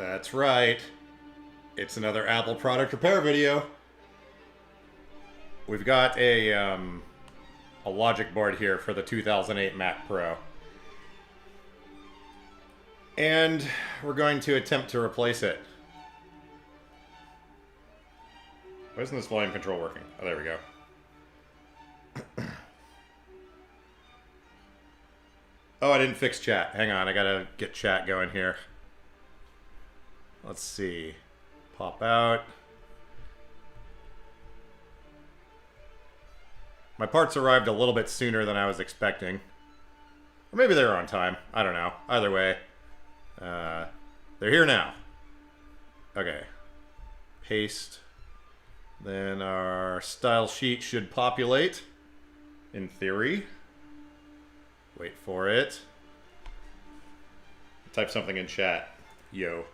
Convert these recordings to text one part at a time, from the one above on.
That's right. It's another Apple product repair video. We've got a logic board here for the 2008 Mac Pro. And we're going to attempt to replace it. Why isn't this volume control working? Oh, there we go. Oh, I didn't fix chat. Hang on, I gotta get chat going here. Let's see. Pop out. My parts arrived a little bit sooner than I was expecting. Or maybe they were on time. I don't know. Either way. They're here now. Okay. Paste. Then our style sheet should populate. In theory. Wait for it. Type something in chat. Yo.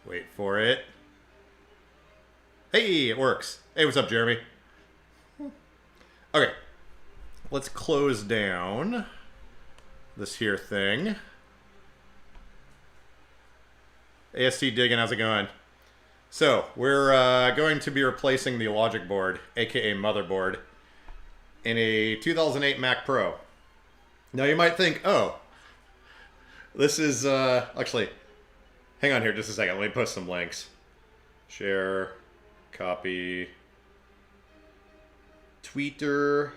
Wait for it. Hey, it works. Hey, what's up, Jeremy? Okay. Let's close down this here thing. AST digging, how's it going? So, we're going to be replacing the logic board, aka motherboard, in a 2008 Mac Pro. Now you might think, oh, this is, actually, hang on here just a second, let me post some links. Share, copy, Twitter.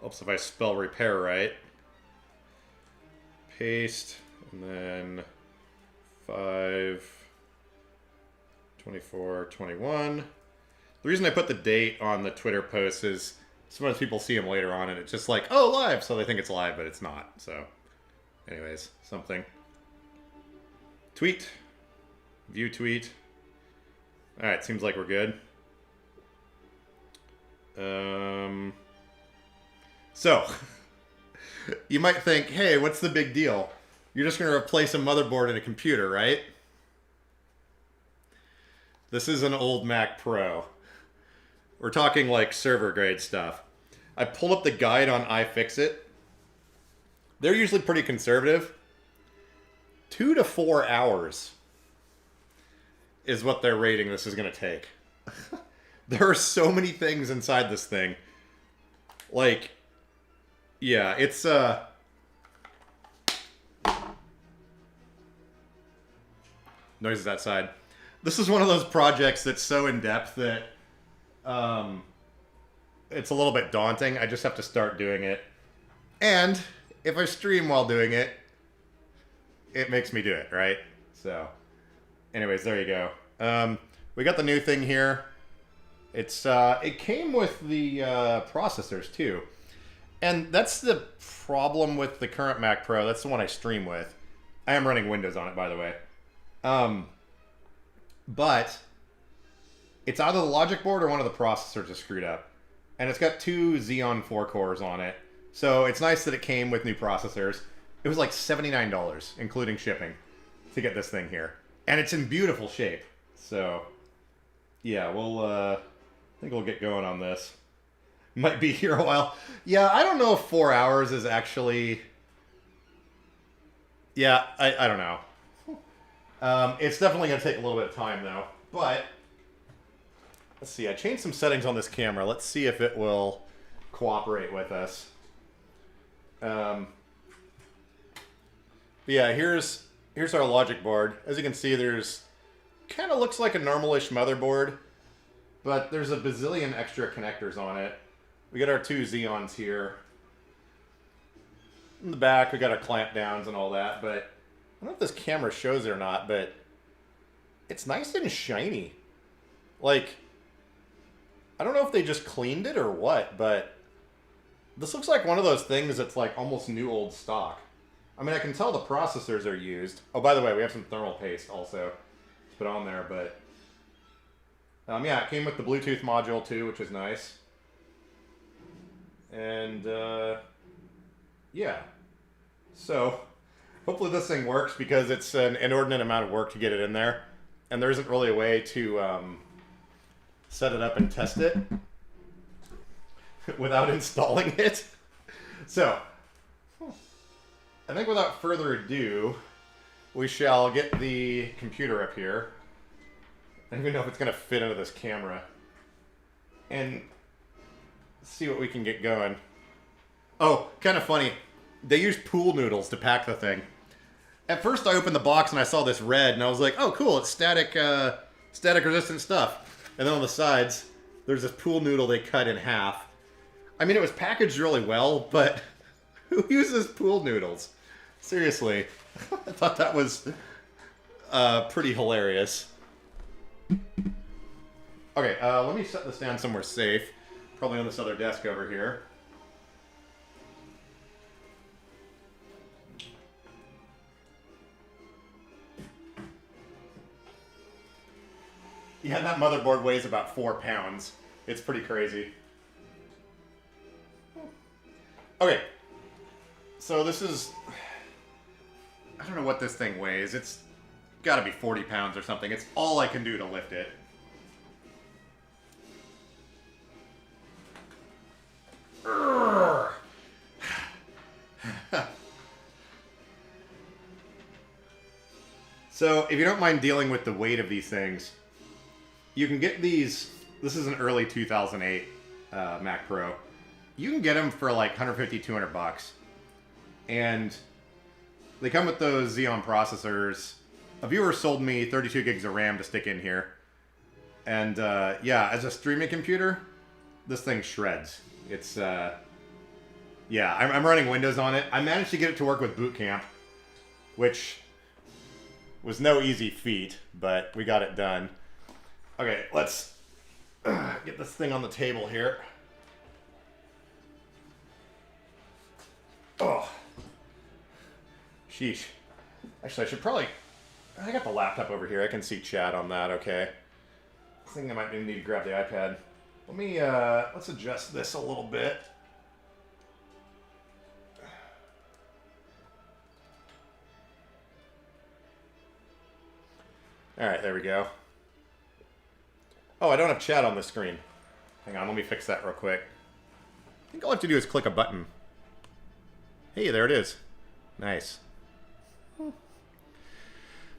Helps if I spell repair right. Paste, and then 5/24/21. The reason I put the date on the Twitter post is sometimes people see them later on and it's just like, oh, live, so they think it's live, but it's not. So, anyways, something. Tweet. View tweet. Alright, seems like we're good. So, you might think, hey, what's the big deal? You're just going to replace a motherboard in a computer, right? This is an old Mac Pro. We're talking like server grade stuff. I pulled up the guide on iFixit. They're usually pretty conservative. 2 to 4 hours is what they're rating this is going to take. There are so many things inside this thing. Like, yeah, it's, noises outside. This is one of those projects that's so in-depth that, it's a little bit daunting. I just have to start doing it. And if I stream while doing it, it makes me do it, right? So, anyways, there you go. We got the new thing here. It's, it came with the, processors, too. And that's the problem with the current Mac Pro. That's the one I stream with. I am running Windows on it, by the way. But it's either the logic board or one of the processors is screwed up. And it's got 2 Xeon 4 cores on it. So it's nice that it came with new processors. It was like $79, including shipping, to get this thing here. And it's in beautiful shape. So, yeah, we'll, I think we'll get going on this. Might be here a while. Yeah, I don't know if 4 hours is actually... Yeah, I don't know. It's definitely going to take a little bit of time, though. But, let's see. I changed some settings on this camera. Let's see if it will cooperate with us. Yeah, here's our logic board. As you can see, there's... kind of looks like a normal-ish motherboard. But there's a bazillion extra connectors on it. We got our 2 Xeons here. In the back, we got our clamp downs and all that, but I don't know if this camera shows it or not, but it's nice and shiny. Like, I don't know if they just cleaned it or what, but this looks like one of those things that's like almost new old stock. I mean, I can tell the processors are used. Oh, by the way, we have some thermal paste also to put on there, but yeah, it came with the Bluetooth module too, which is nice. And, yeah. So, hopefully this thing works because it's an inordinate amount of work to get it in there. and there isn't really a way to set it up and test it without installing it. So, I think without further ado, we shall get the computer up here. I don't even know if it's going to fit into this camera. And see what we can get going. Oh, kind of funny. They use pool noodles to pack the thing. At first I opened the box and I saw this red and I was like, oh cool, it's static resistant stuff. And then on the sides, there's this pool noodle they cut in half. I mean, it was packaged really well, but who uses pool noodles? Seriously. I thought that was pretty hilarious. Okay, let me set this down somewhere safe. Probably on this other desk over here. Yeah, that motherboard weighs about 4 pounds. It's pretty crazy. Okay. So this is... I don't know what this thing weighs. It's got to be 40 pounds or something. It's all I can do to lift it. So, if you don't mind dealing with the weight of these things, you can get these. This is an early 2008 Mac Pro. You can get them for like 150, 200 bucks. And they come with those Xeon processors. A viewer sold me 32 gigs of RAM to stick in here. And yeah, as a streaming computer, this thing shreds. It's, yeah, I'm running Windows on it. I managed to get it to work with Boot Camp, which was no easy feat, but we got it done. Okay, let's get this thing on the table here. Oh. Sheesh. Actually, I should probably... I got the laptop over here. I can see chat on that, okay. I think I might need to grab the iPad. Let me, let's adjust this a little bit. Alright, there we go. Oh, I don't have chat on the screen. Hang on, let me fix that real quick. I think all I have to do is click a button. Hey, there it is. Nice.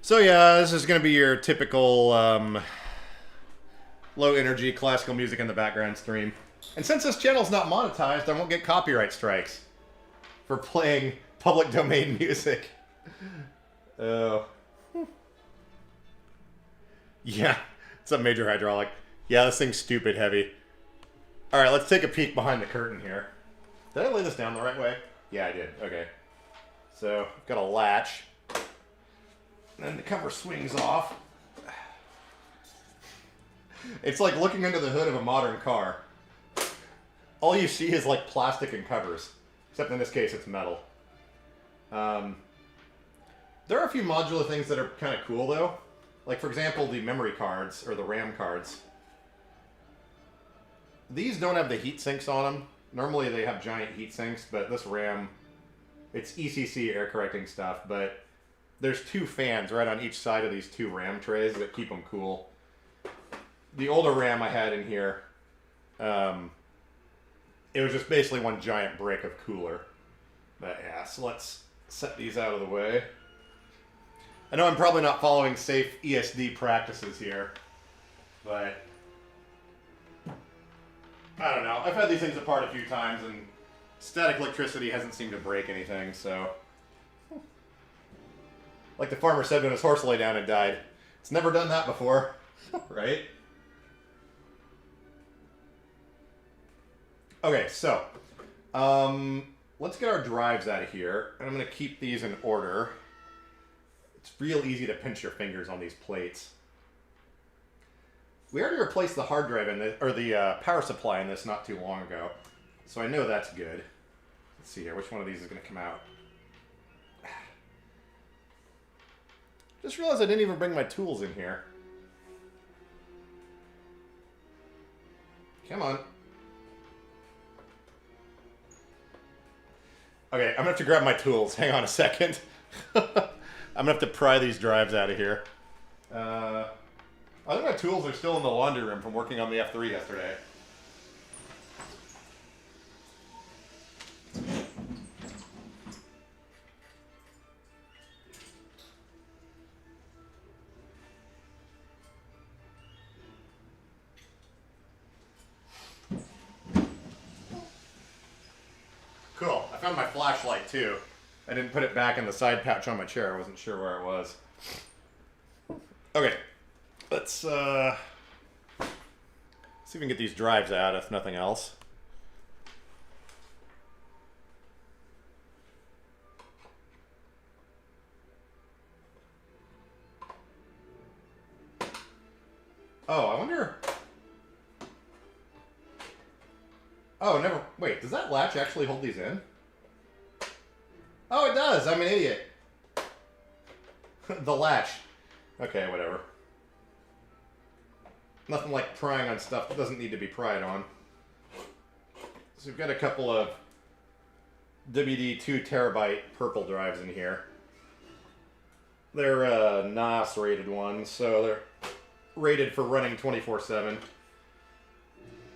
So yeah, this is going to be your typical low energy classical music in the background stream. And since this channel's not monetized, I won't get copyright strikes for playing public domain music. Oh. Yeah, it's a major hydraulic. Yeah, this thing's stupid heavy. Alright, let's take a peek behind the curtain here. Did I lay this down the right way? Yeah, I did. Okay. So, I've got a latch. And then the cover swings off. It's like looking under the hood of a modern car. All you see is like plastic and covers. Except in this case, it's metal. There are a few modular things that are kind of cool, though. Like, for example, the memory cards, or the RAM cards. These don't have the heat sinks on them. Normally they have giant heat sinks, but this RAM, it's ECC air correcting stuff, but there's 2 fans right on each side of these 2 RAM trays that keep them cool. The older RAM I had in here, it was just basically one giant brick of cooler. But yeah, so let's set these out of the way. I know I'm probably not following safe ESD practices here, but I don't know. I've had these things apart a few times, and static electricity hasn't seemed to break anything, so... Like the farmer said when his horse lay down and died. It's never done that before, right? Okay, so, let's get our drives out of here, and I'm going to keep these in order. It's real easy to pinch your fingers on these plates. We already replaced the hard drive in this, or the power supply in this not too long ago, so I know that's good. Let's see here, which one of these is going to come out? Just realized I didn't even bring my tools in here. Come on. Okay, I'm gonna have to grab my tools. Hang on a second. I'm gonna have to pry these drives out of here. I think my tools are still in the laundry room from working on the F3 yesterday. Cool. I found my flashlight too. I didn't put it back in the side pouch on my chair. I wasn't sure where it was. Okay. Let's see if we can get these drives out, if nothing else. Oh, I wonder... Oh, never... Wait, does that latch actually hold these in? Oh, it does! I'm an idiot. The latch. Okay, whatever. Nothing like prying on stuff that doesn't need to be pried on. So we've got a couple of WD 2 terabyte purple drives in here. They're NAS rated ones, so they're rated for running 24/7.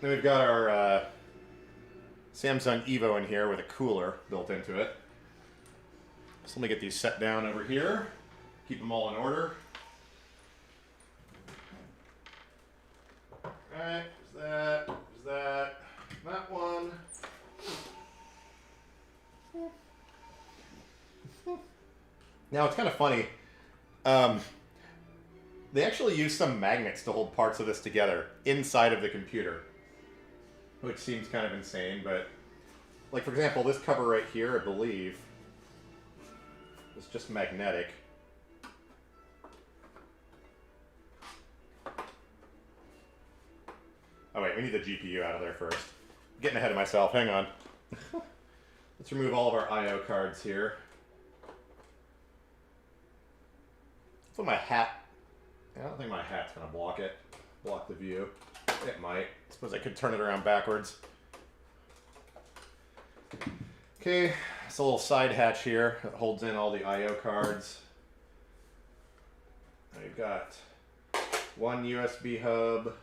Then we've got our Samsung Evo in here with a cooler built into it. So let me get these set down over here. Keep them all in order. Alright, there's that one. Now it's kind of funny. They actually use some magnets to hold parts of this together inside of the computer, which seems kind of insane, but like for example, this cover right here, I believe, is just magnetic. Oh wait, we need the GPU out of there first. I'm getting ahead of myself, hang on. Let's remove all of our I.O. cards here. Put my hat. I don't think my hat's gonna block the view. It might. I suppose I could turn it around backwards. Okay, it's a little side hatch here that holds in all the I.O. cards. We've got one USB hub,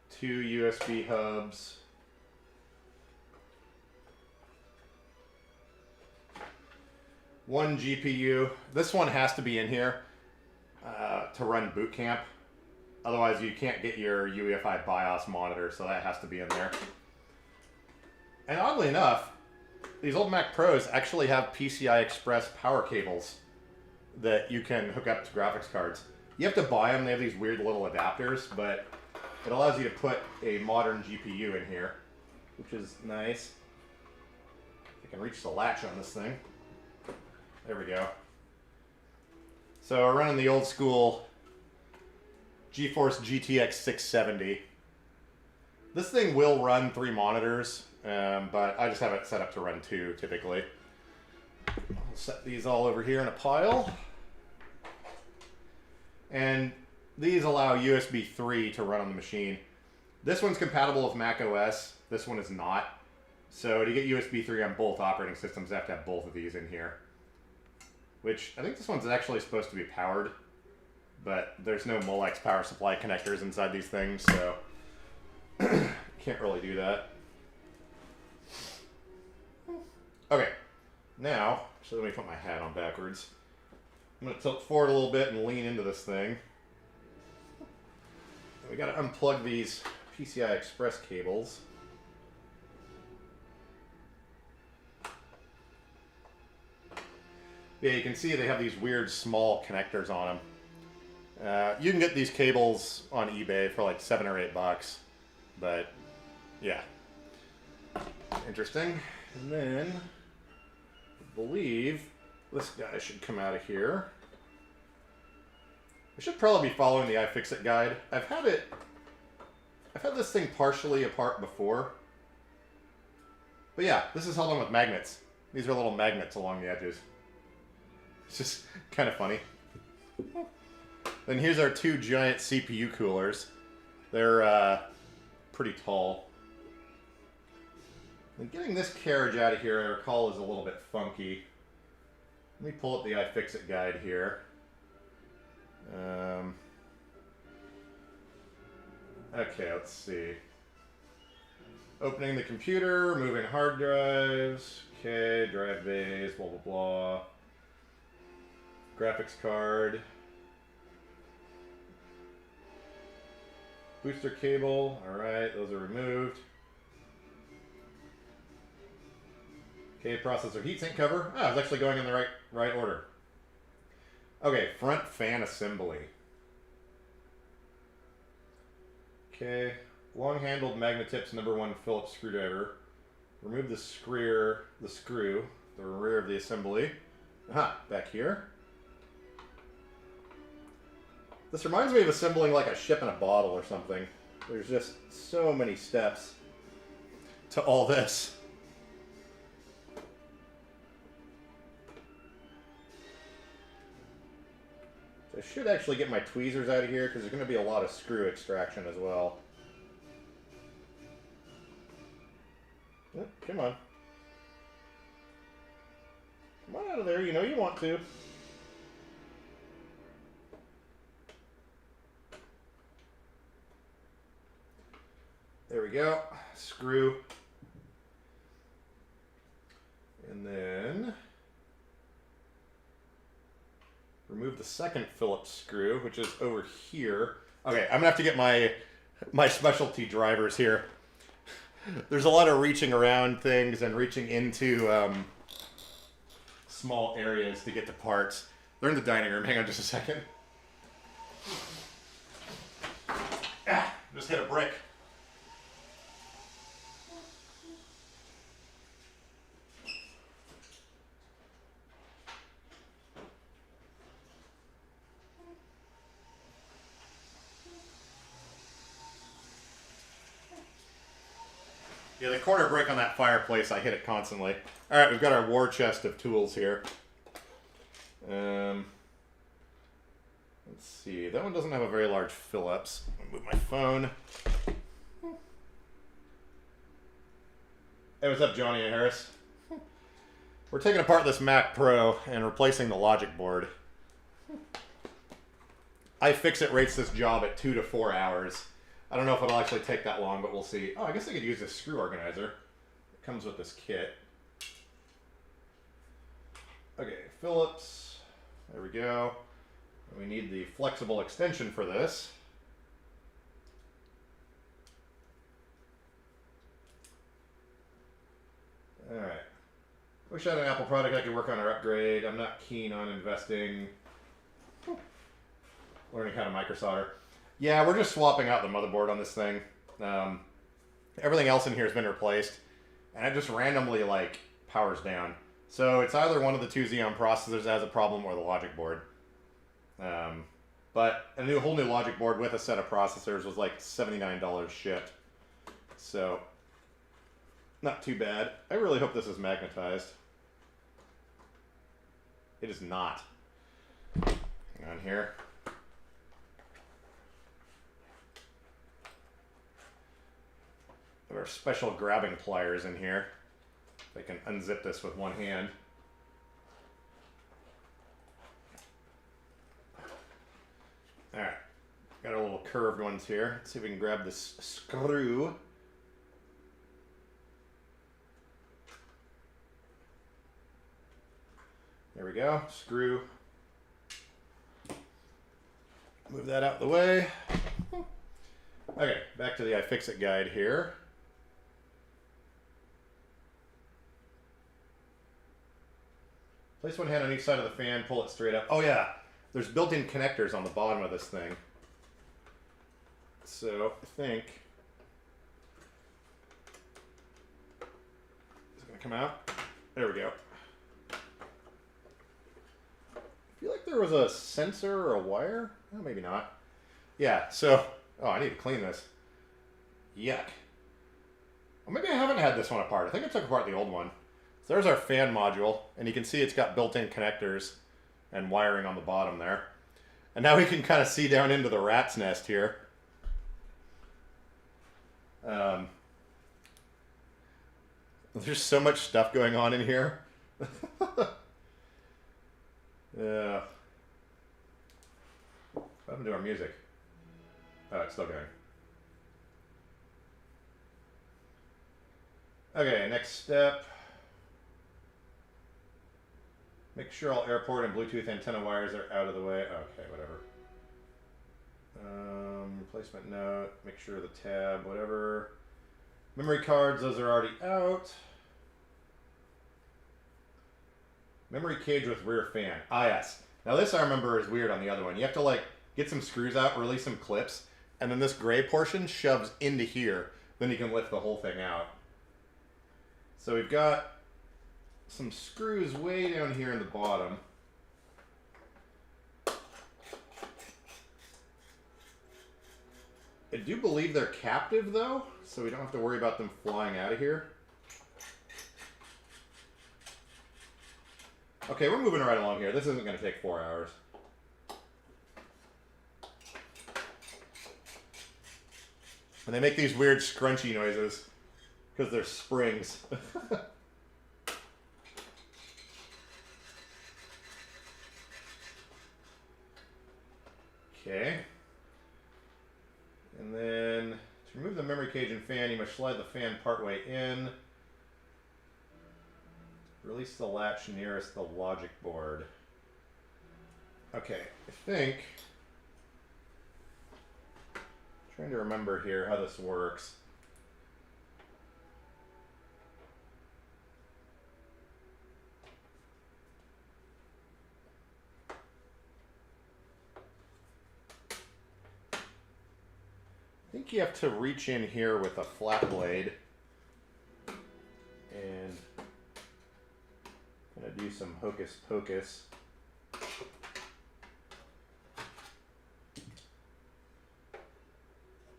two USB hubs, one GPU. This one has to be in here to run boot camp. Otherwise you can't get your UEFI BIOS monitor, so that has to be in there. And oddly enough, these old Mac Pros actually have PCI Express power cables that you can hook up to graphics cards. You have to buy them. They have these weird little adapters, but it allows you to put a modern GPU in here, which is nice. I can reach the latch on this thing. There we go. So we're running the old school GeForce GTX 670. This thing will run 3 monitors, but I just have it set up to run 2 typically. I'll set these all over here in a pile. And these allow USB 3 to run on the machine. This one's compatible with Mac OS. This one is not. So to get USB 3 on both operating systems, I have to have both of these in here. Which, I think this one's actually supposed to be powered, but there's no Molex power supply connectors inside these things, so can't really do that. Okay, now, actually let me put my hat on backwards. I'm going to tilt forward a little bit and lean into this thing. We got to unplug these PCI Express cables. Yeah, you can see they have these weird small connectors on them. You can get these cables on eBay for like $7 or $8, but yeah, interesting. And then I believe this guy should come out of here. I should probably be following the iFixit guide. I've had this thing partially apart before, but yeah, this is held on with magnets. These are little magnets along the edges. It's just kind of funny. Then here's our 2 giant CPU coolers. They're pretty tall. And getting this carriage out of here, I recall, is a little bit funky. Let me pull up the iFixit guide here. Okay, let's see. Opening the computer, moving hard drives. Okay, drive bays, blah, blah, blah. Graphics card. Booster cable. Alright, those are removed. Okay, processor heatsink cover. Ah, I was actually going in the right order. Okay, front fan assembly. Okay, long-handled Magnetips #1 Phillips screwdriver. Remove the screw, the rear of the assembly. Aha, back here. This reminds me of assembling like a ship in a bottle or something. There's just so many steps to all this. I should actually get my tweezers out of here because there's going to be a lot of screw extraction as well. Oh, come on. Come on out of there, you know you want to. There we go. Screw. And then remove the second Phillips screw, which is over here. Okay, I'm gonna have to get my specialty drivers here. There's a lot of reaching around things and reaching into small areas to get to parts. They're in the dining room. Hang on just a second. Ah, just hit a brick. Yeah, the corner brick on that fireplace, I hit it constantly. Alright, we've got our war chest of tools here. Let's see, that one doesn't have a very large Phillips. I'll move my phone. Hey, what's up, Johnny and Harris? We're taking apart this Mac Pro and replacing the logic board. iFixit rates this job at 2 to 4 hours. I don't know if it'll actually take that long, but we'll see. Oh, I guess I could use this screw organizer. It comes with this kit. Okay, Phillips. There we go. We need the flexible extension for this. Alright. Wish I had an Apple product I could work on or upgrade. I'm not keen on investing. Learning how to microsolder. Yeah, we're just swapping out the motherboard on this thing. Everything else in here has been replaced, and it just randomly like powers down. So it's either one of the two Xeon processors that has a problem or the logic board. But a whole new logic board with a set of processors was like $79 shipped. So not too bad. I really hope this is magnetized. It is not. Hang on here. Our special grabbing pliers in here. I can unzip this with one hand. Alright, got our little curved ones here. Let's see if we can grab this screw. There we go, screw. Move that out of the way. Okay, back to the iFixit guide here. Place one hand on each side of the fan, pull it straight up. Oh yeah, there's built-in connectors on the bottom of this thing. So I think is it gonna come out? There we go. I feel like there was a sensor or a wire. Oh, maybe not. Yeah, so oh, I need to clean this. Yuck. Well, maybe I haven't had this one apart. I think I took apart the old one. So there's our fan module, and you can see it's got built-in connectors and wiring on the bottom there. And now we can kind of see down into the rat's nest here. There's so much stuff going on in here. Yeah. happened to our music? Oh, it's still going. Okay, next step. Make sure all airport and Bluetooth antenna wires are out of the way. Okay, whatever. Replacement note. Make sure the tab, whatever. Memory cards, those are already out. Memory cage with rear fan. Ah, yes. Now this I remember is weird on the other one. You have to like get some screws out, release some clips, and then this gray portion shoves into here. Then you can lift the whole thing out. So we've got some screws way down here in the bottom. I do believe they're captive though, so we don't have to worry about them flying out of here. Okay, we're moving right along here. This isn't going to take 4 hours. And they make these weird scrunchy noises because they're springs. Okay. And then to remove the memory cage and fan, you must slide the fan partway in. Release the latch nearest the logic board. Okay, I think, trying to remember here how this works. I think you have to reach in here with a flat blade and gonna do some hocus pocus.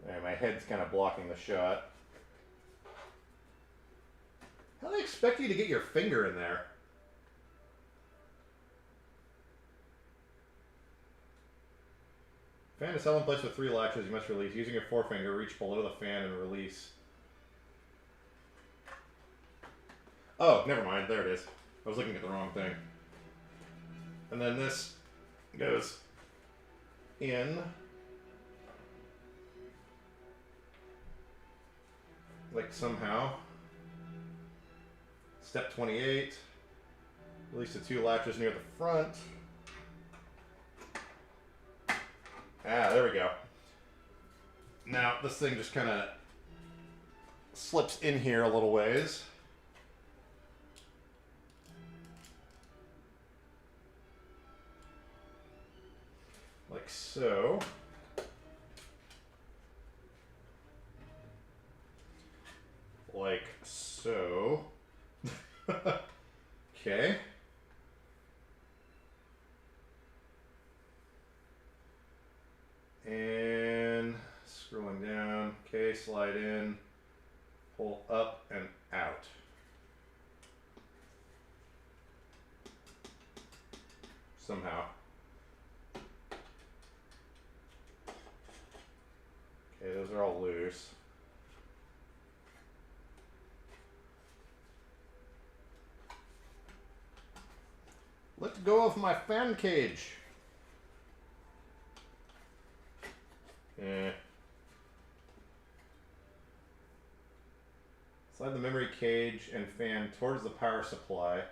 Alright, my head's kind of blocking the shot. How do they expect you to get your finger in there? Fan is held in place with 3 latches you must release. Using your forefinger, reach below the fan and release. Oh, never mind. There it is. I was looking at the wrong thing. And then this goes in. Like somehow. Step 28. Release the 2 latches near the front. Ah, there we go. Now this thing just kind of slips in here a little ways. Like so. Like so. Okay. And scrolling down. Okay, slide in, pull up and out. Somehow. Okay, those are all loose. Let go of my fan cage. Slide the memory cage and fan towards the power supply.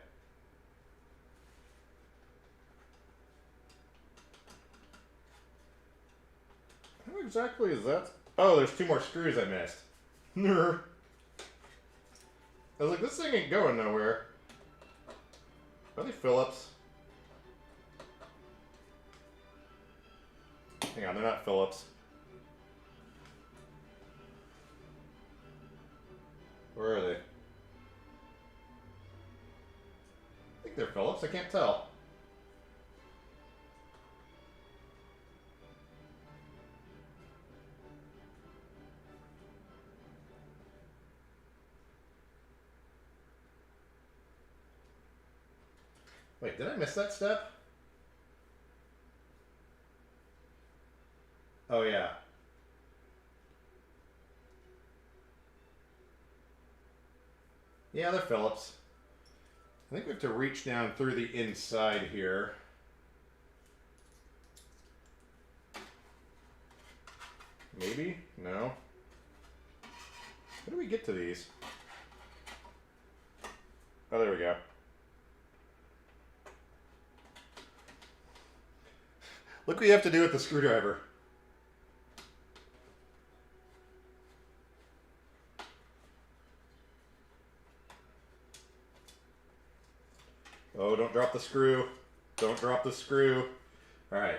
How exactly is that? Oh, there's 2 more screws I missed. I was like, this thing ain't going nowhere. Are they Phillips? Hang on, they're not Phillips. Where are they? I think they're Phillips, I can't tell. Wait, did I miss that step? Oh yeah. Yeah, they're Phillips. I think we have to reach down through the inside here. Maybe? No. How do we get to these? Oh, there we go. Look what you have to do with the screwdriver. Oh, don't drop the screw. Don't drop the screw. All right.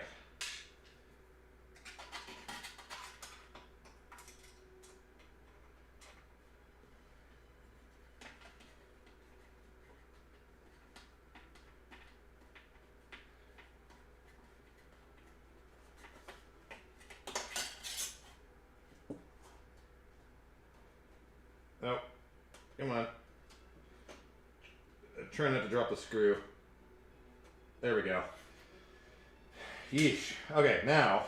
Oh, come on. Try not to drop the screw. There we go. Yeesh. Okay, now.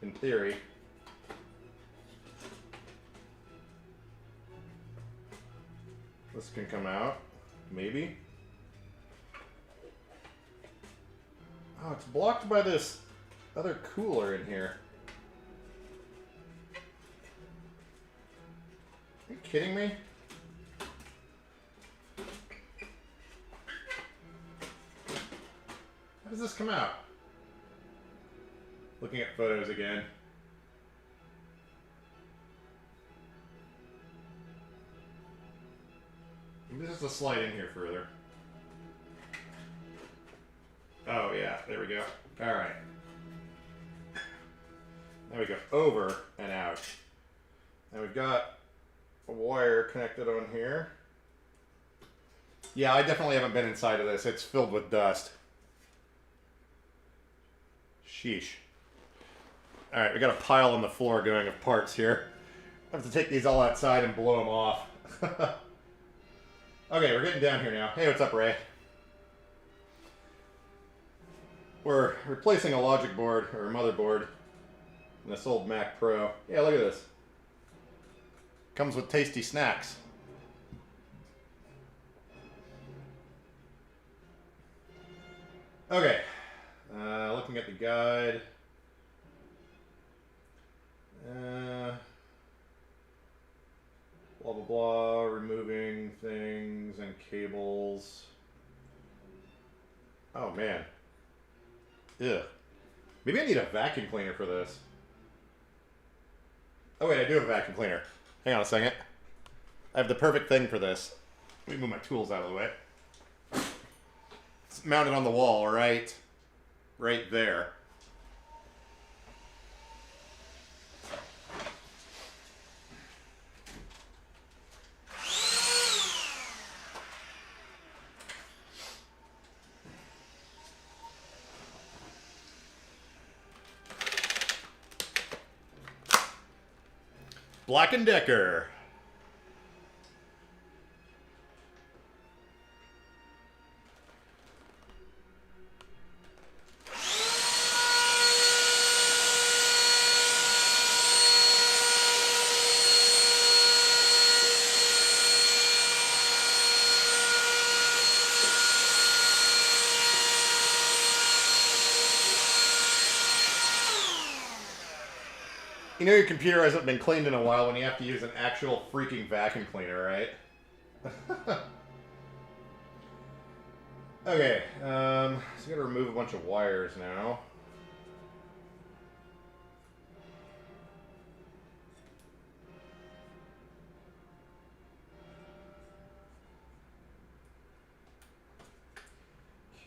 In theory. This can come out. Maybe. Oh, it's blocked by this other cooler in here. Are you kidding me? How does this come out? Looking at photos again. Maybe just a slide in here further. Oh yeah, there we go. All right. Now we go over and out. Now we've got a wire connected on here. Yeah, I definitely haven't been inside of this. It's filled with dust. Sheesh. All right, we got a pile on the floor going of parts here. I have to take these all outside and blow them off. Okay, we're getting down here now. Hey, what's up, Ray? We're replacing a logic board, or a motherboard, in this old Mac Pro. Yeah, look at this. Comes with tasty snacks. Okay, looking at the guide. Blah, blah, blah, removing things and cables. Oh, man. Ugh. Maybe I need a vacuum cleaner for this. Oh, wait, I do have a vacuum cleaner. Hang on a second. I have the perfect thing for this. Let me move my tools out of the way. It's mounted on the wall, right there. Black & Decker. You know your computer hasn't been cleaned in a while when you have to use an actual freaking vacuum cleaner, right? Okay, so I'm gonna remove a bunch of wires now.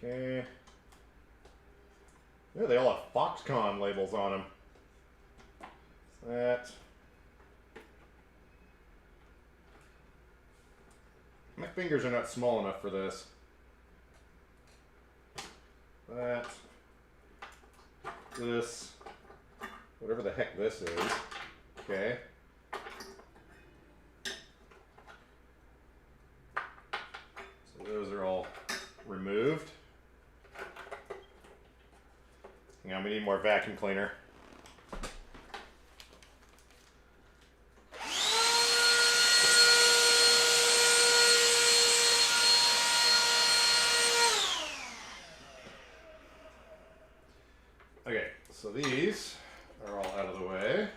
Okay. Yeah, they all have Foxconn labels on them. That. My fingers are not small enough for this. That. This. Whatever the heck this is. Okay. So those are all removed. Hang on, we need more vacuum cleaner. Okay, so these are all out of the way.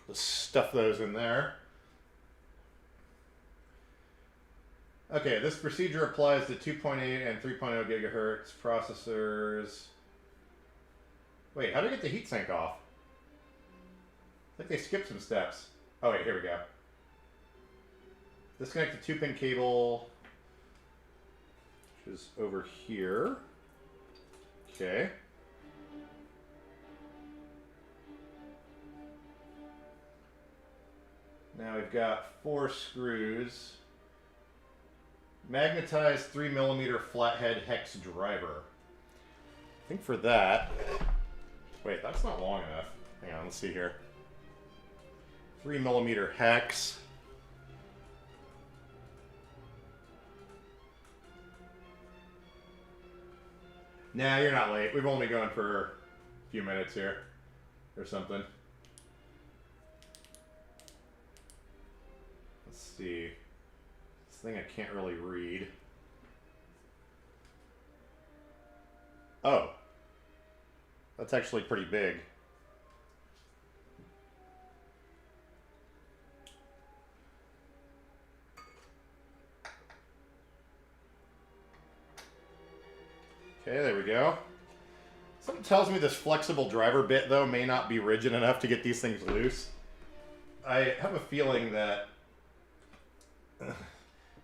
Just stuff those in there. Okay, this procedure applies to 2.8 and 3.0 gigahertz processors. Wait, how do I get the heatsink off? I think they skipped some steps. Oh wait, here we go. Disconnect the 2-pin cable, which is over here. Okay. Now we've got 4 screws. Magnetized 3mm flathead hex driver. I think for that... Wait, that's not long enough. Hang on, let's see here. 3mm hex. Nah, you're not late. We've only been going for a few minutes here. Or something. Let's see. This thing I can't really read. Oh. That's actually pretty big. Okay, there we go. Something tells me this flexible driver bit, though, may not be rigid enough to get these things loose. I have a feeling that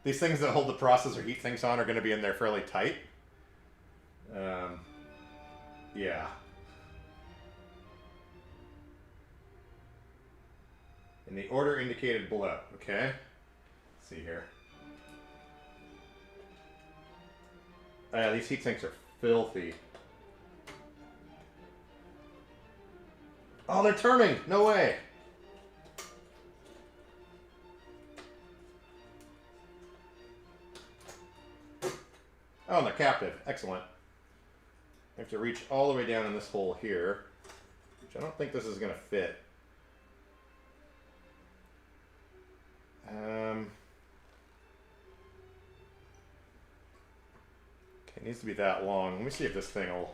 these things that hold the processor heat sinks on are going to be in there fairly tight. Yeah. In the order indicated below. Okay. Let's see here. Oh, yeah, these heat sinks are filthy. Oh, they're turning! No way! Oh, and they're captive. Excellent. I have to reach all the way down in this hole here, which I don't think this is going to fit. Okay, it needs to be that long. Let me see if this thing will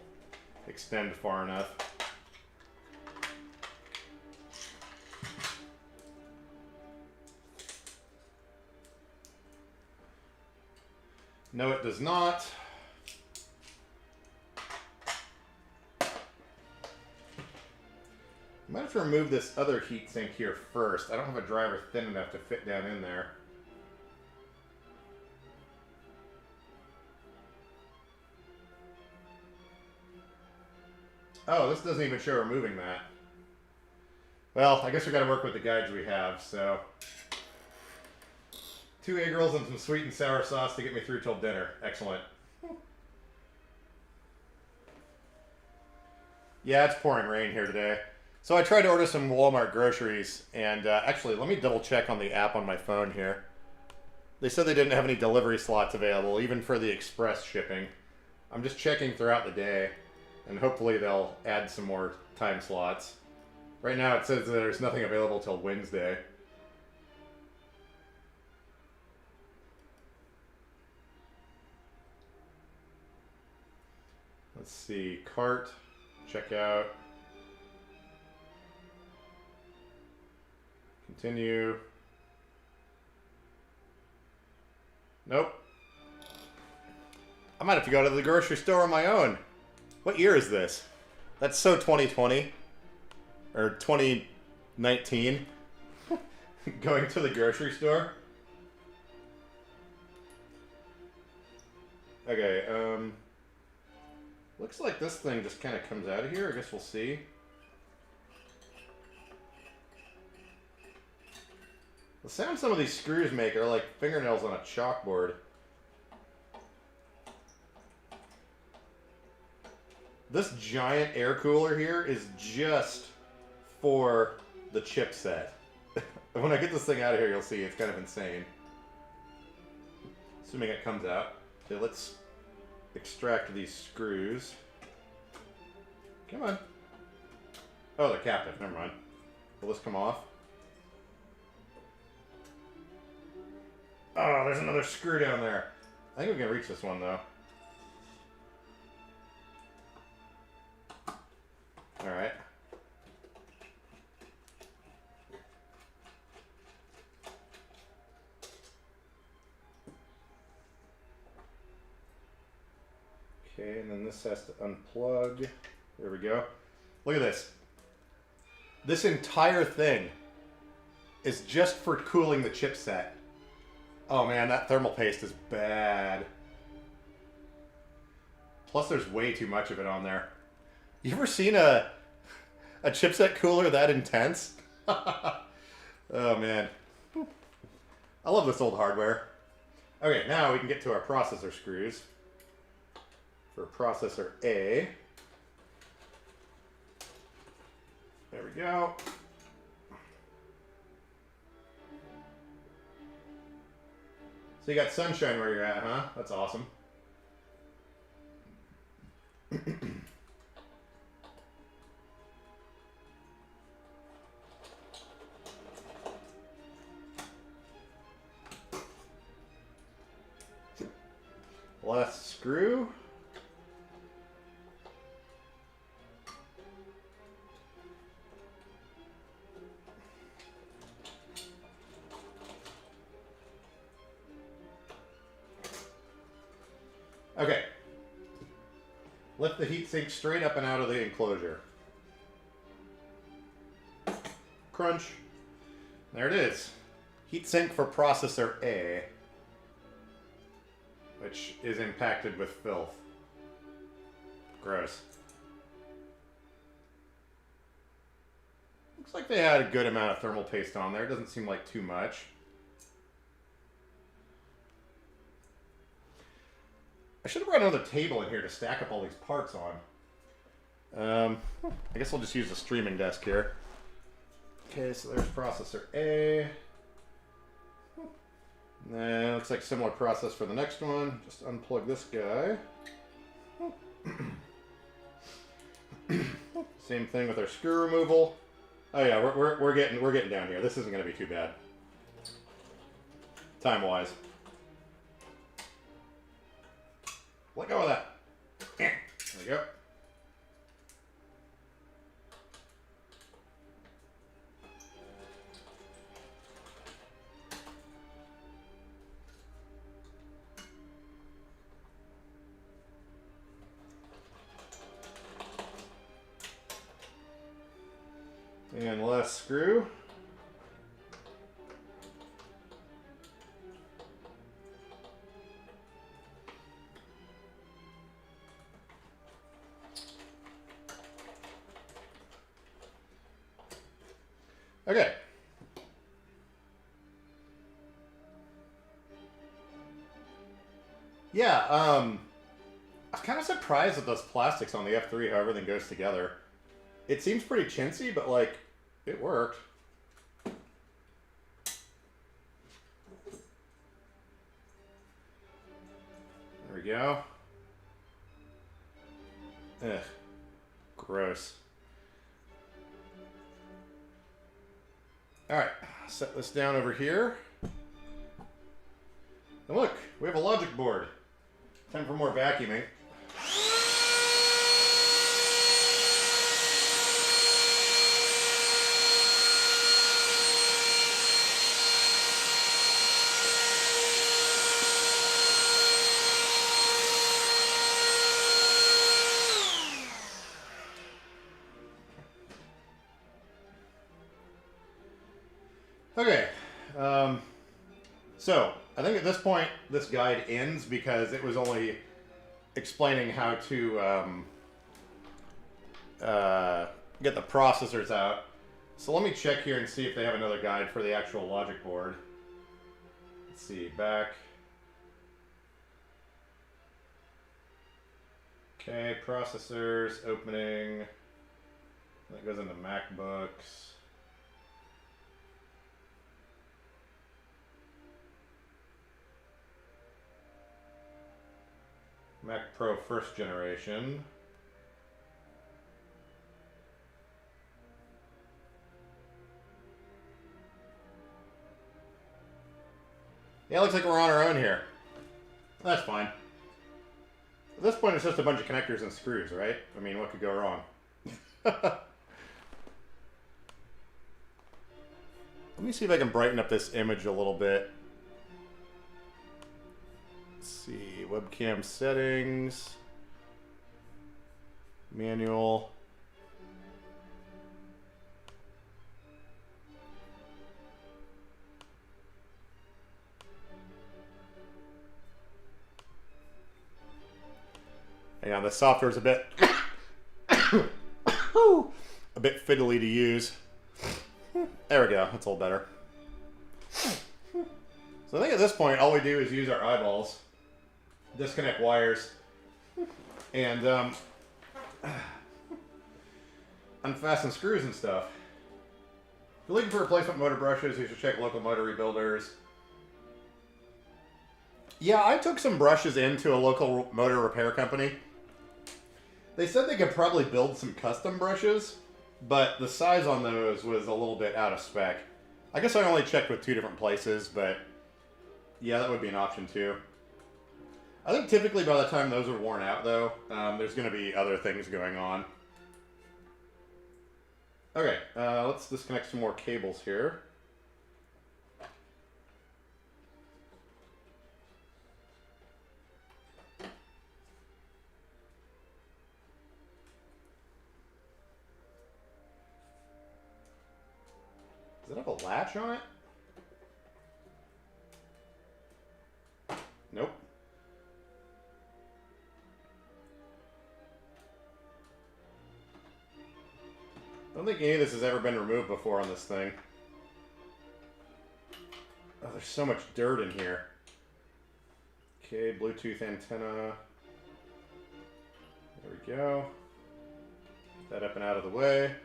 extend far enough. No, it does not. I might have to remove this other heatsink here first. I don't have a driver thin enough to fit down in there. Oh, this doesn't even show removing that. Well, I guess we got to work with the guides we have, so... 2 egg rolls and some sweet and sour sauce to get me through till dinner. Excellent. Yeah, it's pouring rain here today. So I tried to order some Walmart groceries, and actually, let me double check on the app on my phone here. They said they didn't have any delivery slots available, even for the express shipping. I'm just checking throughout the day, and hopefully they'll add some more time slots. Right now it says that there's nothing available till Wednesday. Let's see, cart, checkout, continue. Nope. I might have to go to the grocery store on my own. What year is this? That's so 2020. Or 2019. Going to the grocery store. Okay, looks like this thing just kind of comes out of here. I guess we'll see. The sound some of these screws make are like fingernails on a chalkboard. This giant air cooler here is just for the chipset. When I get this thing out of here, you'll see it's kind of insane. Assuming it comes out. Okay, let's extract these screws. Come on. Oh, they're captive. Never mind. Will this come off? Oh, there's another screw down there. I think we can reach this one, though. Okay, and then this has to unplug. There we go. Look at this. This entire thing is just for cooling the chipset. Oh man, that thermal paste is bad. Plus there's way too much of it on there. You ever seen a chipset cooler that intense? Oh man. I love this old hardware. Okay, now we can get to our processor screws. For processor A. There we go. So you got sunshine where you're at, huh? That's awesome. Last screw. Okay. Lift the heatsink straight up and out of the enclosure. Crunch. There it is. Heatsink for processor A, which is impacted with filth. Gross. Looks like they had a good amount of thermal paste on there. Doesn't seem like too much. I should have brought another table in here to stack up all these parts on. I guess I'll just use the streaming desk here. Okay, so there's processor A. Then looks like similar process for the next one. Just unplug this guy. Same thing with our screw removal. Oh yeah, we're getting down here. This isn't going to be too bad, time-wise. Let go of that. There we go. And last screw. Okay. Yeah, I was kind of surprised at those plastics on the F3, how everything goes together. It seems pretty chintzy, but like, it worked. There we go. Ugh. Gross. Alright, set this down over here. And look, we have a logic board. Time for more vacuuming. Okay, so I think at this point this guide ends because it was only explaining how to get the processors out. So let me check here and see if they have another guide for the actual logic board. Let's see, back. Okay, processors, opening. That goes into MacBooks. Mac Pro first generation. Yeah, it looks like we're on our own here. That's fine. At this point, it's just a bunch of connectors and screws, right? I mean, what could go wrong? Let me see if I can brighten up this image a little bit. Let's see, webcam settings. Manual. Hang on, the software's a bit a bit fiddly to use. There we go, that's a little better. So I think at this point, all we do is use our eyeballs, disconnect wires, and unfasten screws and stuff. If you're looking for replacement motor brushes, you should check local motor rebuilders. Yeah, I took some brushes into a local motor repair company. They said they could probably build some custom brushes, but the size on those was a little bit out of spec. I guess I only checked with 2 different places, but yeah, that would be an option too. I think typically by the time those are worn out, though, there's going to be other things going on. Okay, let's disconnect some more cables here. Does it have a latch on it? Nope. I don't think any of this has ever been removed before on this thing. Oh, there's so much dirt in here. Okay, Bluetooth antenna. There we go. Get that up and out of the way.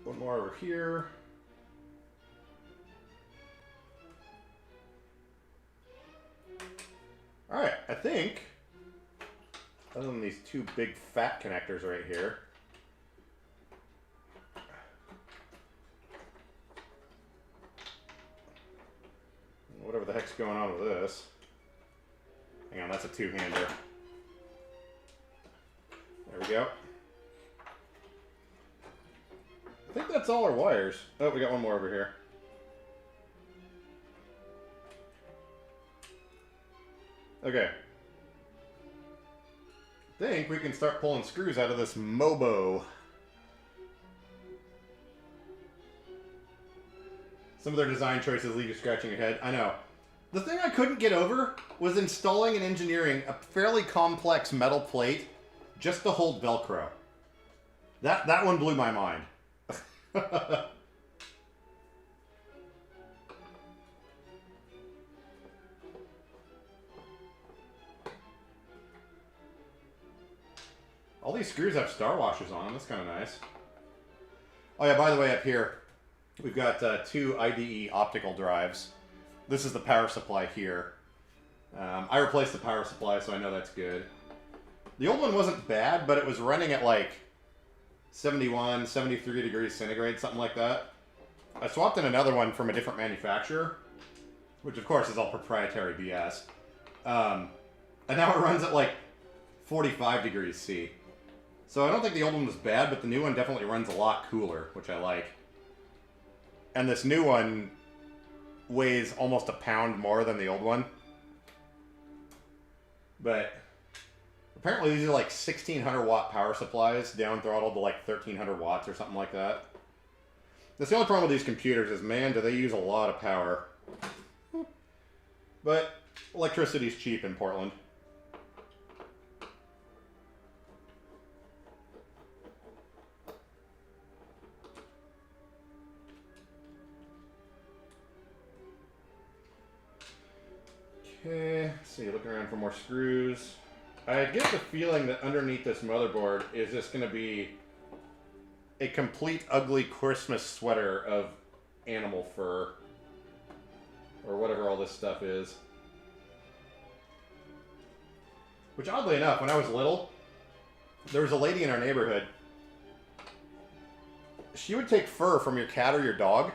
One more over here. Alright, I think, other than these 2 big fat connectors right here, whatever the heck's going on with this. Hang on, that's a 2-hander. There we go. I think that's all our wires. Oh, we got one more over here. Okay. I think we can start pulling screws out of this Mobo. Some of their design choices leave you scratching your head. I know. The thing I couldn't get over was installing and engineering a fairly complex metal plate just to hold Velcro. That one blew my mind. All these screws have star washers on them. That's kind of nice. Oh yeah, by the way, up here, we've got 2 IDE optical drives. This is the power supply here. I replaced the power supply, so I know that's good. The old one wasn't bad, but it was running at like 71, 73 degrees centigrade, something like that. I swapped in another one from a different manufacturer, which of course is all proprietary BS. And now it runs at like 45 degrees C. So I don't think the old one was bad, but the new one definitely runs a lot cooler, which I like. And this new one weighs almost a pound more than the old one. But apparently these are like 1600 watt power supplies, down throttled to like 1300 watts or something like that. That's the only problem with these computers is, man, do they use a lot of power. But electricity's cheap in Portland. Okay, let's see, looking around for more screws. I get the feeling that underneath this motherboard is just going to be a complete ugly Christmas sweater of animal fur. Or whatever all this stuff is. Which, oddly enough, when I was little, there was a lady in our neighborhood. She would take fur from your cat or your dog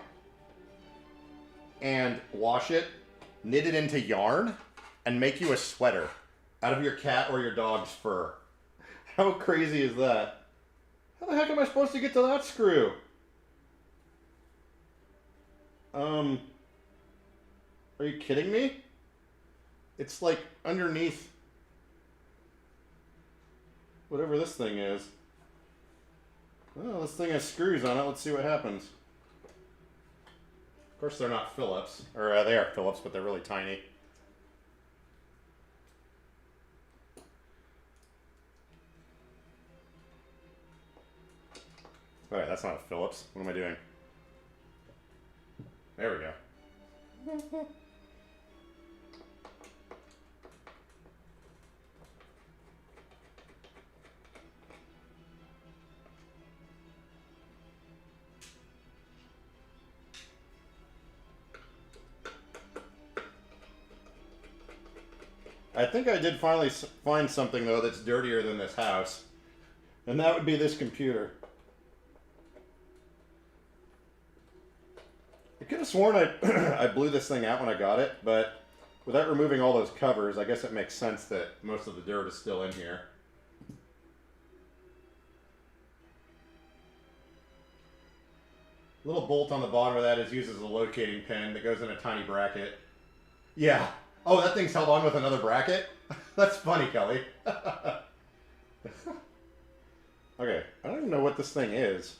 and wash it, knit it into yarn, and make you a sweater out of your cat or your dog's fur. How crazy is that? How the heck am I supposed to get to that screw? Are you kidding me? It's like underneath. whatever this thing is. Oh, this thing has screws on it. Let's see what happens. Of course, they're not Phillips. Or they are Phillips, but they're really tiny. Alright, that's not a Phillips. What am I doing? There we go. I think I did finally find something, though, that's dirtier than this house. And that would be this computer. I could have sworn I blew this thing out when I got it, but without removing all those covers, I guess it makes sense that most of the dirt is still in here. Little bolt on the bottom of that is used as a locating pin that goes in a tiny bracket. Yeah. Oh, that thing's held on with another bracket? That's funny, Kelly. Okay, I don't even know what this thing is.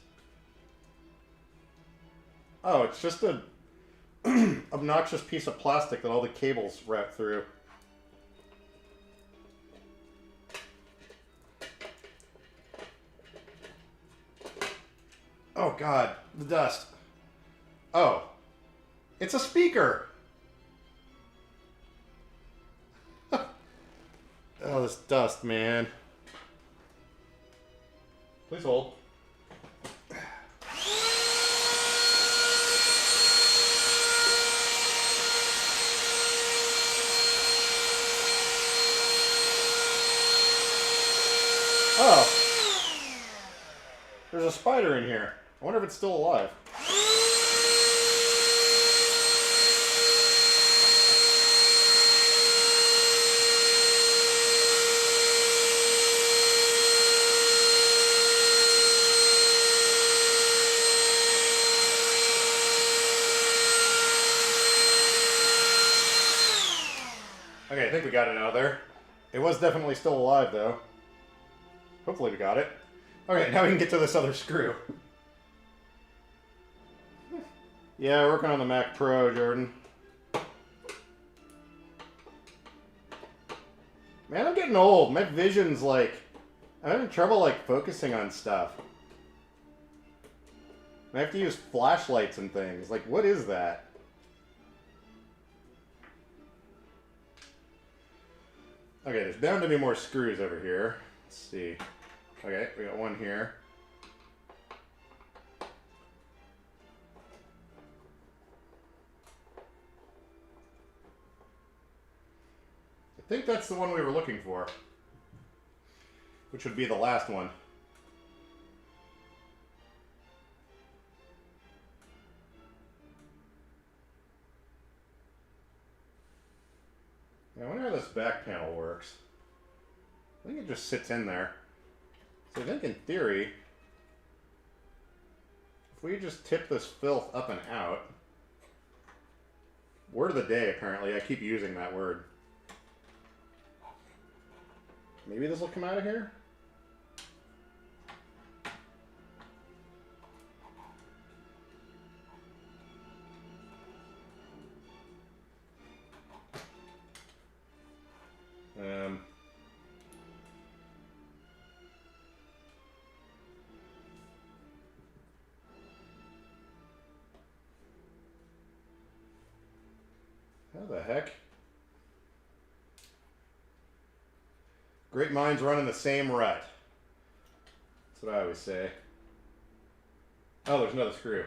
Oh, it's just a obnoxious piece of plastic that all the cables wrap through. Oh God, the dust. Oh, it's a speaker. Oh, this dust, man. Please hold. Oh, there's a spider in here. I wonder if it's still alive. Okay, I think we got it out of there. It was definitely still alive, though. Hopefully we got it. Okay, now we can get to this other screw. Yeah, working on the Mac Pro, Jordan. Man, I'm getting old. My vision's like... I'm having trouble, like, focusing on stuff. I have to use flashlights and things. Like, what is that? Okay, there's bound to be more screws over here. Let's see. Okay, we got one here. I think that's the one we were looking for. Which would be the last one. I wonder how this back panel works. I think it just sits in there. So I think in theory, if we just tip this filth up and out, word of the day apparently, I keep using that word. Maybe this will come out of here? How the heck? Great minds run in the same rut. That's what I always say. Oh, there's another screw.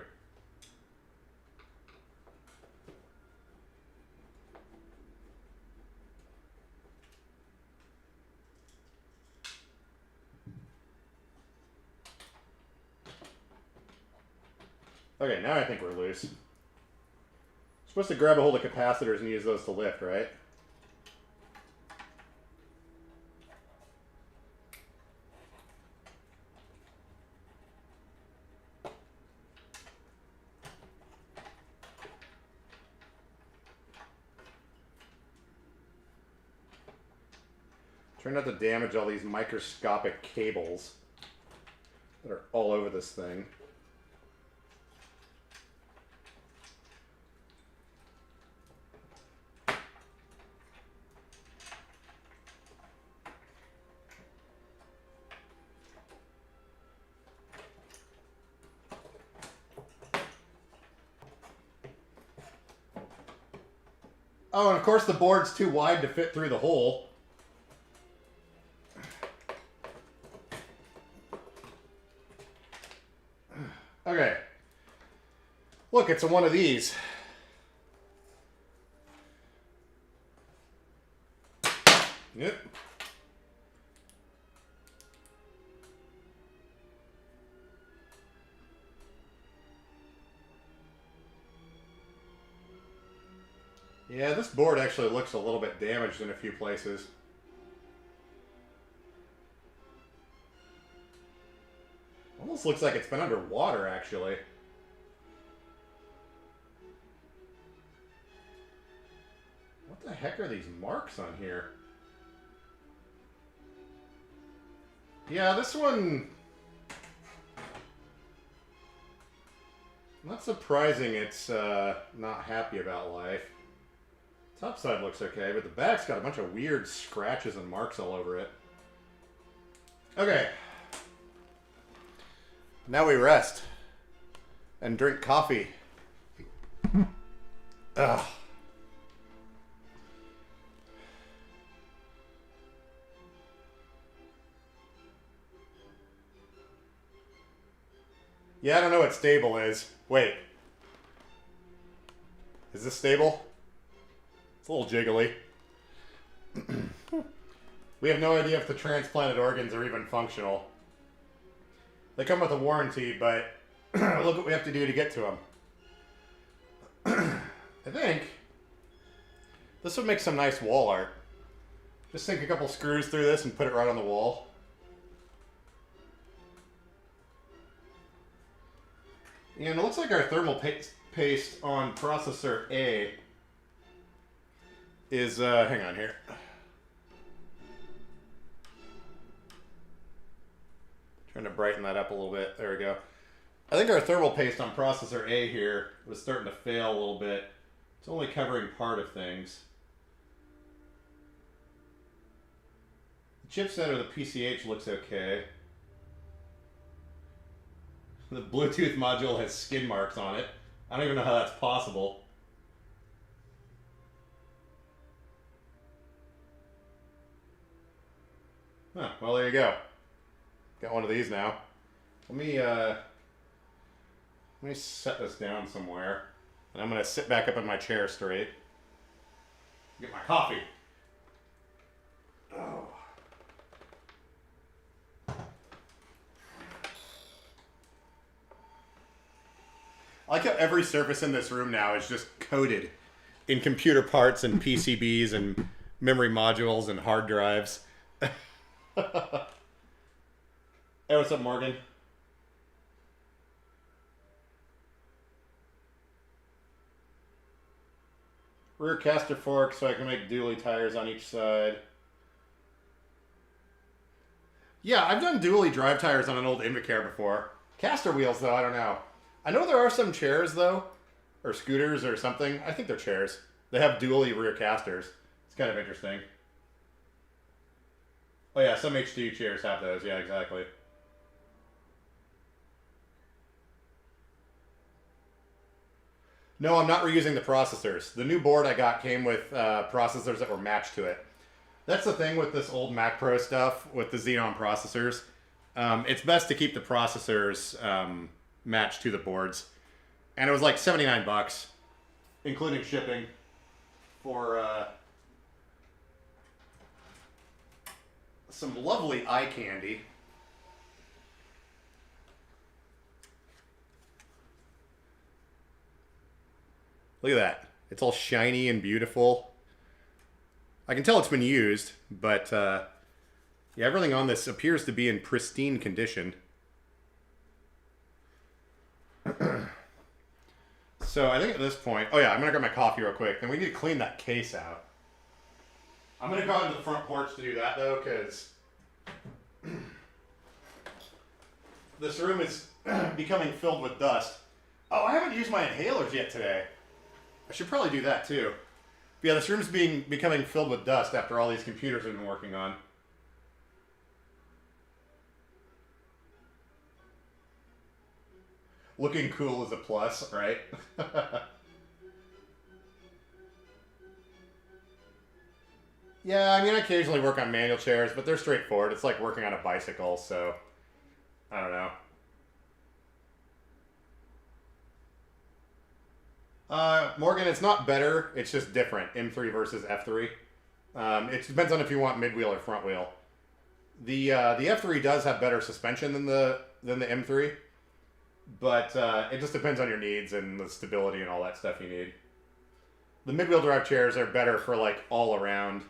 Okay, now I think we're loose. Supposed to grab a hold of capacitors and use those to lift, right? Try not to damage all these microscopic cables that are all over this thing. Oh, and of course the board's too wide to fit through the hole. Okay. Look, it's a one of these. Yep. Yeah, this board actually looks a little bit damaged in a few places. Almost looks like it's been underwater, actually. What the heck are these marks on here? Yeah, this one... Not surprising it's not happy about life. Top side looks okay, but the back's got a bunch of weird scratches and marks all over it. Okay. Now we rest. And drink coffee. Ugh. Yeah, I don't know what stable is. Wait. Is this stable? It's a little jiggly. We have no idea if the transplanted organs are even functional. They come with a warranty, but look what we have to do to get to them. I think this would make some nice wall art. Just sink a couple screws through this and put it right on the wall. And it looks like our thermal paste on processor A is, hang on here. Trying to brighten that up a little bit. There we go. I think our thermal paste on processor A here was starting to fail a little bit. It's only covering part of things. The chipset or the PCH looks okay. The Bluetooth module has skin marks on it. I don't even know how that's possible. Huh, well, there you go. Got one of these now. Let me set this down somewhere. And I'm going to sit back up in my chair straight. Get my coffee. Oh. I like how every surface in this room now is just coated in computer parts and PCBs and memory modules and hard drives. Hey, what's up, Morgan? Rear caster fork so I can make dually tires on each side. Yeah, I've done dually drive tires on an old Invacare before. Caster wheels, though, I don't know. I know there are some chairs, though, or scooters or something. I think they're chairs. They have dually rear casters. It's kind of interesting. Oh yeah, some HD chairs have those. Yeah, exactly. No, I'm not reusing the processors. The new board I got came with processors that were matched to it. That's the thing with this old Mac Pro stuff with the Xenon processors. It's best to keep the processors matched to the boards. And it was like 79 bucks, including shipping, for some lovely eye candy. Look at that. It's all shiny and beautiful. I can tell it's been used, but yeah, everything on this appears to be in pristine condition. So I think at this point, oh yeah, I'm gonna grab my coffee real quick. Then we need to clean that case out. I'm going to go out into the front porch to do that, though, because this room is becoming filled with dust. Oh, I haven't used my inhalers yet today. I should probably do that, too. But yeah, this room's becoming filled with dust after all these computers I've been working on. Looking cool is a plus, right? Yeah, I mean, I occasionally work on manual chairs, but they're straightforward. It's like working on a bicycle, so I don't know. Morgan, it's not better. It's just different. M3 versus F3. It depends on if you want mid wheel or front wheel. The F3 does have better suspension than the M3, but it just depends on your needs and the stability and all that stuff you need. The mid wheel drive chairs are better for like all around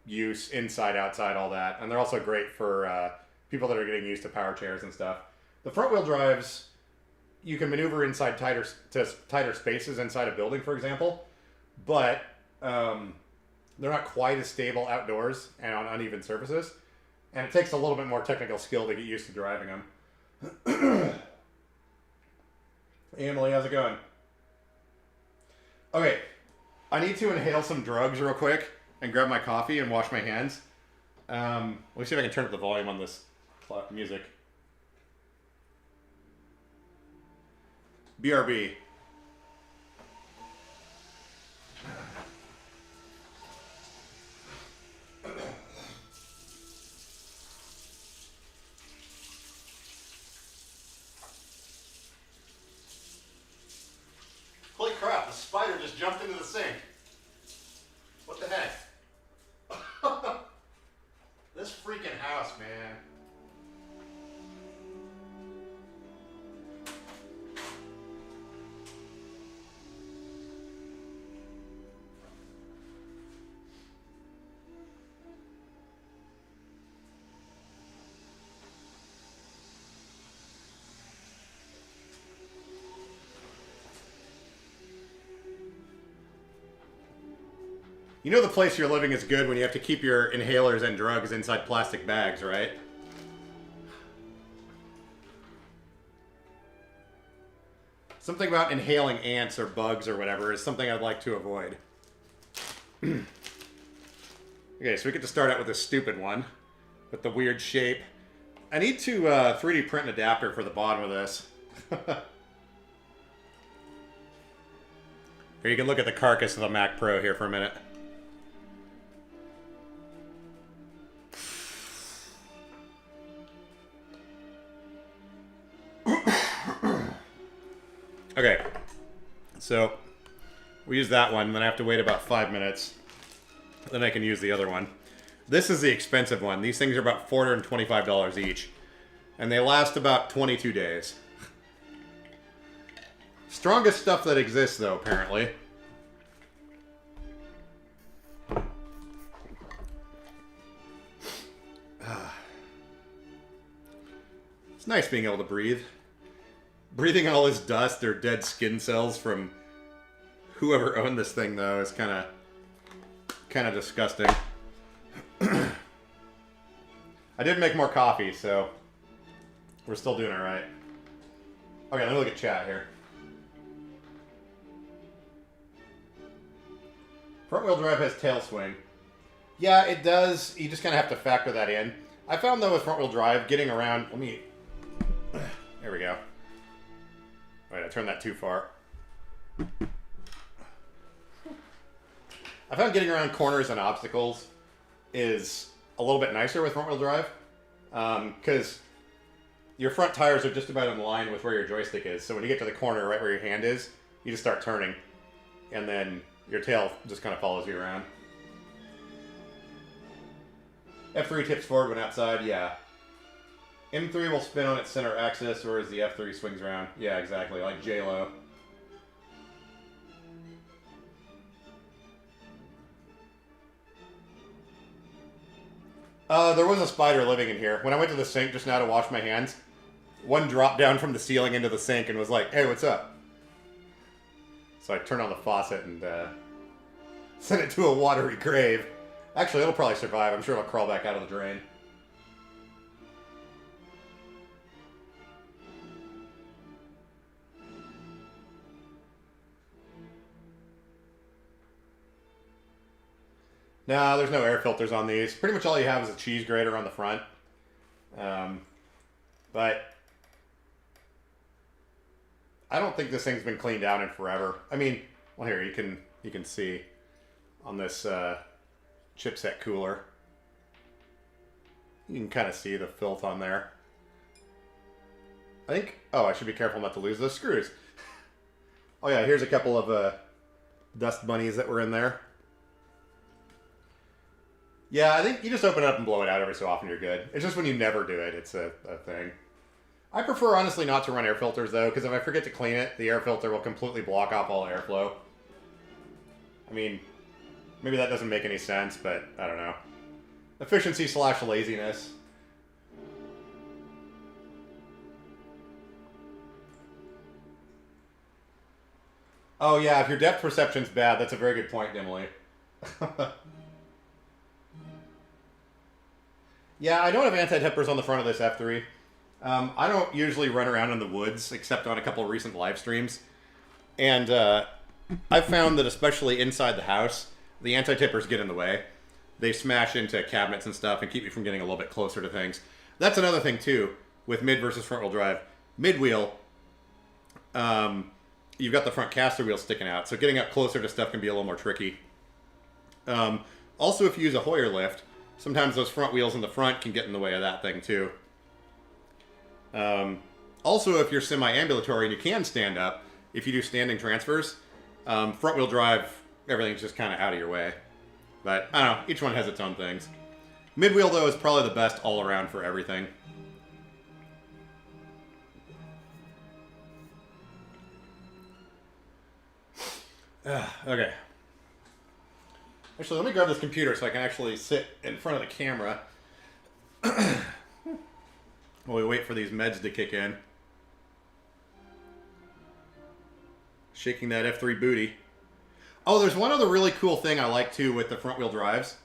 use, inside, outside, all that, and they're also great for people that are getting used to power chairs and stuff. The front wheel drives, you can maneuver inside tighter spaces inside a building, for example, but they're not quite as stable outdoors and on uneven surfaces, and it takes a little bit more technical skill to get used to driving them. Hey Emily, how's it going? Okay, I need to inhale some drugs real quick and grab my coffee and wash my hands. Let me see if I can turn up the volume on this music. BRB. Holy crap, the spider just jumped into the sink. What the heck? This freaking house, man. You know the place you're living is good when you have to keep your inhalers and drugs inside plastic bags, right? Something about inhaling ants or bugs or whatever is something I'd like to avoid. Okay, so we get to start out with this stupid one with the weird shape. I need to 3D print an adapter for the bottom of this. Here, you can look at the carcass of the Mac Pro here for a minute. Okay, so we use that one, then I have to wait about 5 minutes. Then I can use the other one. This is the expensive one. These things are about $425 each. And they last about 22 days. Strongest stuff that exists, though, apparently. It's nice being able to breathe. Breathing all this dust or dead skin cells from whoever owned this thing, though, is kind of disgusting. I did make more coffee, so we're still doing all right. Okay, let me look at chat here. Front wheel drive has tail swing. Yeah, it does. You just kind of have to factor that in. I found, though, with front wheel drive, getting around... There we go. Wait, I turned that too far. I found getting around corners and obstacles is a little bit nicer with front wheel drive. Because your front tires are just about in line with where your joystick is. So when you get to the corner right where your hand is, you just start turning. And then your tail just kind of follows you around. F3 tips forward when outside, yeah. M3 will spin on its center axis, whereas the F3 swings around. Yeah, exactly, like J-Lo. There was a spider living in here. When I went to the sink just now to wash my hands, one dropped down from the ceiling into the sink and was like, hey, what's up? So I turned on the faucet and sent it to a watery grave. Actually, it'll probably survive. I'm sure it'll crawl back out of the drain. No, there's no air filters on these. Pretty much all you have is a cheese grater on the front. But I don't think this thing's been cleaned out in forever. I mean, well, here you can see on this chipset cooler. You can kind of see the filth on there. I think. Oh, I should be careful not to lose those screws. Oh yeah, here's a couple of dust bunnies that were in there. Yeah, I think you just open it up and blow it out every so often, you're good. It's just when you never do it, it's a thing. I prefer, honestly, not to run air filters, though, because if I forget to clean it, the air filter will completely block off all airflow. I mean, maybe that doesn't make any sense, but I don't know. Efficiency / laziness. Oh, yeah, if your depth perception's bad, that's a very good point, Dimly. Yeah, I don't have anti-tippers on the front of this F3. I don't usually run around in the woods, except on a couple of recent live streams. And I've found that especially inside the house, the anti-tippers get in the way. They smash into cabinets and stuff and keep you from getting a little bit closer to things. That's another thing, too, with mid versus front-wheel drive. Mid-wheel, you've got the front caster wheel sticking out, so getting up closer to stuff can be a little more tricky. Also, if you use a Hoyer lift, sometimes those front wheels in the front can get in the way of that thing, too. Also, if you're semi-ambulatory and you can stand up, if you do standing transfers, front-wheel drive, everything's just kind of out of your way. But, I don't know, each one has its own things. Mid-wheel, though, is probably the best all-around for everything. Okay. Actually, let me grab this computer so I can actually sit in front of the camera while we wait for these meds to kick in. Shaking that F3 booty. Oh, there's one other really cool thing I like, too, with the front-wheel drives.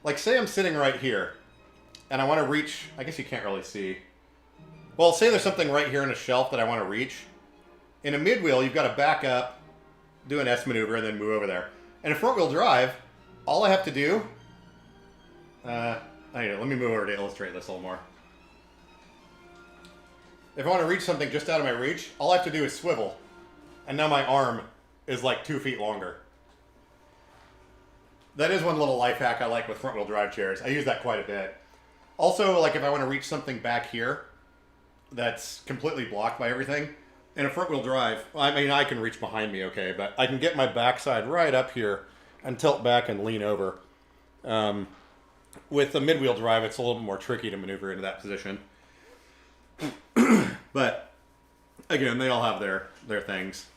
Like, say I'm sitting right here, and I want to reach... I guess you can't really see. Well, say there's something right here on a shelf that I want to reach. In a mid-wheel, you've got to back up, do an S maneuver, and then move over there. In a front-wheel drive, all I have to do... let me move over to illustrate this a little more. If I want to reach something just out of my reach, all I have to do is swivel. And now my arm is like 2 feet longer. That is one little life hack I like with front-wheel drive chairs. I use that quite a bit. Also, like if I want to reach something back here that's completely blocked by everything, in a front-wheel drive, well, I mean, I can reach behind me, okay, but I can get my backside right up here and tilt back and lean over. With a mid-wheel drive, it's a little bit more tricky to maneuver into that position. But, again, they all have their things.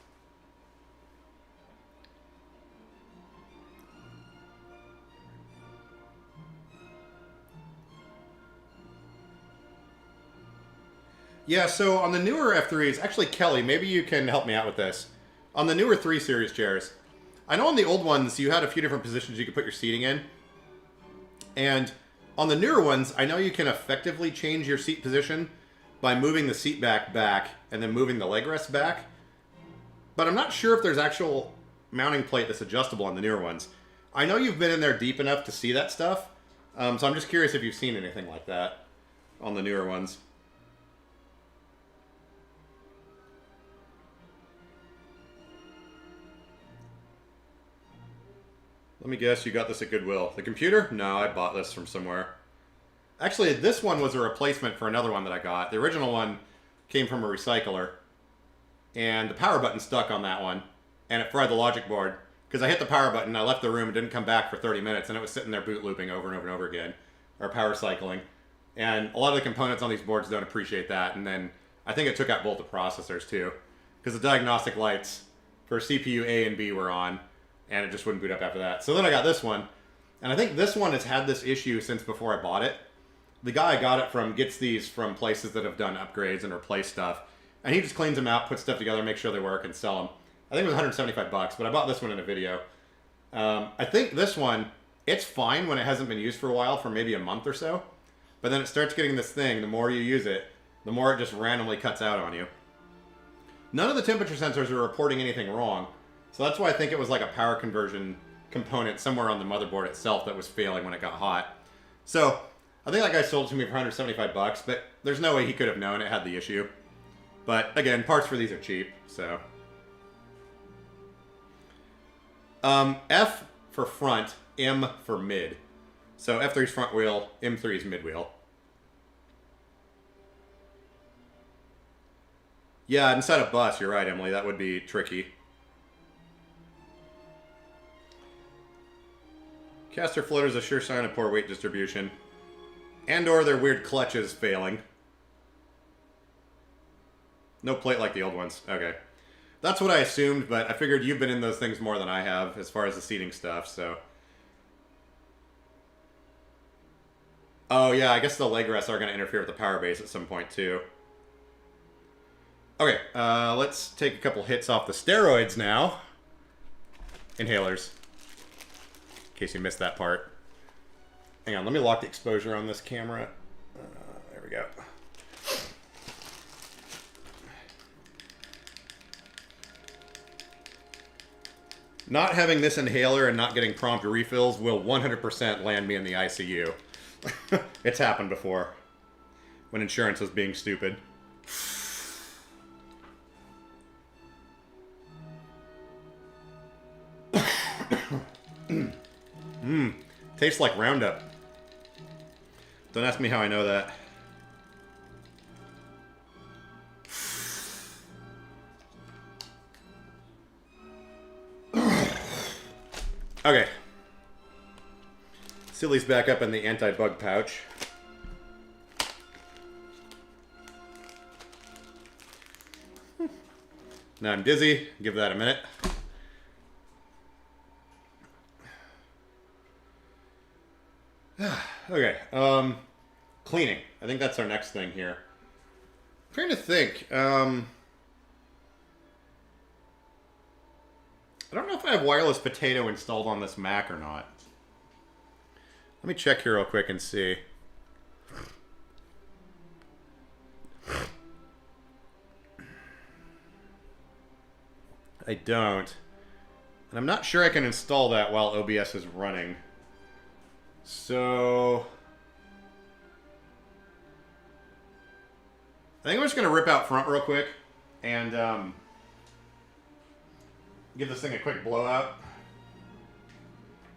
Yeah, so on the newer F3s, actually, Kelly, maybe you can help me out with this. On the newer 3 Series chairs, I know on the old ones, you had a few different positions you could put your seating in. And on the newer ones, I know you can effectively change your seat position by moving the seat back, and then moving the leg rest back. But I'm not sure if there's actual mounting plate that's adjustable on the newer ones. I know you've been in there deep enough to see that stuff, so I'm just curious if you've seen anything like that on the newer ones. Let me guess, you got this at Goodwill. The computer? No, I bought this from somewhere. Actually, this one was a replacement for another one that I got. The original one came from a recycler. And the power button stuck on that one. And it fried the logic board. Because I hit the power button, I left the room and didn't come back for 30 minutes. And it was sitting there boot looping over and over and over again. Or power cycling. And a lot of the components on these boards don't appreciate that. And then I think it took out both the processors too. Because the diagnostic lights for CPU A and B were on. And it just wouldn't boot up after that. So then I got this one. And I think this one has had this issue since before I bought it. The guy I got it from gets these from places that have done upgrades and replaced stuff. And he just cleans them out, puts stuff together, makes sure they work, and sell them. I think it was $175, but I bought this one in a video. I think this one, it's fine when it hasn't been used for a while, for maybe a month or so. But then it starts getting this thing, the more you use it, the more it just randomly cuts out on you. None of the temperature sensors are reporting anything wrong. So that's why I think it was like a power conversion component somewhere on the motherboard itself that was failing when it got hot. So I think that guy sold it to me for 175 bucks, but there's no way he could have known it had the issue. But again, parts for these are cheap, so. F for front, M for mid. So F3's front wheel, M3's mid wheel. Yeah, inside a bus, you're right, Emily. That would be tricky. Caster floater's a sure sign of poor weight distribution. And or their weird clutches failing. No plate like the old ones. Okay. That's what I assumed, but I figured you've been in those things more than I have as far as the seating stuff, so. Oh, yeah, I guess the leg rests are going to interfere with the power base at some point, too. Okay, let's take a couple hits off the steroids now. Inhalers. In case you missed that part. Hang on, let me lock the exposure on this camera. There we go. Not having this inhaler and not getting prompt refills will 100% land me in the ICU. It's happened before. When insurance was being stupid. Tastes like Roundup. Don't ask me how I know that. Okay. Silly's back up in the anti-bug pouch. Now I'm dizzy. Give that a minute. Okay. Cleaning. I think that's our next thing here. I'm trying to think. I don't know if I have wireless potato installed on this Mac or not. Let me check here real quick and see. I don't. And I'm not sure I can install that while OBS is running. So I think I'm just going to rip out front real quick and give this thing a quick blowout.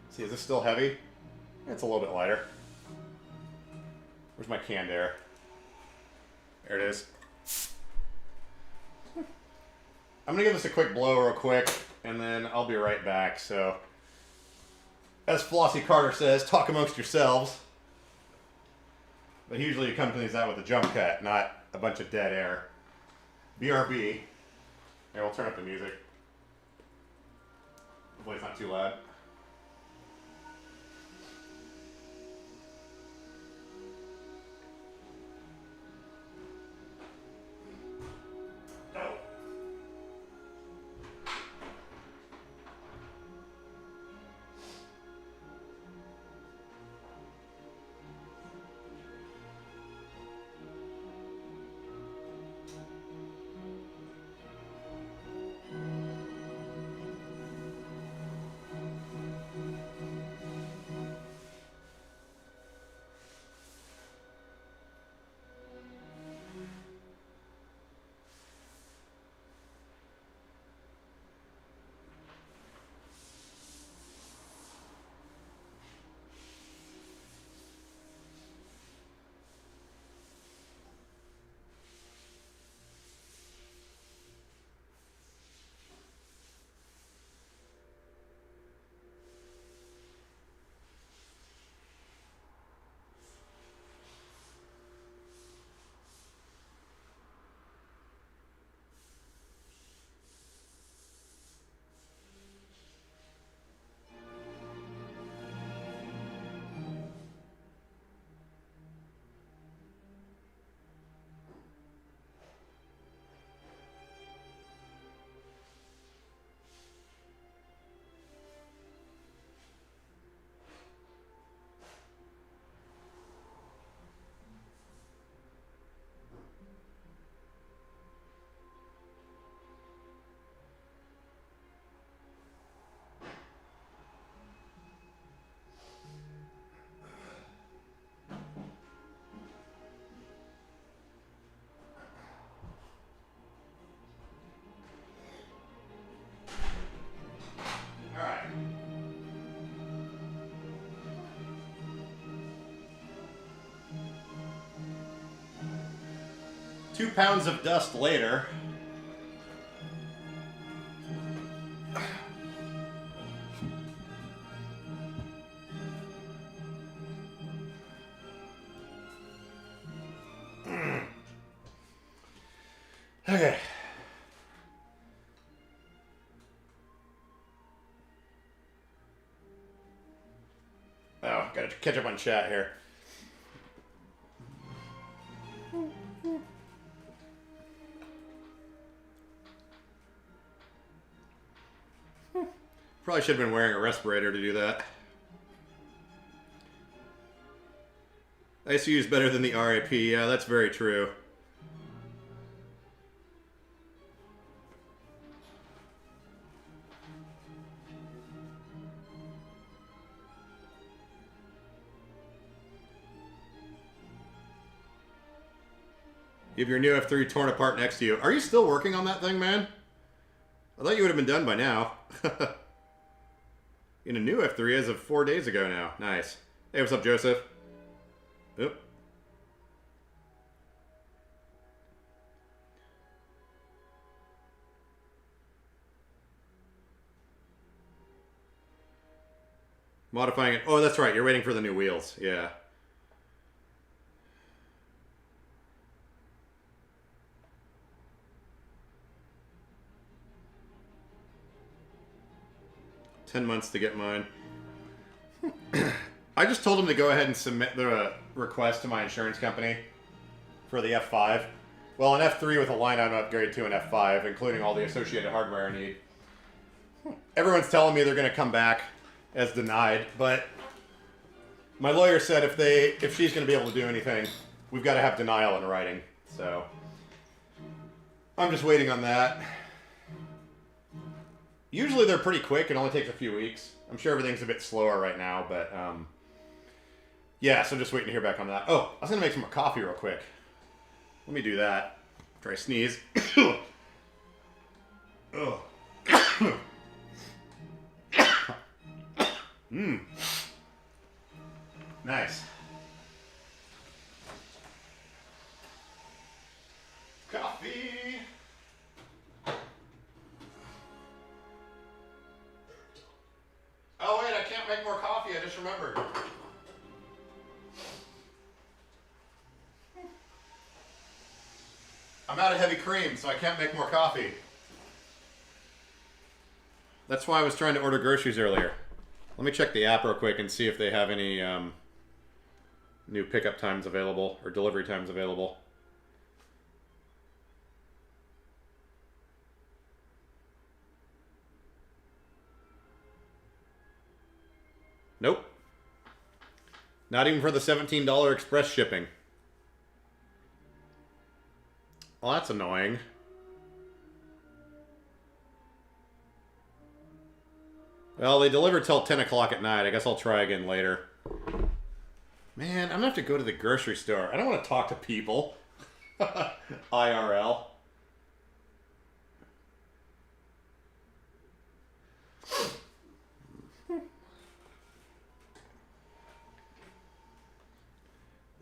See, is this still heavy? It's a little bit lighter. Where's my canned air? There it is. I'm going to give this a quick blow real quick, and then I'll be right back. So, as Flossie Carter says, talk amongst yourselves. But usually you accompanies that with a jump cut, not a bunch of dead air. BRB. Here, we'll turn up the music. Hopefully it's not too loud. 2 pounds of dust later. Okay. Oh, gotta catch up on chat here. Probably should have been wearing a respirator to do that. ICU is better than the RAP. Yeah, that's very true. You have your new F3 torn apart next to you. Are you still working on that thing, man? I thought you would have been done by now. In a new F3 as of 4 days ago now. Nice. Hey, what's up, Joseph? Oop. Modifying it. Oh, that's right. You're waiting for the new wheels. Yeah. $10 months to get mine. I just told him to go ahead and submit the request to my insurance company for the F5. Well, an F3 with a line item upgrade to an F5, including all the associated hardware I need. Everyone's telling me they're going to come back as denied, but my lawyer said if she's going to be able to do anything, we've got to have denial in writing. So I'm just waiting on that. Usually they're pretty quick. It only takes a few weeks. I'm sure everything's a bit slower right now, but yeah, so just waiting to hear back on that. Oh, I was going to make some more coffee real quick. Let me do that. Try sneeze. Oh. Mmm. Nice. Coffee. Oh wait, I can't make more coffee. I just remembered. I'm out of heavy cream, so I can't make more coffee. That's why I was trying to order groceries earlier. Let me check the app real quick and see if they have any new pickup times available or delivery times available. Nope. Not even for the $17 express shipping. Well, that's annoying. Well, they delivered till 10 o'clock at night. I guess I'll try again later. Man, I'm gonna have to go to the grocery store. I don't want to talk to people. IRL.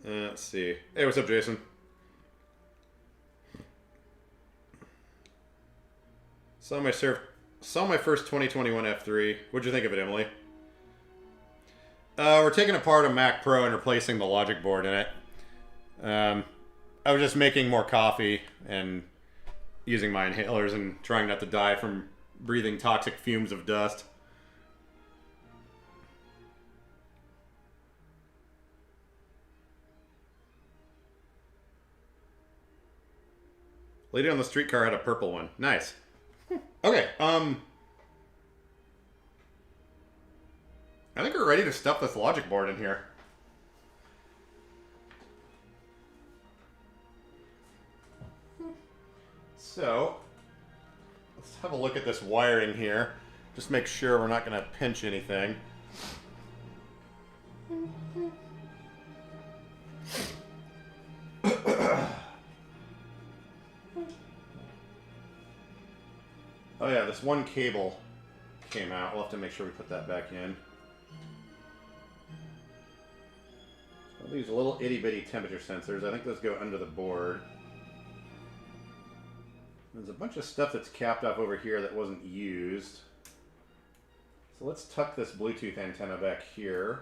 Let's see. Hey, what's up, Jason? Saw my first 2021 F3. What'd you think of it, Emily? We're taking apart a Mac Pro and replacing the logic board in it. I was just making more coffee and using my inhalers and trying not to die from breathing toxic fumes of dust. Lady on the streetcar had a purple one. Nice. Okay, I think we're ready to stuff this logic board in here. So, let's have a look at this wiring here. Just make sure we're not going to pinch anything. Oh yeah, this one cable came out. We'll have to make sure we put that back in. So these little itty bitty temperature sensors. I think those go under the board. There's a bunch of stuff that's capped off over here that wasn't used. So let's tuck this Bluetooth antenna back here.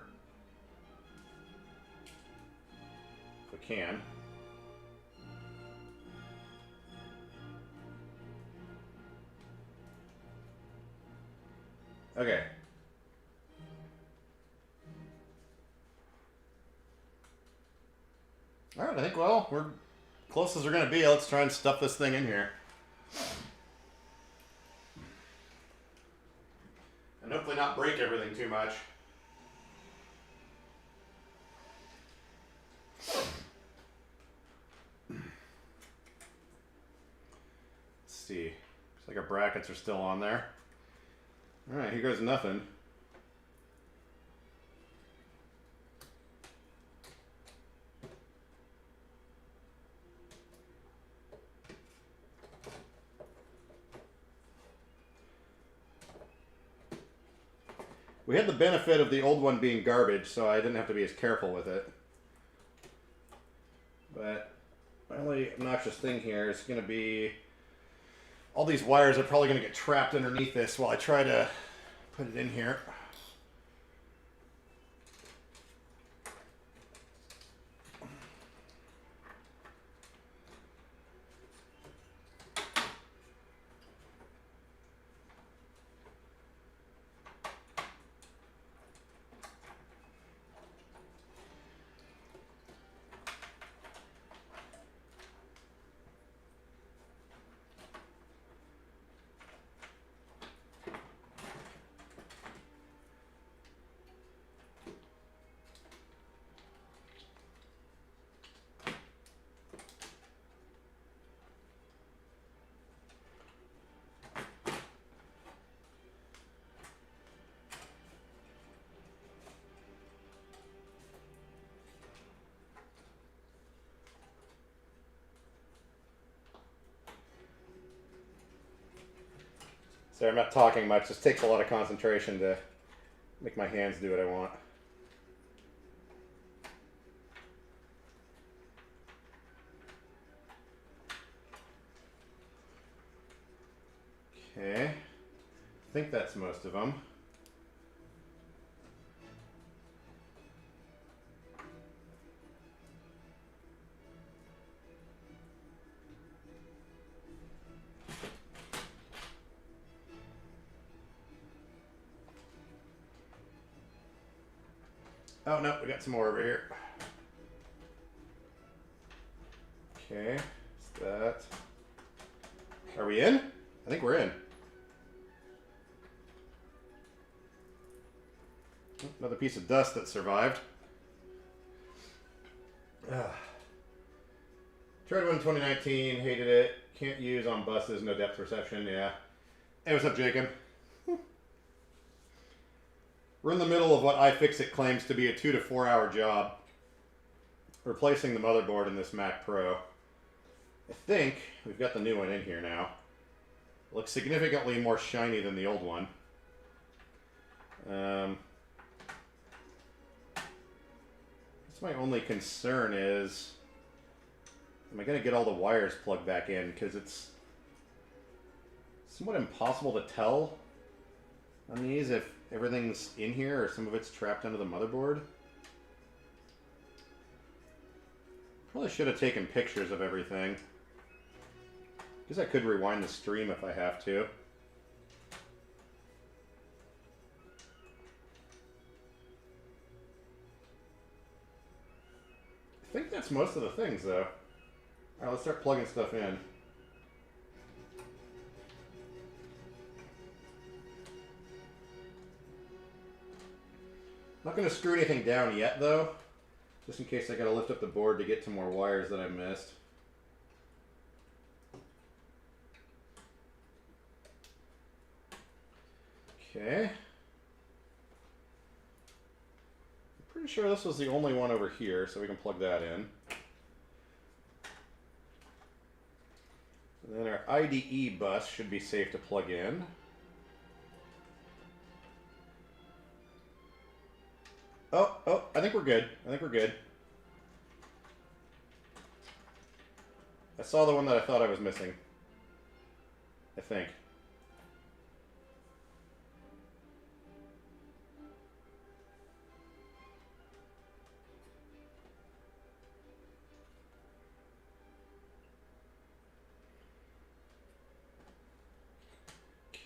If we can. Okay. Alright, I think, well, we're close as we're going to be. Let's try and stuff this thing in here. And hopefully not break everything too much. Let's see. Looks like our brackets are still on there. Alright, here goes nothing. We had the benefit of the old one being garbage, so I didn't have to be as careful with it. But my only obnoxious thing here is going to be all these wires are probably going to get trapped underneath this while I try to put it in here. Sorry, I'm not talking much. This takes a lot of concentration to make my hands do what I want. Okay. I think that's most of them. Oh no, we got some more over here. Okay, what's that? Are we in? I think we're in. Another piece of dust that survived. Tried one in 2019, hated it. Can't use on buses, no depth perception, yeah. Hey, what's up, Jacob? We're in the middle of what iFixit claims to be a 2 to 4 hour job. Replacing the motherboard in this Mac Pro. I think we've got the new one in here now. It looks significantly more shiny than the old one. That's my only concern is, am I going to get all the wires plugged back in? Because it's somewhat impossible to tell on these if everything's in here or some of it's trapped under the motherboard. Probably should have taken pictures of everything. Guess I could rewind the stream if I have to. I think that's most of the things though. Alright, let's start plugging stuff in. Not going to screw anything down yet though, just in case I got to lift up the board to get to more wires that I missed. Okay. I'm pretty sure this was the only one over here, so we can plug that in. And then our IDE bus should be safe to plug in. Oh, I think we're good. I think we're good. I saw the one that I thought I was missing. I think.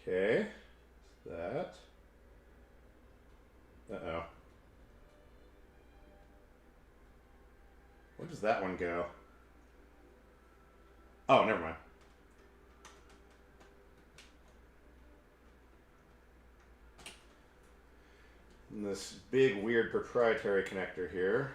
Okay, that. Uh-oh. Where does that one go? Oh, never mind. And this big, weird proprietary connector here.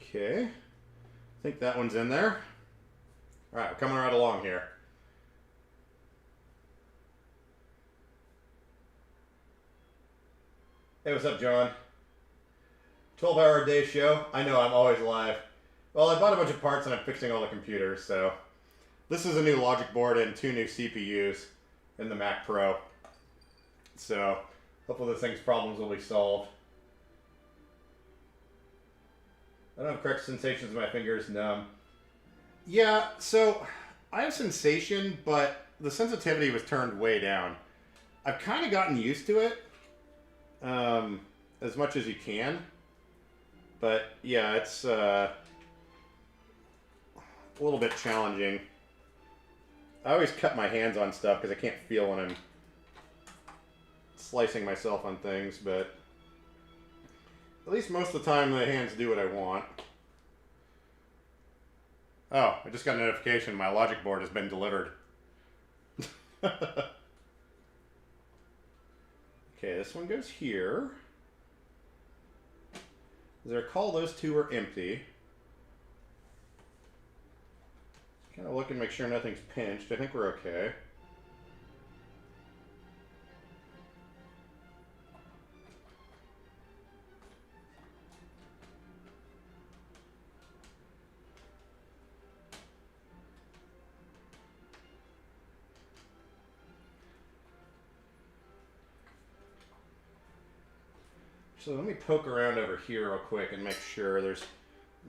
Okay. I think that one's in there. All right, we're coming right along here. Hey, what's up, John? 12-hour a day show. I know, I'm always live. Well, I bought a bunch of parts and I'm fixing all the computers, so. This is a new logic board and 2 new CPUs in the Mac Pro. So, hopefully this thing's problems will be solved. I don't have correct sensations in my fingers, numb. Yeah, so I have sensation, but the sensitivity was turned way down. I've kind of gotten used to it, as much as you can. But yeah, it's a little bit challenging. I always cut my hands on stuff because I can't feel when I'm slicing myself on things, but at least most of the time the hands do what I want. Oh, I just got a notification. My logic board has been delivered. Okay, this one goes here. As I recall, those two are empty. Kind of look and make sure nothing's pinched. I think we're okay. So let me poke around over here real quick and make sure there's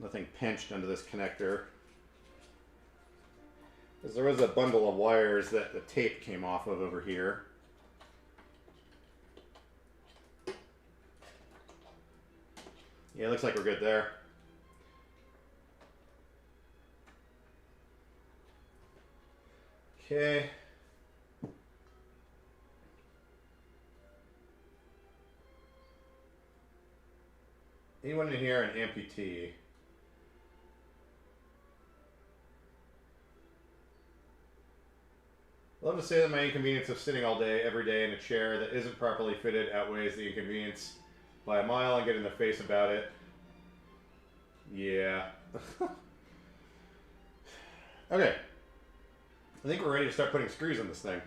nothing pinched under this connector. Because there was a bundle of wires that the tape came off of over here. Yeah, it looks like we're good there. Okay. Anyone in here an amputee? I love to say that my inconvenience of sitting all day, every day in a chair that isn't properly fitted outweighs the inconvenience by a mile and get in the face about it. Yeah. Okay. I think we're ready to start putting screws in this thing.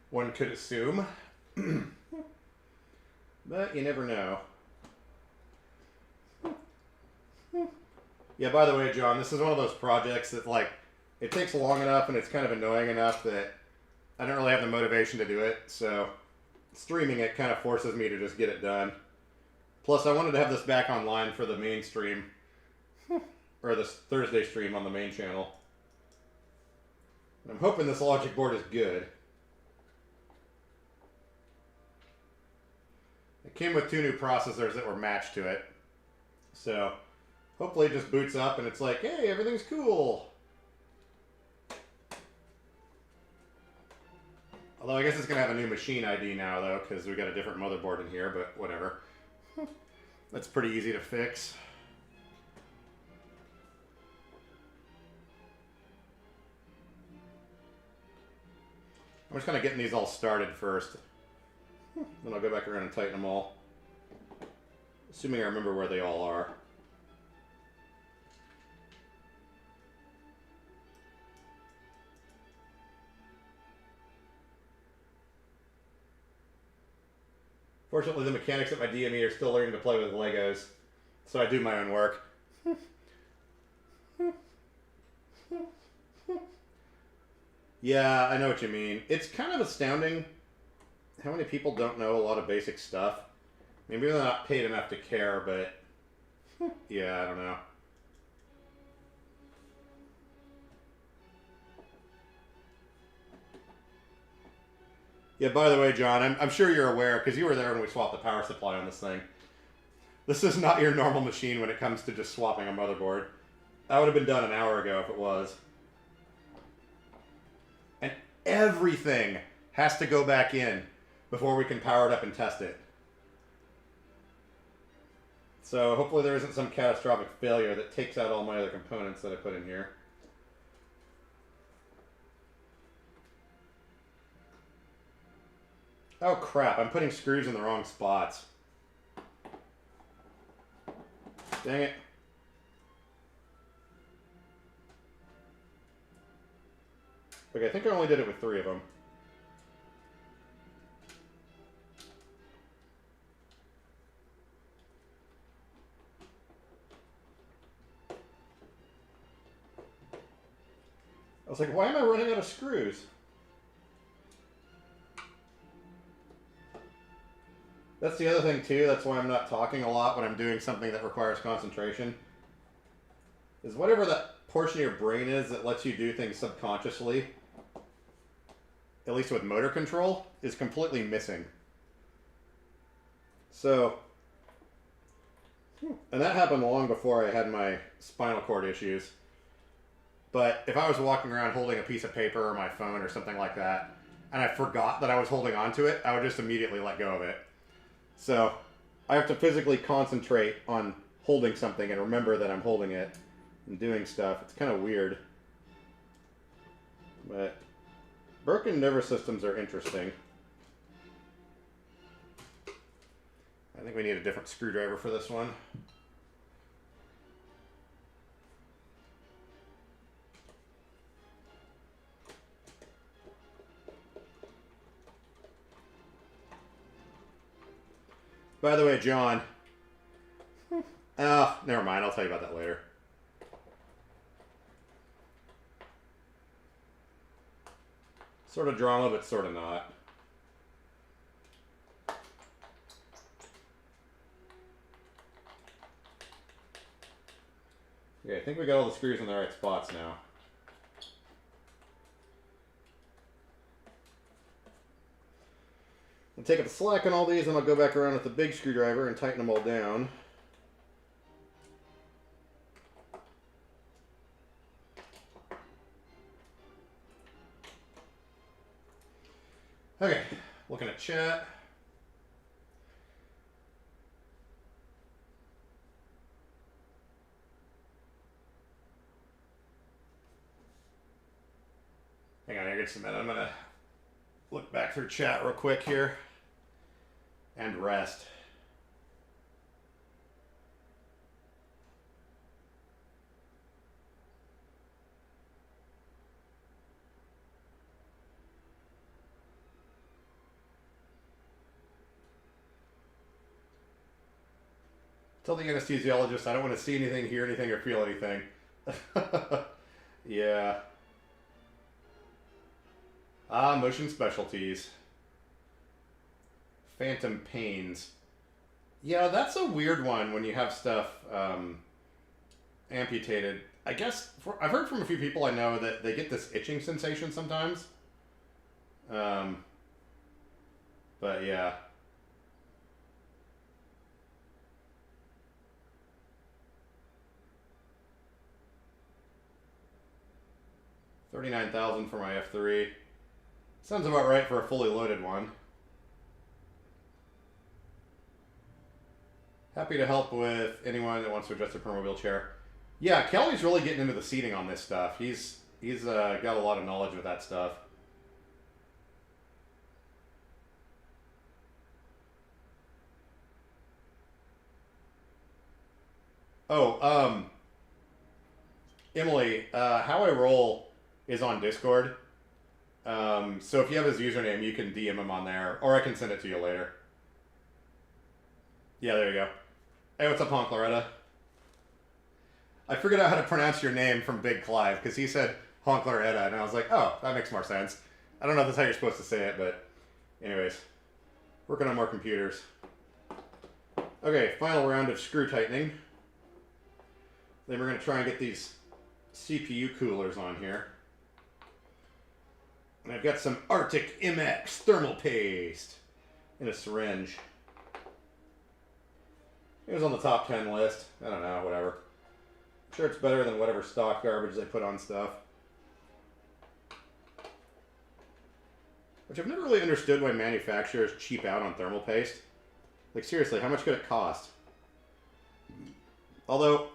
One could assume. But you never know. Yeah, by the way, John, this is one of those projects that, like, it takes long enough and it's kind of annoying enough that I don't really have the motivation to do it, so streaming it kind of forces me to just get it done. Plus, I wanted to have this back online for the main stream, or this Thursday stream on the main channel. And I'm hoping this logic board is good. It came with 2 new processors that were matched to it. So, hopefully it just boots up and it's like, hey, everything's cool. Although I guess it's going to have a new machine ID now, though, because we got a different motherboard in here, but whatever. That's pretty easy to fix. I'm just kind of getting these all started first. Then I'll go back around and tighten them all. Assuming I remember where they all are. Fortunately, the mechanics at my DME are still learning to play with Legos, so I do my own work. Yeah, I know what you mean. It's kind of astounding how many people don't know a lot of basic stuff. Maybe they're not paid enough to care, but yeah, I don't know. Yeah, by the way, John, I'm sure you're aware, because you were there when we swapped the power supply on this thing. This is not your normal machine when it comes to just swapping a motherboard. That would have been done an hour ago if it was. And everything has to go back in before we can power it up and test it. So hopefully there isn't some catastrophic failure that takes out all my other components that I put in here. Oh crap, I'm putting screws in the wrong spots. Dang it. Okay, I think I only did it with 3 of them. I was like, why am I running out of screws? That's the other thing too, that's why I'm not talking a lot when I'm doing something that requires concentration. Is whatever that portion of your brain is that lets you do things subconsciously, at least with motor control, is completely missing. So, and that happened long before I had my spinal cord issues. But if I was walking around holding a piece of paper or my phone or something like that, and I forgot that I was holding onto it, I would just immediately let go of it. So I have to physically concentrate on holding something and remember that I'm holding it and doing stuff. It's kind of weird. But broken nervous systems are interesting. I think we need a different screwdriver for this one. By the way, John. Oh, never mind. I'll tell you about that later. Sort of drama, but sort of not. Okay, I think we got all the screws in the right spots now. I'll take up the slack on all these and I'll go back around with the big screwdriver and tighten them all down. Okay, looking at chat. Hang on, just a minute. I'm gonna look back through chat real quick here and rest. Tell the anesthesiologist I don't want to see anything, hear anything, or feel anything. Yeah. Ah, motion specialties. Phantom pains. Yeah, that's a weird one when you have stuff amputated. I guess, I've heard from a few people I know that they get this itching sensation sometimes. But yeah. $39,000 for my F3. Sounds about right for a fully loaded one. Happy to help with anyone that wants to adjust a perma wheelchair. Yeah, Kelly's really getting into the seating on this stuff. He's got a lot of knowledge with that stuff. Oh, Emily, how I roll is on Discord. So if you have his username, you can DM him on there, or I can send it to you later. Yeah, there you go. Hey, what's up, Honk Loretta? I figured out how to pronounce your name from Big Clive, because he said Honkleretta, and I was like, oh, that makes more sense. I don't know if that's how you're supposed to say it, but anyways, working on more computers. Okay, final round of screw tightening. Then we're going to try and get these CPU coolers on here. And I've got some Arctic MX thermal paste in a syringe. It was on the top 10 list. I don't know, whatever. I'm sure it's better than whatever stock garbage they put on stuff. Which I've never really understood why manufacturers cheap out on thermal paste. Like, seriously, how much could it cost? Although,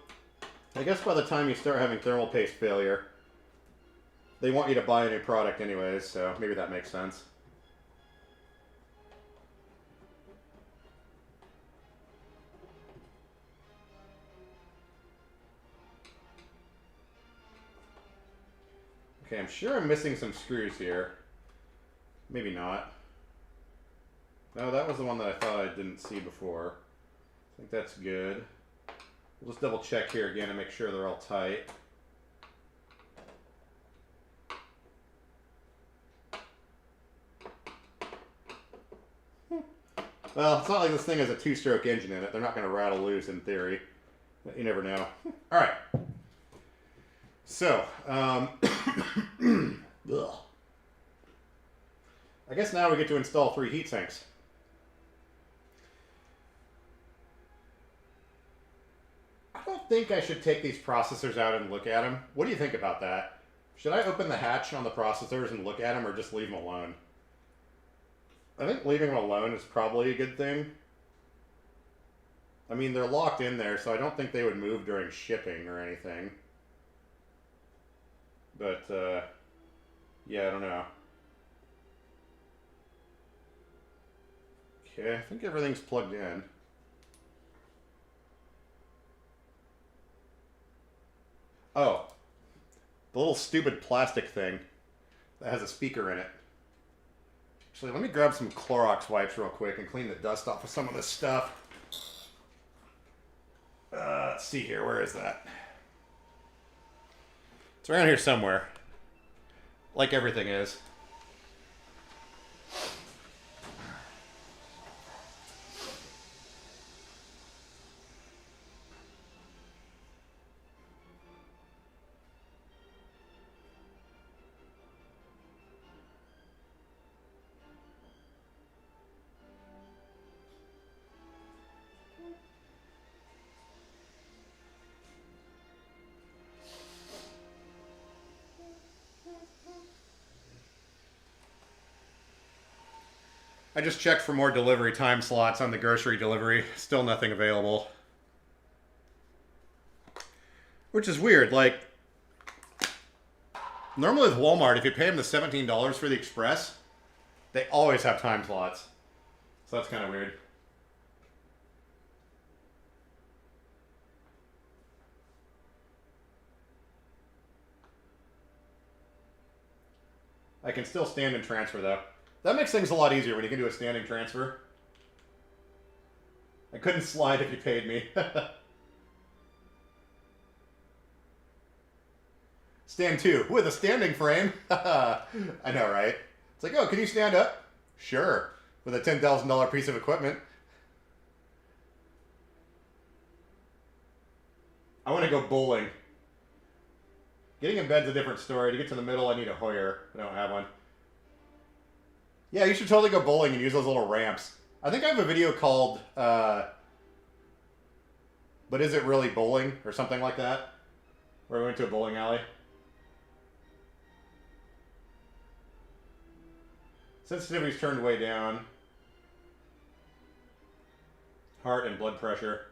I guess by the time you start having thermal paste failure, they want you to buy a new product anyways, so maybe that makes sense. Okay, I'm sure I'm missing some screws here. Maybe not. No, that was the one that I thought I didn't see before. I think that's good. We'll just double check here again and make sure they're all tight. Well, it's not like this thing has a two-stroke engine in it. They're not going to rattle loose in theory. But you never know. All right. So, I guess now we get to install 3 heat sinks. I don't think I should take these processors out and look at them. What do you think about that? Should I open the hatch on the processors and look at them, or just leave them alone? I think leaving them alone is probably a good thing. I mean, they're locked in there, so I don't think they would move during shipping or anything. But, yeah, I don't know. Okay, I think everything's plugged in. Oh, the little stupid plastic thing that has a speaker in it. Actually, let me grab some Clorox wipes real quick and clean the dust off of some of this stuff. Let's see here, where is that? It's around here somewhere. Like everything is. I just checked for more delivery time slots on the grocery delivery. Still nothing available. Which is weird. Like, normally with Walmart, if you pay them the $17 for the express, they always have time slots. So that's kind of weird. I can still stand and transfer, though. That makes things a lot easier when you can do a standing transfer. I couldn't slide if you paid me. Stand 2 with a standing frame. I know, right? It's like, oh, can you stand up? Sure. With a $10,000 piece of equipment. I want to go bowling. Getting in bed's a different story. To get to the middle, I need a Hoyer. I don't have one. Yeah, you should totally go bowling and use those little ramps. I think I have a video called, But Is It Really Bowling? Or something like that. Where we went to a bowling alley. Sensitivity's turned way down. Heart and blood pressure.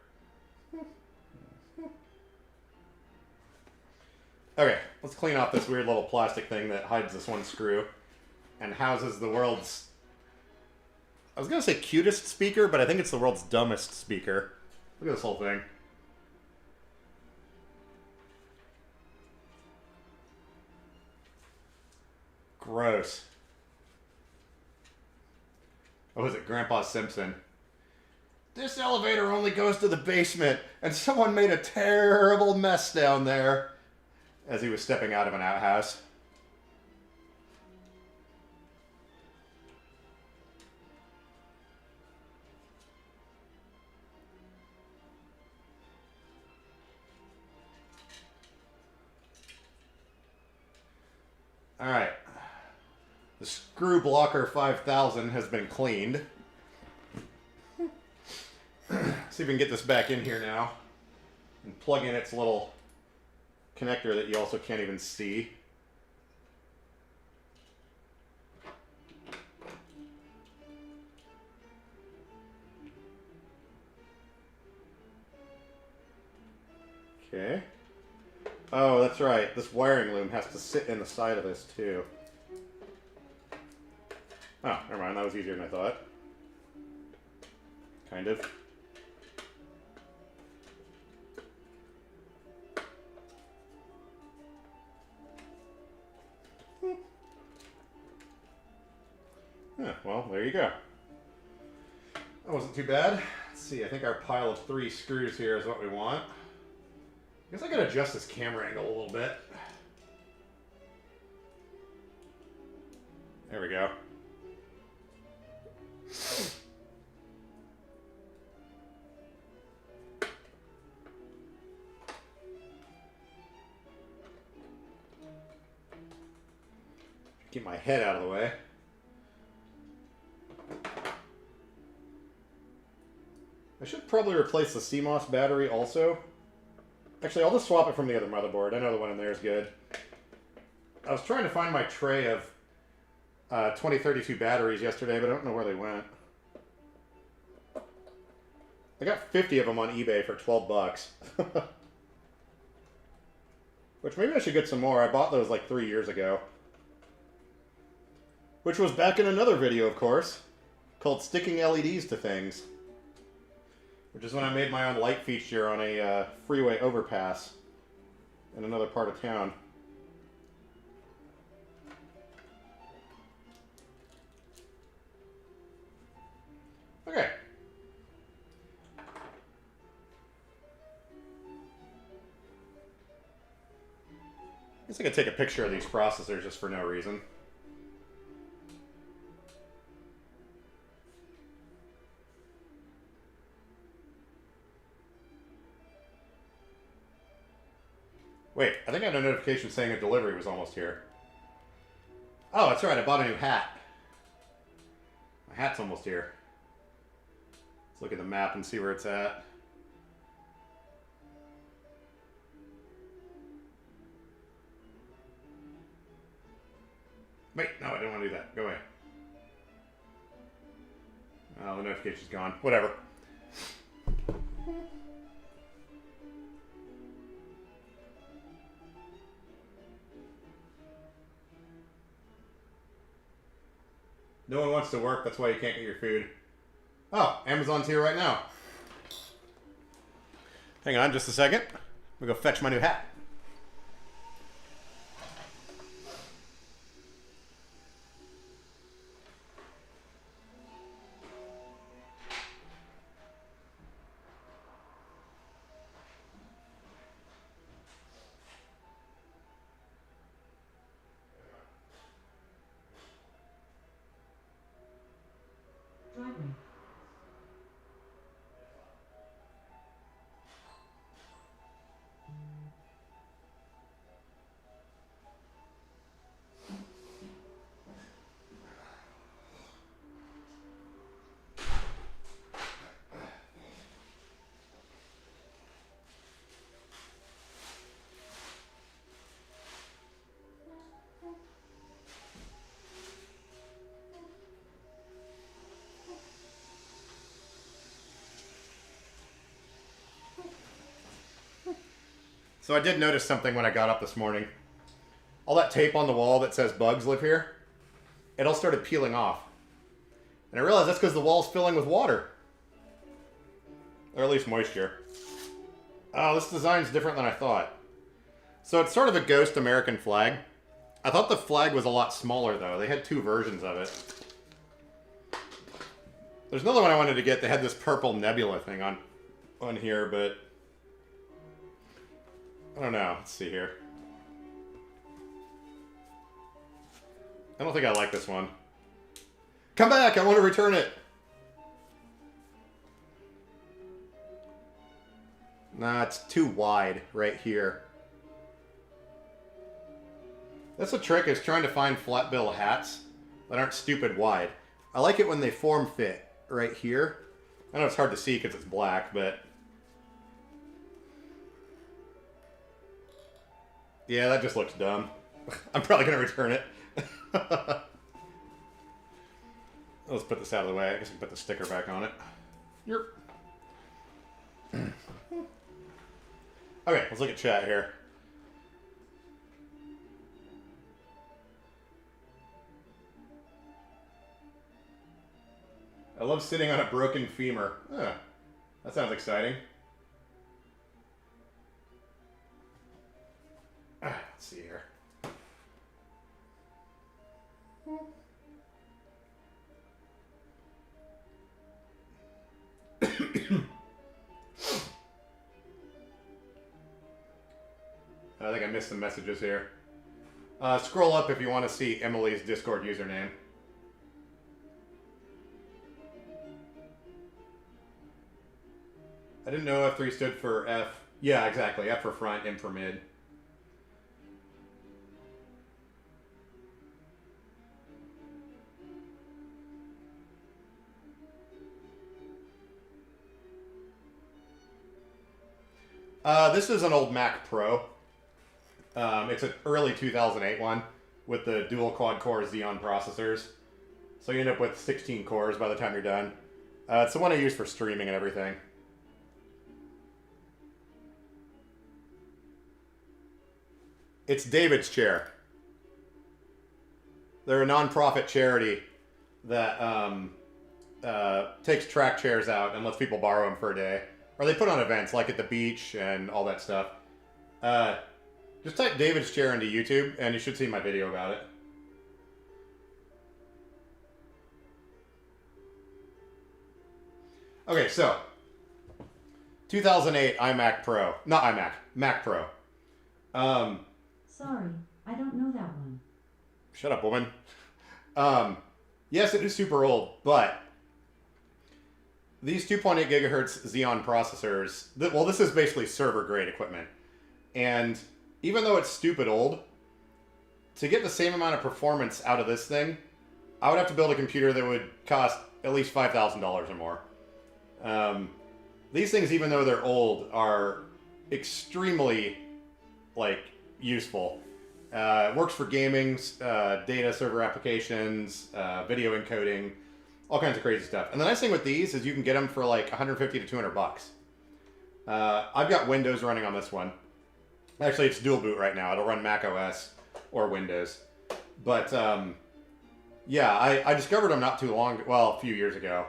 Okay, let's clean off this weird little plastic thing that hides this one screw and houses the world's, I was going to say cutest speaker, but I think it's the world's dumbest speaker. Look at this whole thing. Gross. What was it? Grandpa Simpson. This elevator only goes to the basement, and someone made a terrible mess down there. As he was stepping out of an outhouse. Alright. The screw blocker 5000 has been cleaned. See if we can get this back in here now. And plug in its little connector that you also can't even see. Okay. Oh, that's right. This wiring loom has to sit in the side of this, too. Oh, never mind. That was easier than I thought. Kind of. Yeah, well, there you go. That wasn't too bad. Let's see. I think our pile of 3 screws here is what we want. I guess I could adjust this camera angle a little bit. There we go. Keep my head out of the way. I should probably replace the CMOS battery also. Actually, I'll just swap it from the other motherboard. I know the one in there is good. I was trying to find my tray of 2032 batteries yesterday, but I don't know where they went. I got 50 of them on eBay for 12 bucks. Which maybe I should get some more. I bought those like 3 years ago. Which was back in another video, of course, called Sticking LEDs to Things. Which is when I made my own light fixture on a freeway overpass in another part of town. Okay. I guess I could take a picture of these processors just for no reason. Wait, I think I had a notification saying a delivery was almost here. Oh, that's right, I bought a new hat. My hat's almost here. Let's look at the map and see where it's at. Wait, no, I didn't want to do that. Go away. Oh, the notification's gone. Whatever. No one wants to work, that's why you can't get your food. Oh, Amazon's here right now. Hang on just a second. I'm gonna go fetch my new hat. So I did notice something when I got up this morning. All that tape on the wall that says bugs live here, it all started peeling off. And I realized that's because the wall's filling with water. Or at least moisture. Oh, this design's different than I thought. So it's sort of a ghost American flag. I thought the flag was a lot smaller though. They had 2 versions of it. There's another one I wanted to get that had this purple nebula thing on here, but I don't know. Let's see here. I don't think I like this one. Come back! I want to return it! Nah, it's too wide right here. That's the trick, is trying to find flat bill hats that aren't stupid wide. I like it when they form fit right here. I know it's hard to see because it's black, but... yeah, that just looks dumb. I'm probably going to return it. Let's put this out of the way. I guess I can put the sticker back on it. Yep. Okay, let's look at chat here. I love sitting on a broken femur. Huh. That sounds exciting. Let's see here. I think I missed some messages here. Scroll up if you want to see Emily's Discord username. I didn't know F3 stood for F. Yeah, exactly. F for front, M for mid. This is an old Mac Pro. It's an early 2008 one with the dual quad-core Xeon processors. So you end up with 16 cores by the time you're done. It's the one I use for streaming and everything. It's David's chair. They're a non-profit charity that takes track chairs out and lets people borrow them for a day. Or they put on events, like at the beach and all that stuff. Just type David's chair into YouTube, and you should see my video about it. Okay, so 2008 iMac Pro, not iMac, Mac Pro. Sorry, I don't know that one. Shut up, woman. Yes, it is super old, but these 2.8 gigahertz Xeon processors, well, this is basically server-grade equipment. And even though it's stupid old, to get the same amount of performance out of this thing, I would have to build a computer that would cost at least $5,000 or more. These things, even though they're old, are extremely, like, useful. Works for gaming, data server applications, video encoding, all kinds of crazy stuff. And the nice thing with these is you can get them for like 150 to 200 bucks. I've got Windows running on this one. Actually, it's dual boot right now. It'll run Mac OS or Windows. But yeah, I discovered them not too long, well, a few years ago.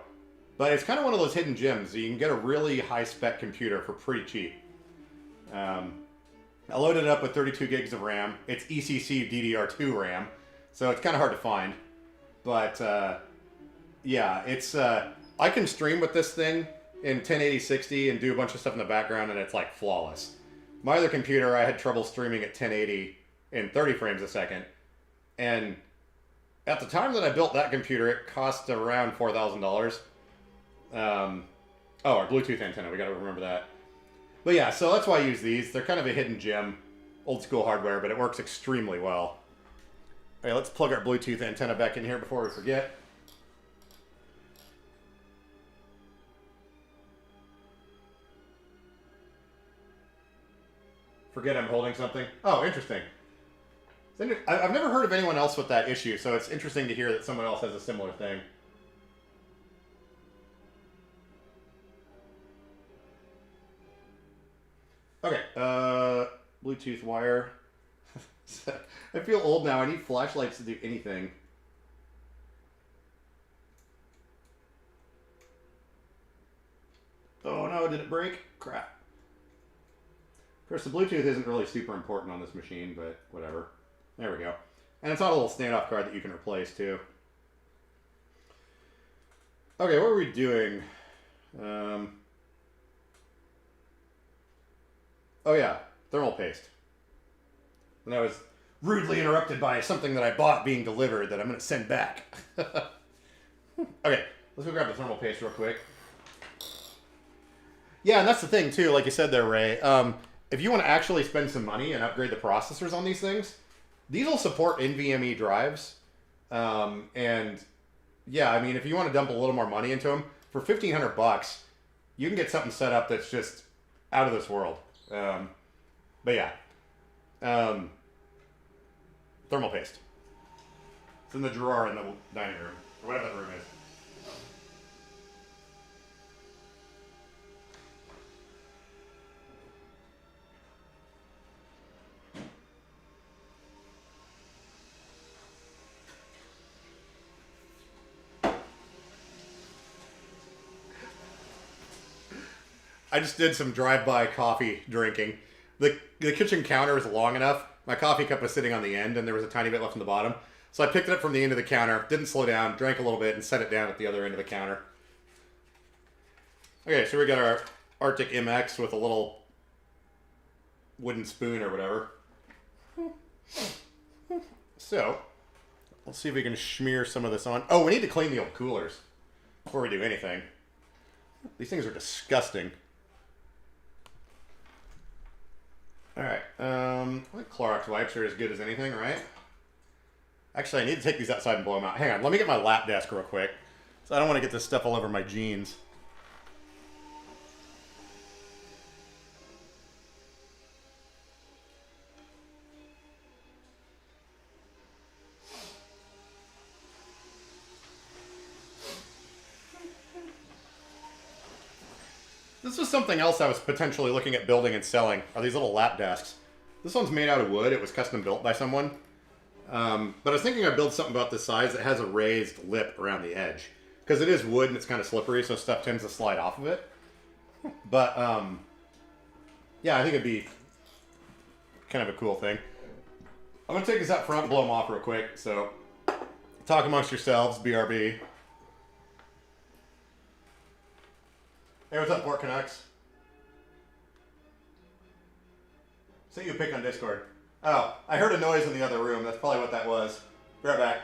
But it's kind of one of those hidden gems. You can get a really high-spec computer for pretty cheap. I loaded it up with 32 gigs of RAM. It's ECC DDR2 RAM, so it's kind of hard to find. But yeah, it's I can stream with this thing in 1080 60 and do a bunch of stuff in the background, and it's like flawless. My other computer, I had trouble streaming at 1080 in 30 frames a second, and at the time that I built that computer, it cost around $4,000. Oh, our Bluetooth antenna, we got to remember that. But yeah, so that's why I use these. They're kind of a hidden gem, old school hardware, but it works extremely well. Okay, let's plug our Bluetooth antenna back in here before we forget. Forget I'm holding something. Oh, interesting. I've never heard of anyone else with that issue, so it's interesting to hear that someone else has a similar thing. Okay, Bluetooth wire. I feel old now. I need flashlights to do anything. Oh no, did it break? Crap. Of course, the Bluetooth isn't really super important on this machine, but whatever. There we go. And it's on a little standoff card that you can replace, too. Okay, what are we doing? Oh yeah, thermal paste. And I was rudely interrupted by something that I bought being delivered that I'm going to send back. Okay, let's go grab the thermal paste real quick. Yeah, and that's the thing too, like you said there, Ray. If you want to actually spend some money and upgrade the processors on these things, These will support NVMe drives. And yeah, I mean, if you want to dump a little more money into them, for $1,500, you can get something set up that's just out of this world. But yeah. Thermal paste. It's in the drawer in the dining room, or whatever that room is. I just did some drive-by coffee drinking. The kitchen counter is long enough. My coffee cup was sitting on the end, and there was a tiny bit left on the bottom. So I picked it up from the end of the counter, didn't slow down, drank a little bit, and set it down at the other end of the counter. Okay, so we got our Arctic MX with a little wooden spoon or whatever. So, let's see if we can smear some of this on. Oh, we need to clean the old coolers before we do anything. These things are disgusting. Alright, I think Clorox wipes are as good as anything, right? Actually, I need to take these outside and blow them out. Hang on, let me get my lap desk real quick. So I don't want to get this stuff all over my jeans. This was something else I was potentially looking at building and selling, are these little lap desks. This one's made out of wood. It was custom built by someone. But I was thinking I'd build something about this size that has a raised lip around the edge. Because it is wood and it's kind of slippery, so stuff tends to slide off of it. But, yeah, I think it'd be kind of a cool thing. I'm going to take this out front and blow them off real quick. So, talk amongst yourselves, BRB. Hey, what's up, Port Canucks? Sent you a pic on Discord. Oh, I heard a noise in the other room. That's probably what that was. Be right back.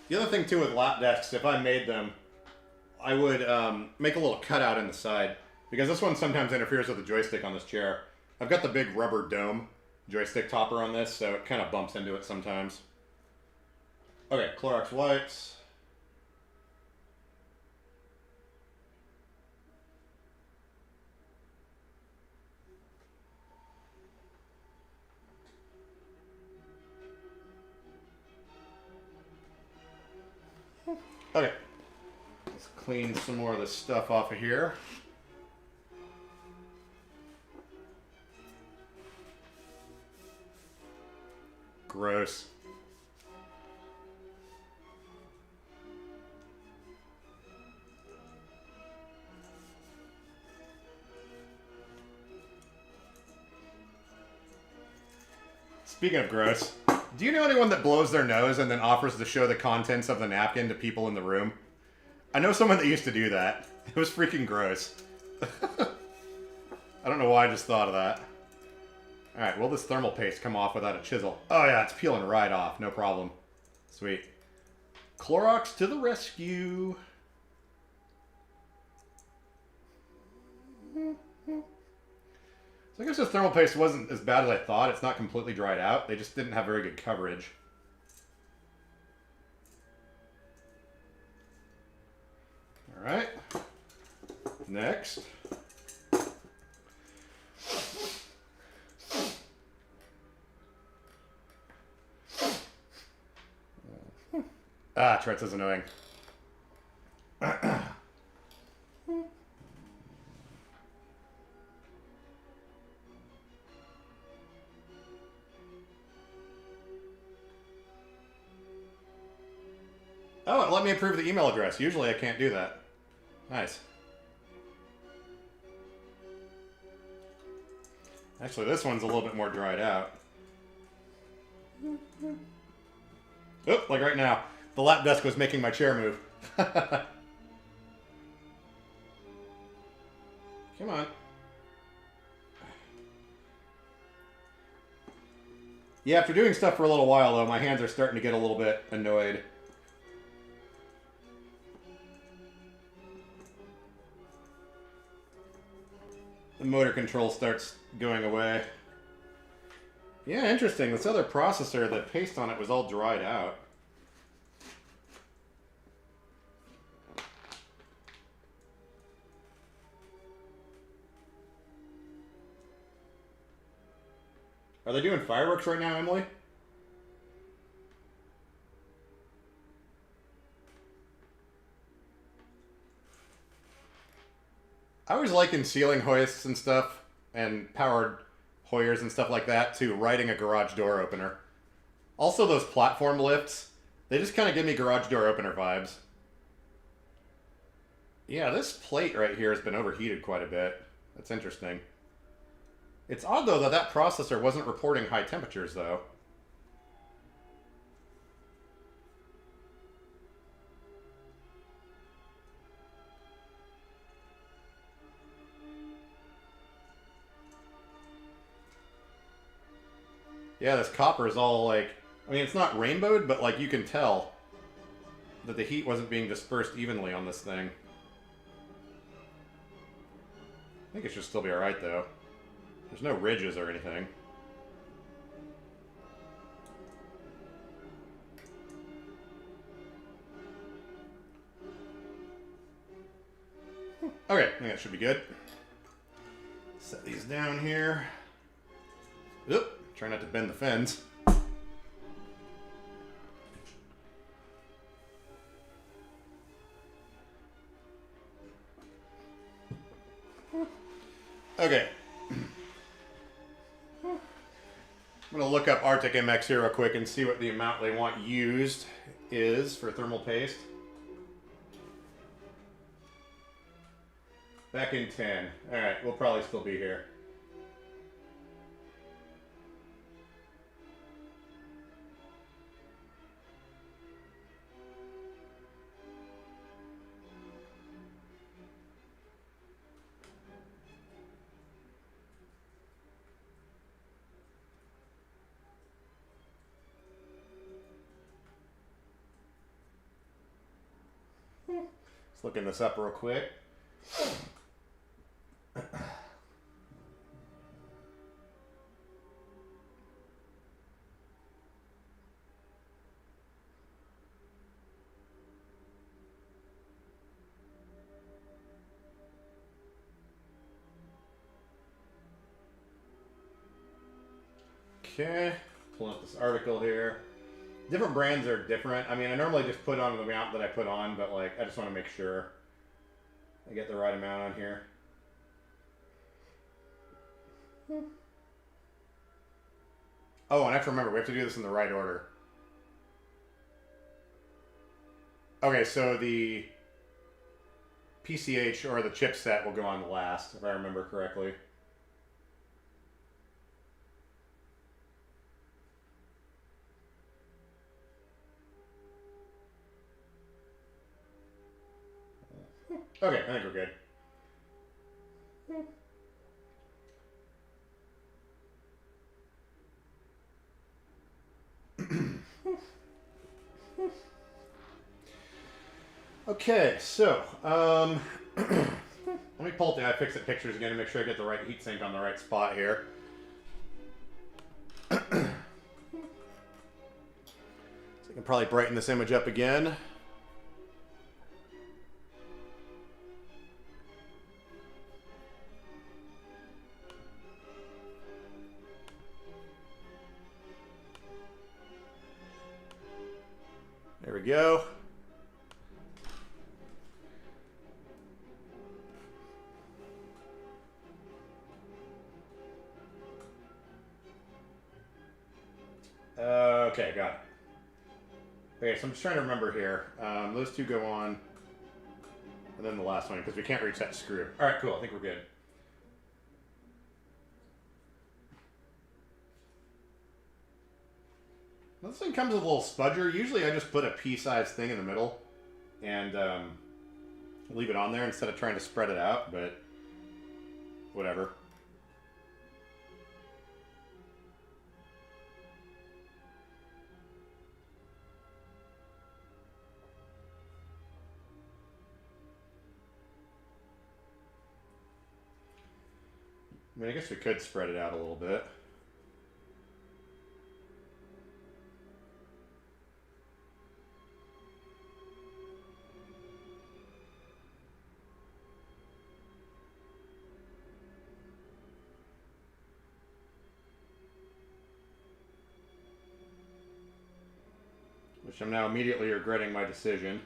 The other thing too with lap desks, if I made them, I would make a little cutout in the side, because this one sometimes interferes with the joystick on this chair. I've got the big rubber dome joystick topper on this, so it kind of bumps into it sometimes. Okay, Clorox wipes. Okay, let's clean some more of this stuff off of here. Gross. Speaking of gross, do you know anyone that blows their nose and then offers to show the contents of the napkin to people in the room? I know someone that used to do that. It was freaking gross. I don't know why I just thought of that. Alright, will this thermal paste come off without a chisel? Oh yeah, it's peeling right off. No problem. Sweet. Clorox to the rescue. So I guess this thermal paste wasn't as bad as I thought. It's not completely dried out. They just didn't have very good coverage. All right. Next. Ah, Tourette's is annoying. Oh, it let me approve the email address. Usually I can't do that. Nice. Actually, this one's a little bit more dried out. Oop, like right now. The lap desk was making my chair move. Come on. Yeah, after doing stuff for a little while, though, my hands are starting to get a little bit annoyed. The motor control starts going away. Yeah, interesting. This other processor, the paste on it was all dried out. Are they doing fireworks right now, Emily? I always liken ceiling hoists and stuff, and powered Hoyers and stuff like that, to riding a garage door opener. Also, those platform lifts, they just kind of give me garage door opener vibes. Yeah, this plate right here has been overheated quite a bit. That's interesting. It's odd, though, that that processor wasn't reporting high temperatures, though. Yeah, this copper is all like... I mean, it's not rainbowed, but like you can tell that the heat wasn't being dispersed evenly on this thing. I think it should still be alright, though. There's no ridges or anything. Okay, I think that should be good. Set these down here. Oop, try not to bend the fins. Okay. I'm going to look up Arctic MX here real quick and see what the amount they want used is for thermal paste. Back in 10. Alright, we'll probably still be here. Just looking this up real quick. Okay, pulling up this article here. Different brands are different. I mean, I normally just put on the amount that I put on, but like, I just want to make sure I get the right amount on here. Oh, and I have to remember, we have to do this in the right order. Okay, so the PCH or the chipset will go on the last, if I remember correctly. Okay, I think we're good. Okay, so, I Let me pull the iFixit pictures again and make sure I get the right heatsink on the right spot here. So I can probably brighten this image up again. There we go. Okay, got it. Okay, so I'm just trying to remember here. Those two go on, and then the last one, because we can't reach that screw. All right, cool. I think we're good. This thing comes with a little spudger. Usually I just put a pea-sized thing in the middle and leave it on there instead of trying to spread it out, but whatever. I mean, I guess we could spread it out a little bit. Which I'm now immediately regretting my decision.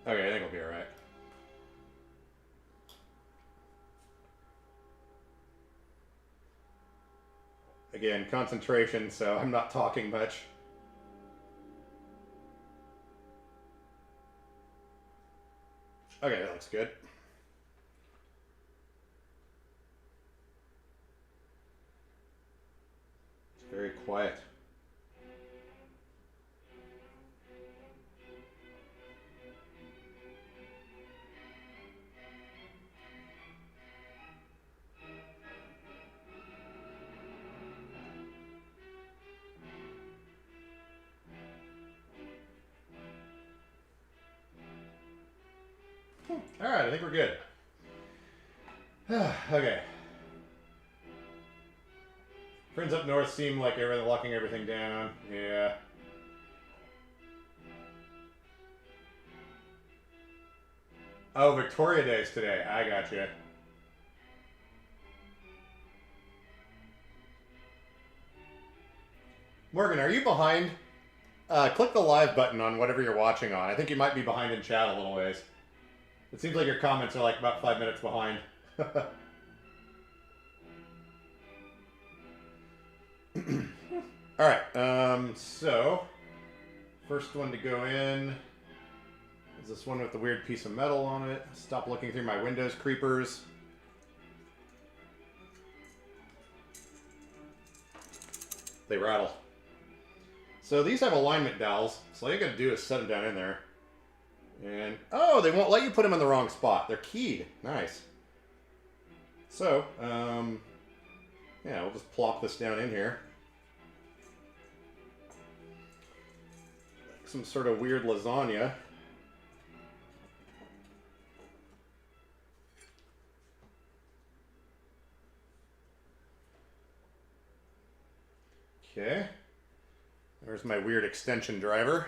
Okay, I think we'll be alright. Again, concentration, so I'm not talking much. Okay, that looks good. It's very quiet. Alright, I think we're good. Okay. Friends up north seem like they're locking everything down. Yeah. Oh, Victoria Day's today. I gotcha. Morgan, are you behind? Click the live button on whatever you're watching on. I think you might be behind in chat a little ways. It seems like your comments are like about 5 minutes behind. Alright, so first one to go in is this one with the weird piece of metal on it. Stop looking through my Windows creepers. They rattle. So these have alignment dowels, so all you gotta do is set them down in there. And, oh, they won't let you put them in the wrong spot. They're keyed. Nice. So, yeah, we'll just plop this down in here. Like some sort of weird lasagna. Okay. There's my weird extension driver.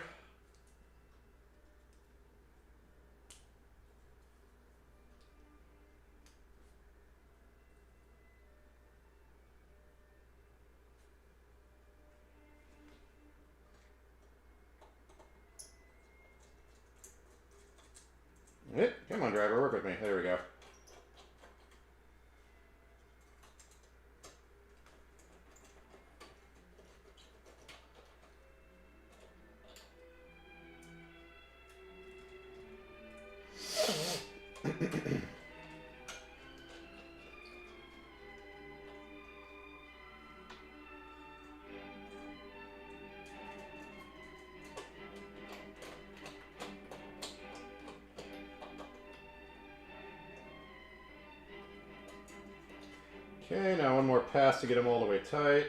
Come on, driver, work with me. There we go. Okay, now one more pass to get them all the way tight.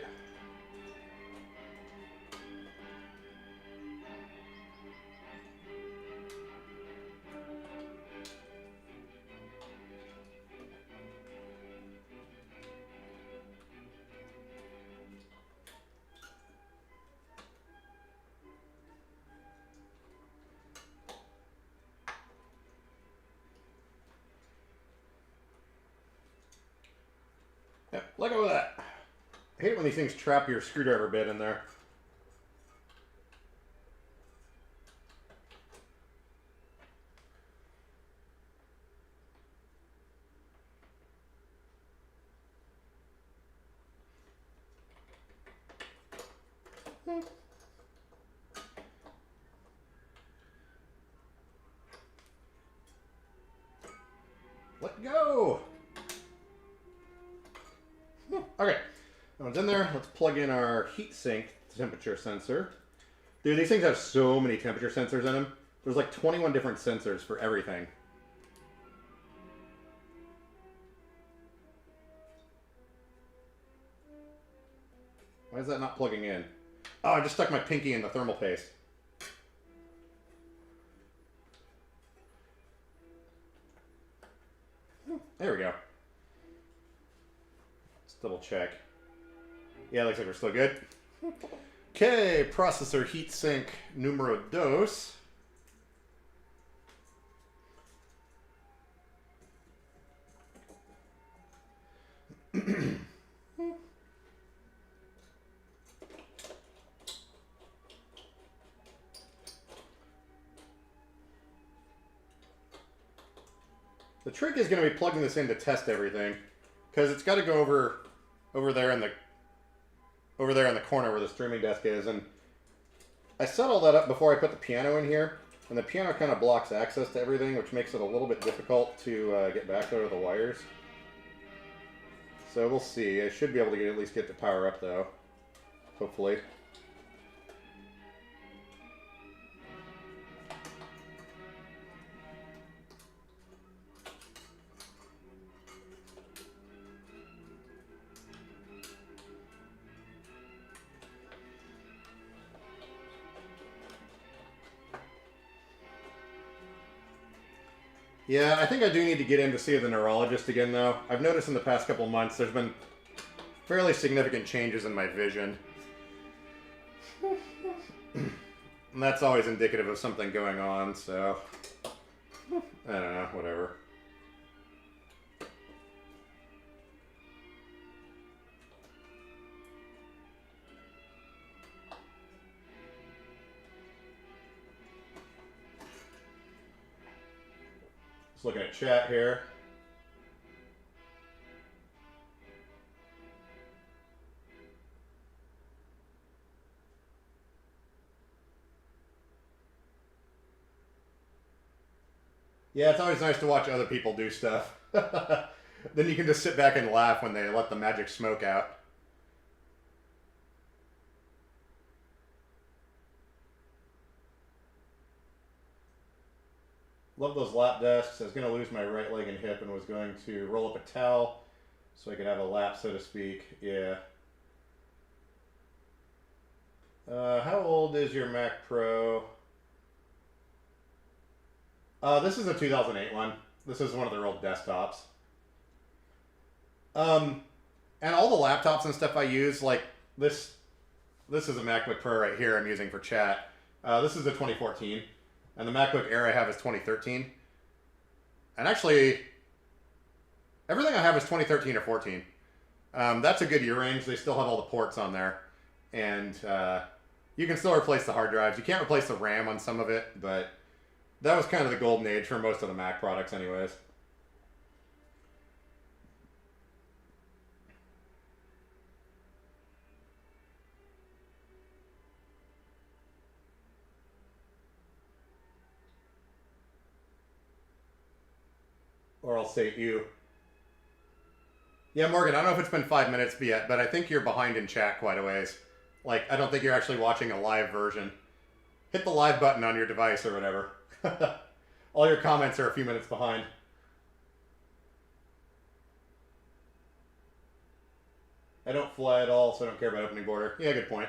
Yeah, let go of that. I hate it when these things trap your screwdriver bit in there. Let go. Okay, now it's in there. Let's plug in our heatsink temperature sensor. Dude, these things have so many temperature sensors in them. There's like 21 different sensors for everything. Why is that not plugging in? Oh, I just stuck my pinky in the thermal paste. There we go. Let's double check. Yeah, looks like we're still good. Okay, processor heatsink numero dos. The trick is going to be plugging this in to test everything, because it's got to go over there in the corner where the streaming desk is, and I set all that up before I put the piano in here, and the piano kind of blocks access to everything, which makes it a little bit difficult to get back out of the wires. So we'll see. I should be able to at least get the power up though, hopefully. Yeah, I think I do need to get in to see the neurologist again, though. I've noticed in the past couple months there's been fairly significant changes in my vision. And that's always indicative of something going on, so... I don't know, whatever. Just looking at chat here. Yeah, it's always nice to watch other people do stuff. Then you can just sit back and laugh when they let the magic smoke out. Love those lap desks. I was going to lose my right leg and hip and was going to roll up a towel so I could have a lap, so to speak. Yeah. How old is your Mac Pro? This is a 2008 one. This is one of their old desktops. And all the laptops and stuff I use, like this is a MacBook Pro right here I'm using for chat. This is a 2014. And the MacBook Air I have is 2013. And actually, everything I have is 2013 or 14. That's a good year range. They still have all the ports on there. And you can still replace the hard drives. You can't replace the RAM on some of it, but that was kind of the golden age for most of the Mac products anyways. Or I'll say you. Yeah, Morgan, I don't know if it's been 5 minutes yet, but I think you're behind in chat quite a ways. Like, I don't think you're actually watching a live version. Hit the live button on your device or whatever. All your comments are a few minutes behind. I don't fly at all, so I don't care about opening border. Yeah, good point.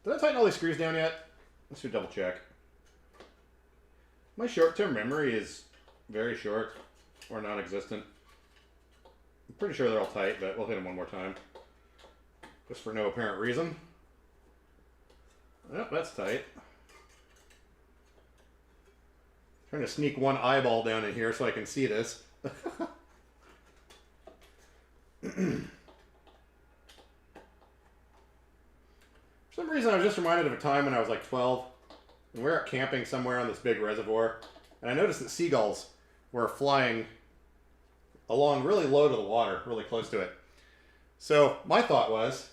Did I tighten all these screws down yet? Let's do a double check. My short-term memory is very short, or non-existent. I'm pretty sure they're all tight, but we'll hit them one more time. Just for no apparent reason. Yep, that's tight. Trying to sneak one eyeball down in here so I can see this. reason, I was just reminded of a time when I was like 12, and we were out camping somewhere on this big reservoir, and I noticed that seagulls were flying along really low to the water, really close to it. So my thought was,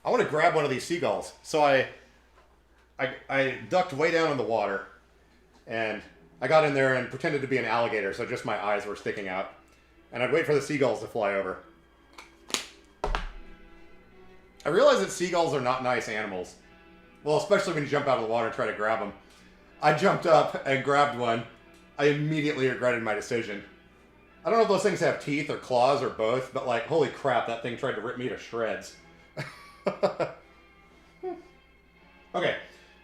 I want to grab one of these seagulls. So I ducked way down in the water, and I got in there and pretended to be an alligator, so just my eyes were sticking out. And I'd wait for the seagulls to fly over. I realized that seagulls are not nice animals. Well, especially when you jump out of the water and try to grab them. I jumped up and grabbed one. I immediately regretted my decision. I don't know if those things have teeth or claws or both, but like, holy crap, that thing tried to rip me to shreds. Okay,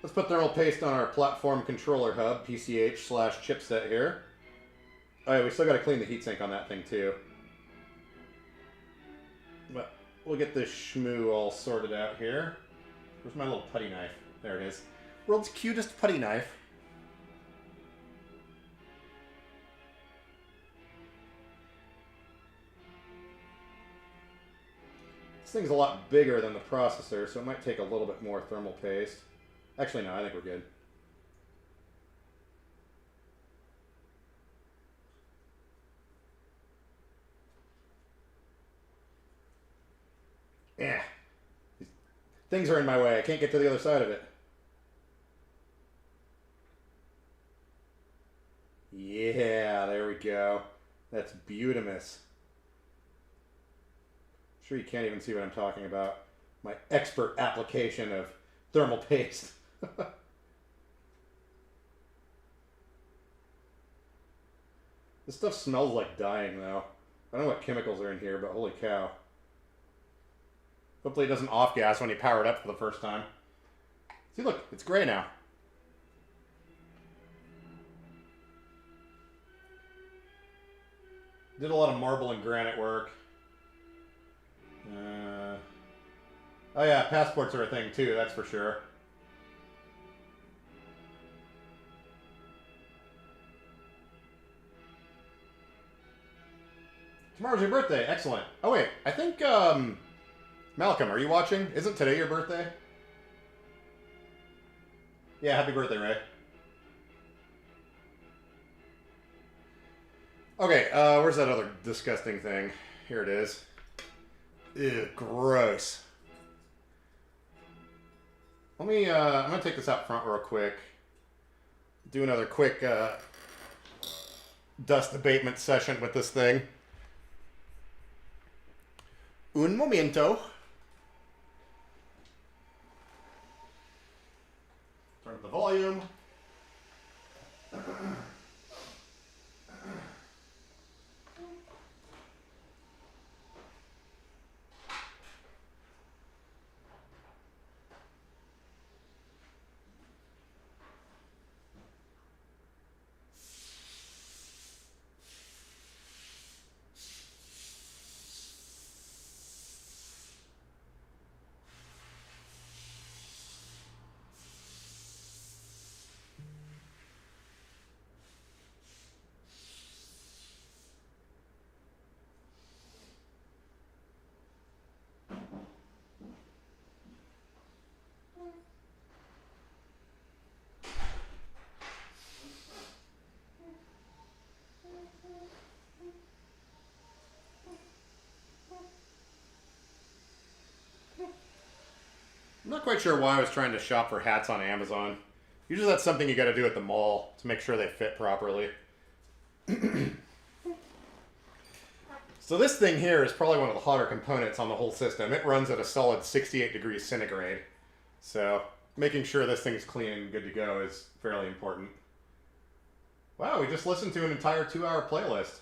let's put thermal paste on our platform controller hub, PCH/chipset here. Oh yeah, we still got to clean the heatsink on that thing too. But we'll get this shmoo all sorted out here. Where's my little putty knife? There it is. World's cutest putty knife. This thing's a lot bigger than the processor, so it might take a little bit more thermal paste. Actually, no, I think we're good. Yeah. These things are in my way. I can't get to the other side of it. Yeah, there we go. That's beautimous. Sure you can't even see what I'm talking about. My expert application of thermal paste. This stuff smells like dying, though. I don't know what chemicals are in here, but holy cow. Hopefully it doesn't off-gas when you power it up for the first time. See, look, it's gray now. Did a lot of marble and granite work. Oh yeah, passports are a thing too, that's for sure. Tomorrow's your birthday, excellent. Oh wait, I think, Malcolm, are you watching? Isn't today your birthday? Yeah, happy birthday, Ray. Okay, where's that other disgusting thing? Here it is. Ew, gross. Let me, I'm gonna take this out front real quick. Do another quick, dust abatement session with this thing. Un momento. Turn up the volume. I'm not quite sure why I was trying to shop for hats on Amazon. Usually that's something you gotta do at the mall to make sure they fit properly. So this thing here is probably one of the hotter components on the whole system. It runs at a solid 68 degrees centigrade. So making sure this thing is clean and good to go is fairly important. Wow, we just listened to an entire 2-hour playlist.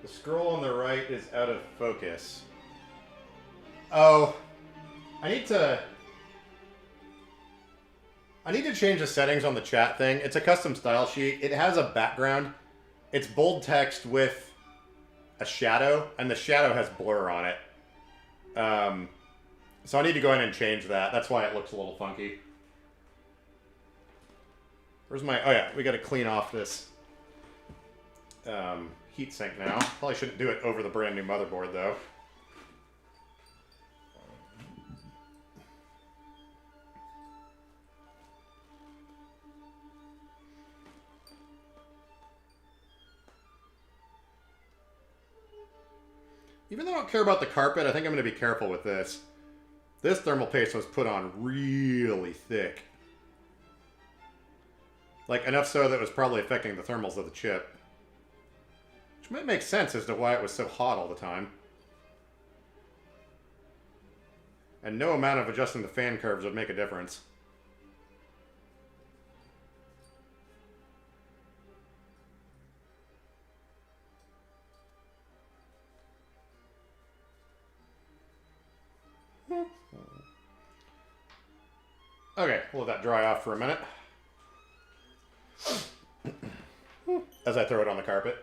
The scroll on the right is out of focus. Oh, I need to change the settings on the chat thing. It's a custom style sheet. It has a background. It's bold text with a shadow, and the shadow has blur on it. So I need to go in and change that. That's why it looks a little funky. Where's my... Oh, yeah. We got to clean off this heatsink now. Probably shouldn't do it over the brand new motherboard, though. Even though I don't care about the carpet, I think I'm going to be careful with this. This thermal paste was put on really thick. Like, enough so that it was probably affecting the thermals of the chip. Which might make sense as to why it was so hot all the time. And no amount of adjusting the fan curves would make a difference. Okay, we'll let that dry off for a minute. As I throw it on the carpet.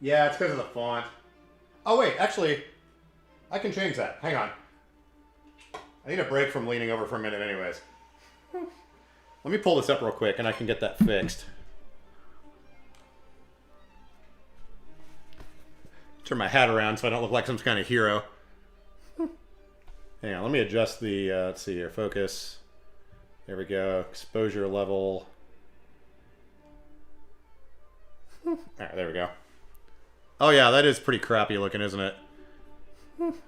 Yeah, it's because of the font. Oh wait, actually, I can change that. Hang on. I need a break from leaning over for a minute anyways. Let me pull this up real quick and I can get that fixed. Turn my hat around so I don't look like some kind of hero. Hang on, let me adjust the, let's see here, focus. There we go, exposure level. Alright, there we go. Oh yeah, that is pretty crappy looking, isn't it?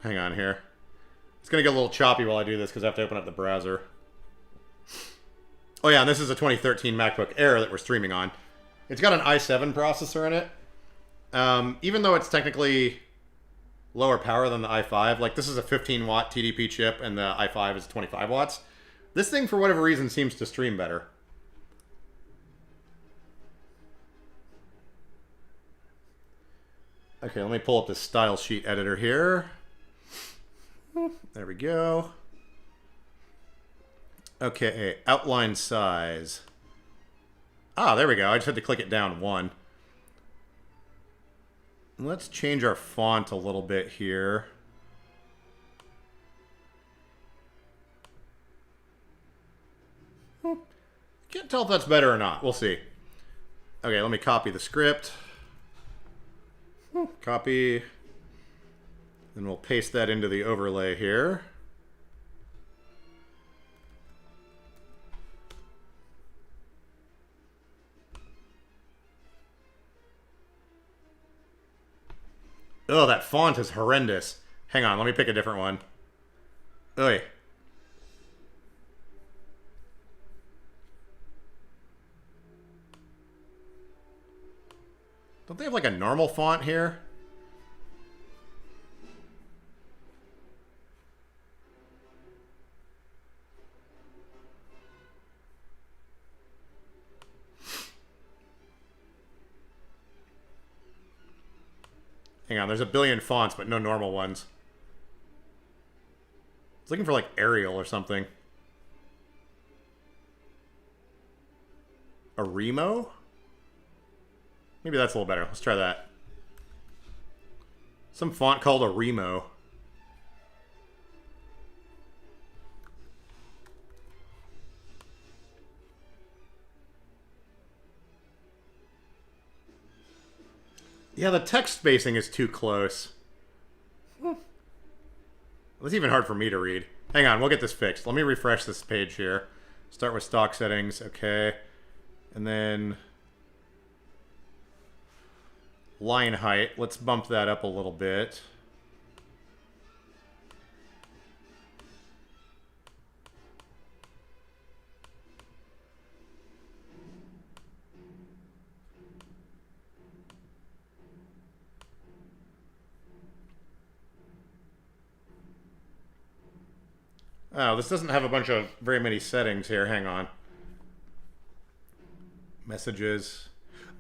Hang on here. It's going to get a little choppy while I do this because I have to open up the browser. Oh yeah, and this is a 2013 MacBook Air that we're streaming on. It's got an i7 processor in it. Even though it's technically lower power than the i5, like this is a 15 watt TDP chip and the i5 is 25 watts. This thing, for whatever reason, seems to stream better. Okay, let me pull up the style sheet editor here. There we go. Okay, outline size. Ah, there we go. I just had to click it down one. Let's change our font a little bit here. Can't tell if that's better or not. We'll see. Okay, let me copy the script. Copy. Then we'll paste that into the overlay here. Oh, that font is horrendous. Hang on, let me pick a different one. Oy. Don't they have like a normal font here? Hang on, there's a billion fonts, but no normal ones. I was looking for like Arial or something. A Remo? Maybe that's a little better. Let's try that. Some font called a Remo. Yeah, the text spacing is too close. It's even hard for me to read. Hang on, we'll get this fixed. Let me refresh this page here. Start with stock settings, okay. And then line height, let's bump that up a little bit. Oh, this doesn't have a bunch of very many settings here. Hang on. Messages.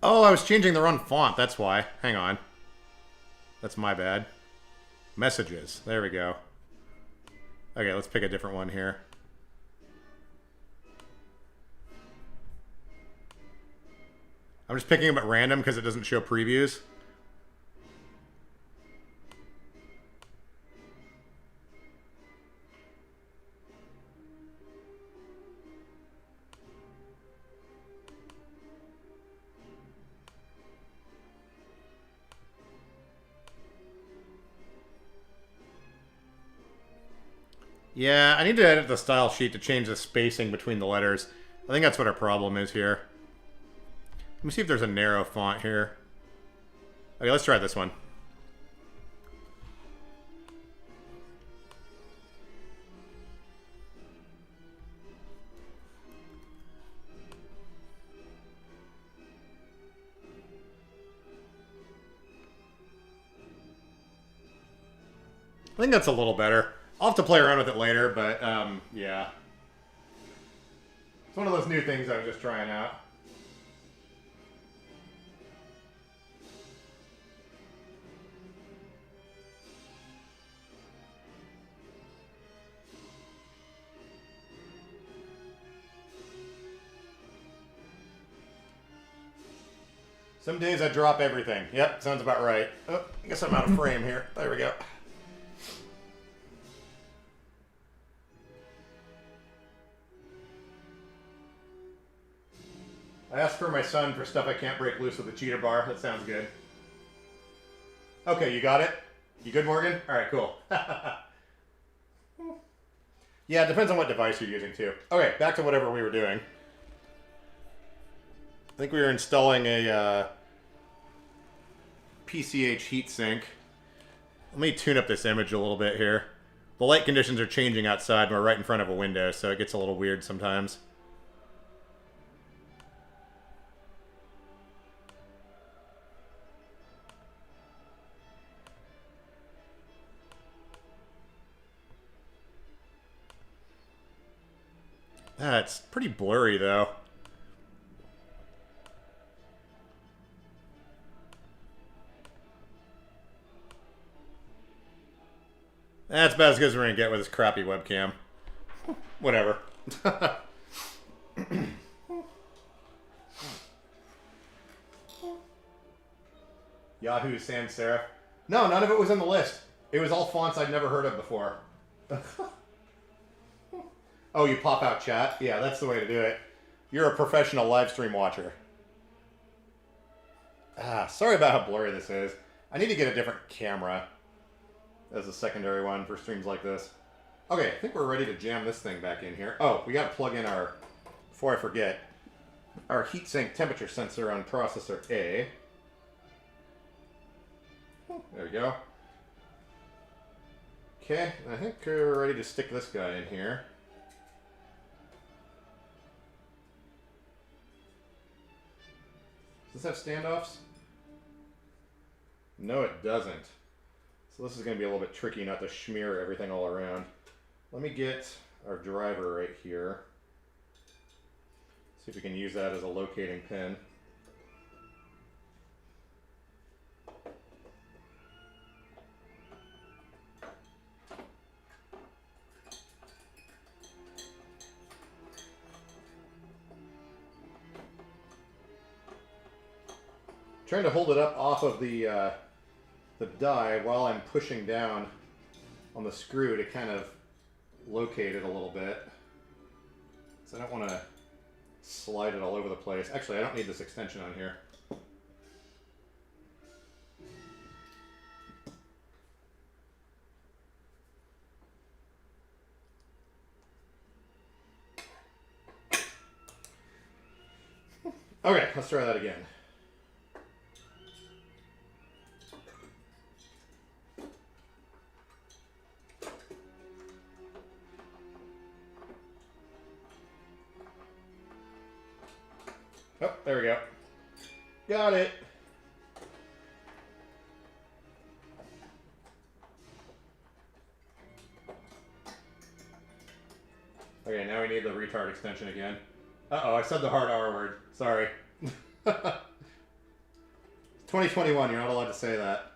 Oh, I was changing the wrong font. That's why. Hang on. That's my bad. Messages. There we go. Okay, let's pick a different one here. I'm just picking them at random because it doesn't show previews. Yeah, I need to edit the style sheet to change the spacing between the letters. I think that's what our problem is here. Let me see if there's a narrow font here. Okay, let's try this one. I think that's a little better. I'll have to play around with it later, but yeah. It's one of those new things I was just trying out. Some days I drop everything. Yep, sounds about right. Oh, I guess I'm out of frame here. There we go. I asked for my son for stuff I can't break loose with a cheater bar. That sounds good. Okay, you got it? You good, Morgan? All right, cool. Yeah, it depends on what device you're using, too. Okay, back to whatever we were doing. I think we were installing a PCH heatsink. Let me tune up this image a little bit here. The light conditions are changing outside, and we're right in front of a window, so it gets a little weird sometimes. It's pretty blurry, though. That's about as good as we're going to get with this crappy webcam. Whatever. Yahoo sans serif. No, none of it was on the list. It was all fonts I'd never heard of before. Oh, you pop out chat? Yeah, that's the way to do it. You're a professional live stream watcher. Sorry about how blurry this is. I need to get a different camera as a secondary one for streams like this. Okay, I think we're ready to jam this thing back in here. Oh, we got to plug in our, before I forget, our heatsink temperature sensor on processor A. There we go. Okay, I think we're ready to stick this guy in here. Does this have standoffs? No, it doesn't. So this is going to be a little bit tricky not to smear everything all around. Let me get our driver right here. See if we can use that as a locating pin. Trying to hold it up off of the die while I'm pushing down on the screw to kind of locate it a little bit. So I don't want to slide it all over the place. Actually, I don't need this extension on here. Okay, let's try that again. Oh, there we go. Got it. Okay, now we need the retard extension again. Uh-oh, I said the hard R word. Sorry. 2021, you're not allowed to say that.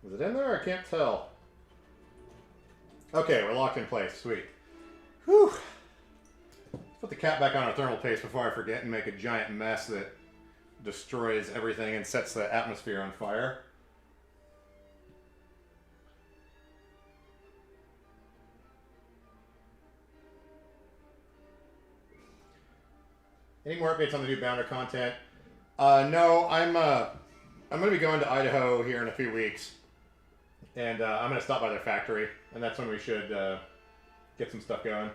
Is it in there? I can't tell. Okay, we're locked in place. Sweet. Whew. Let's put the cap back on our thermal paste before I forget and make a giant mess that destroys everything and sets the atmosphere on fire. Any more updates on the new Bounder content? No, I'm going to be going to Idaho here in a few weeks, and I'm going to stop by their factory, and that's when we should get some stuff going.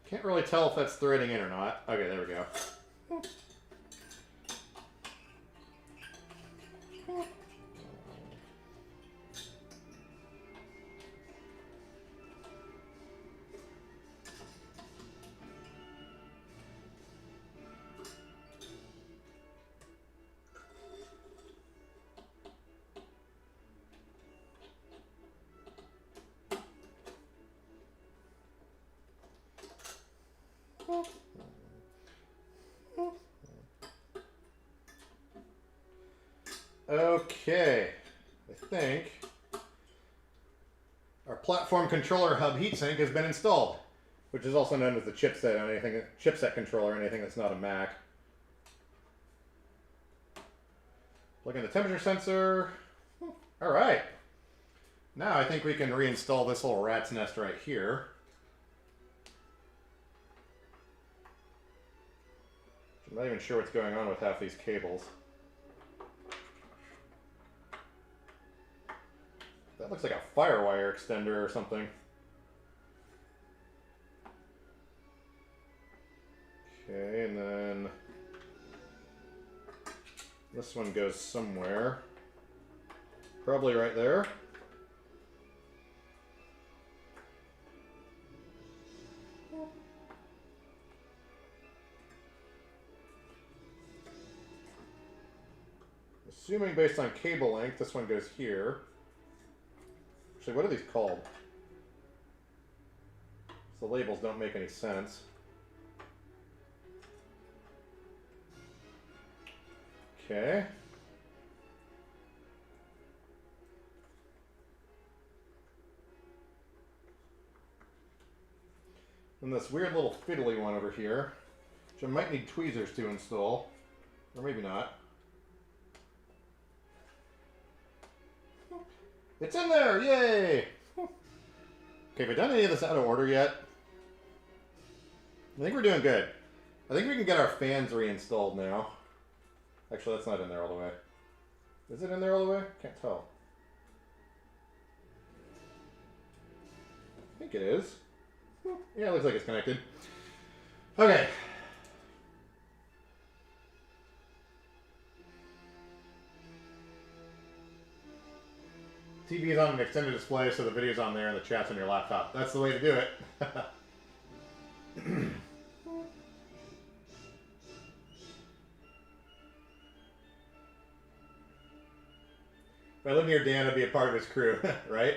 Can't really tell if that's threading in or not. Okay, there we go. Okay, I think our platform controller hub heatsink has been installed, which is also known as the chipset on anything, chipset controller, anything that's not a Mac. Plug in the temperature sensor. All right. Now I think we can reinstall this little rat's nest right here. I'm not even sure what's going on with half these cables. That looks like a firewire extender or something. Okay, and then this one goes somewhere. Probably right there. Assuming based on cable length, this one goes here. Actually, what are these called? The labels don't make any sense. Okay. And this weird little fiddly one over here, which I might need tweezers to install, or maybe not. It's in there! Yay! Okay, have we done any of this out of order yet? I think we're doing good. I think we can get our fans reinstalled now. Actually, that's not in there all the way. Is it in there all the way? Can't tell. I think it is. Yeah, it looks like it's connected. Okay. TV's on an extended display, so the video's on there and the chat's on your laptop. That's the way to do it. If I lived near Dan, I'd be a part of his crew, right?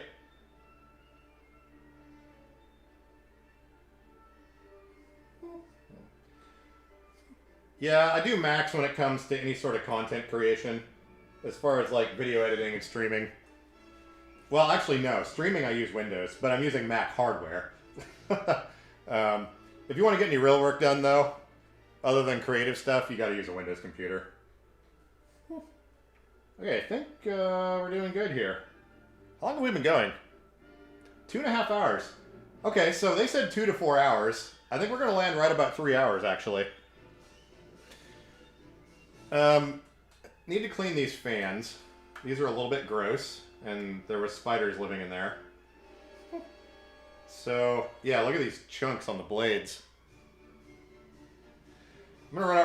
Yeah, I do Macs when it comes to any sort of content creation, as far as like video editing and streaming. Well, actually, no. Streaming, I use Windows, but I'm using Mac hardware. If you want to get any real work done, though, other than creative stuff, you got to use a Windows computer. Okay, I think we're doing good here. How long have we been going? 2.5 hours. Okay, so they said 2 to 4 hours. I think we're going to land right about 3 hours, actually. Need to clean these fans. These are a little bit gross, and there were spiders living in there. So, yeah, look at these chunks on the blades. I'm gonna run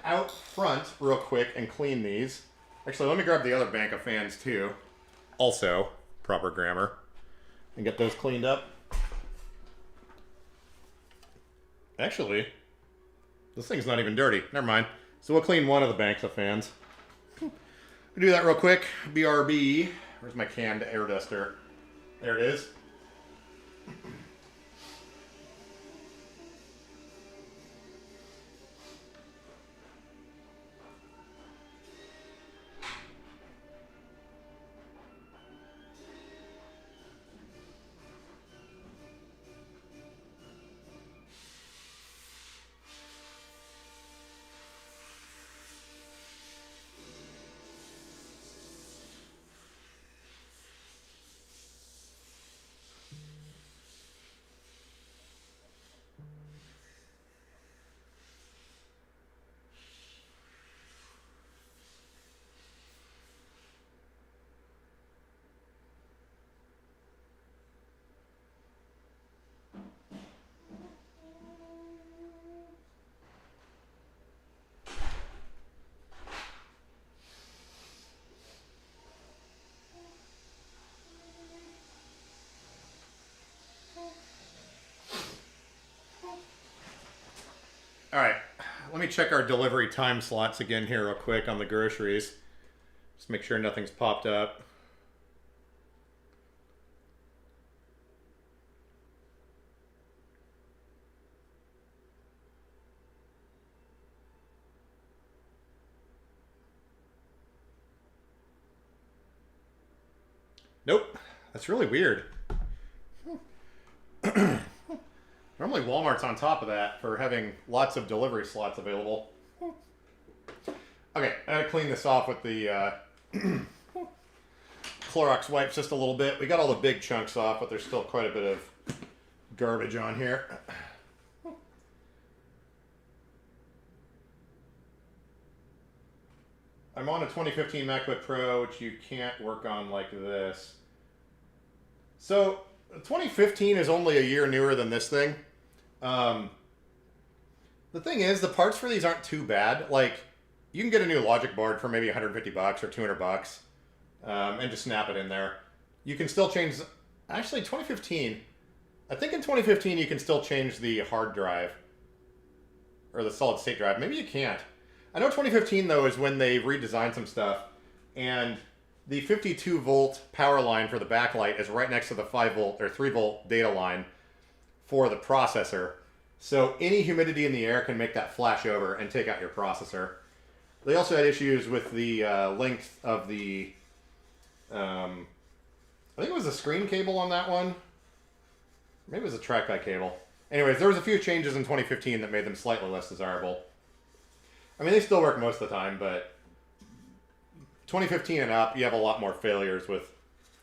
out front real quick and clean these. Actually, let me grab the other bank of fans too. Also, proper grammar. And get those cleaned up. Actually, this thing's not even dirty. Never mind. So we'll clean one of the banks of fans. Do that real quick. BRB. Where's my canned air duster? There it is. All right, let me check our delivery time slots again here real quick on the groceries. Just make sure nothing's popped up. Nope, that's really weird. Normally Walmart's on top of that for having lots of delivery slots available. Okay, I gotta clean this off with the Clorox wipes just a little bit. We got all the big chunks off, but there's still quite a bit of garbage on here. I'm on a 2015 MacBook Pro, which you can't work on like this. So 2015 is only a year newer than this thing. The thing is, the parts for these aren't too bad. Like, you can get a new logic board for maybe 150 bucks or 200 bucks, and just snap it in there. You can still change. Actually, 2015. I think in 2015 you can still change the hard drive or the solid state drive. Maybe you can't. I know 2015 though is when they redesigned some stuff, and the 52 volt power line for the backlight is right next to the 5 volt or 3 volt data line for the processor. So any humidity in the air can make that flash over and take out your processor. They also had issues with the length of the, I think it was the screen cable on that one. Maybe it was a trackpad cable. Anyways, there was a few changes in 2015 that made them slightly less desirable. I mean, they still work most of the time, but 2015 and up, you have a lot more failures with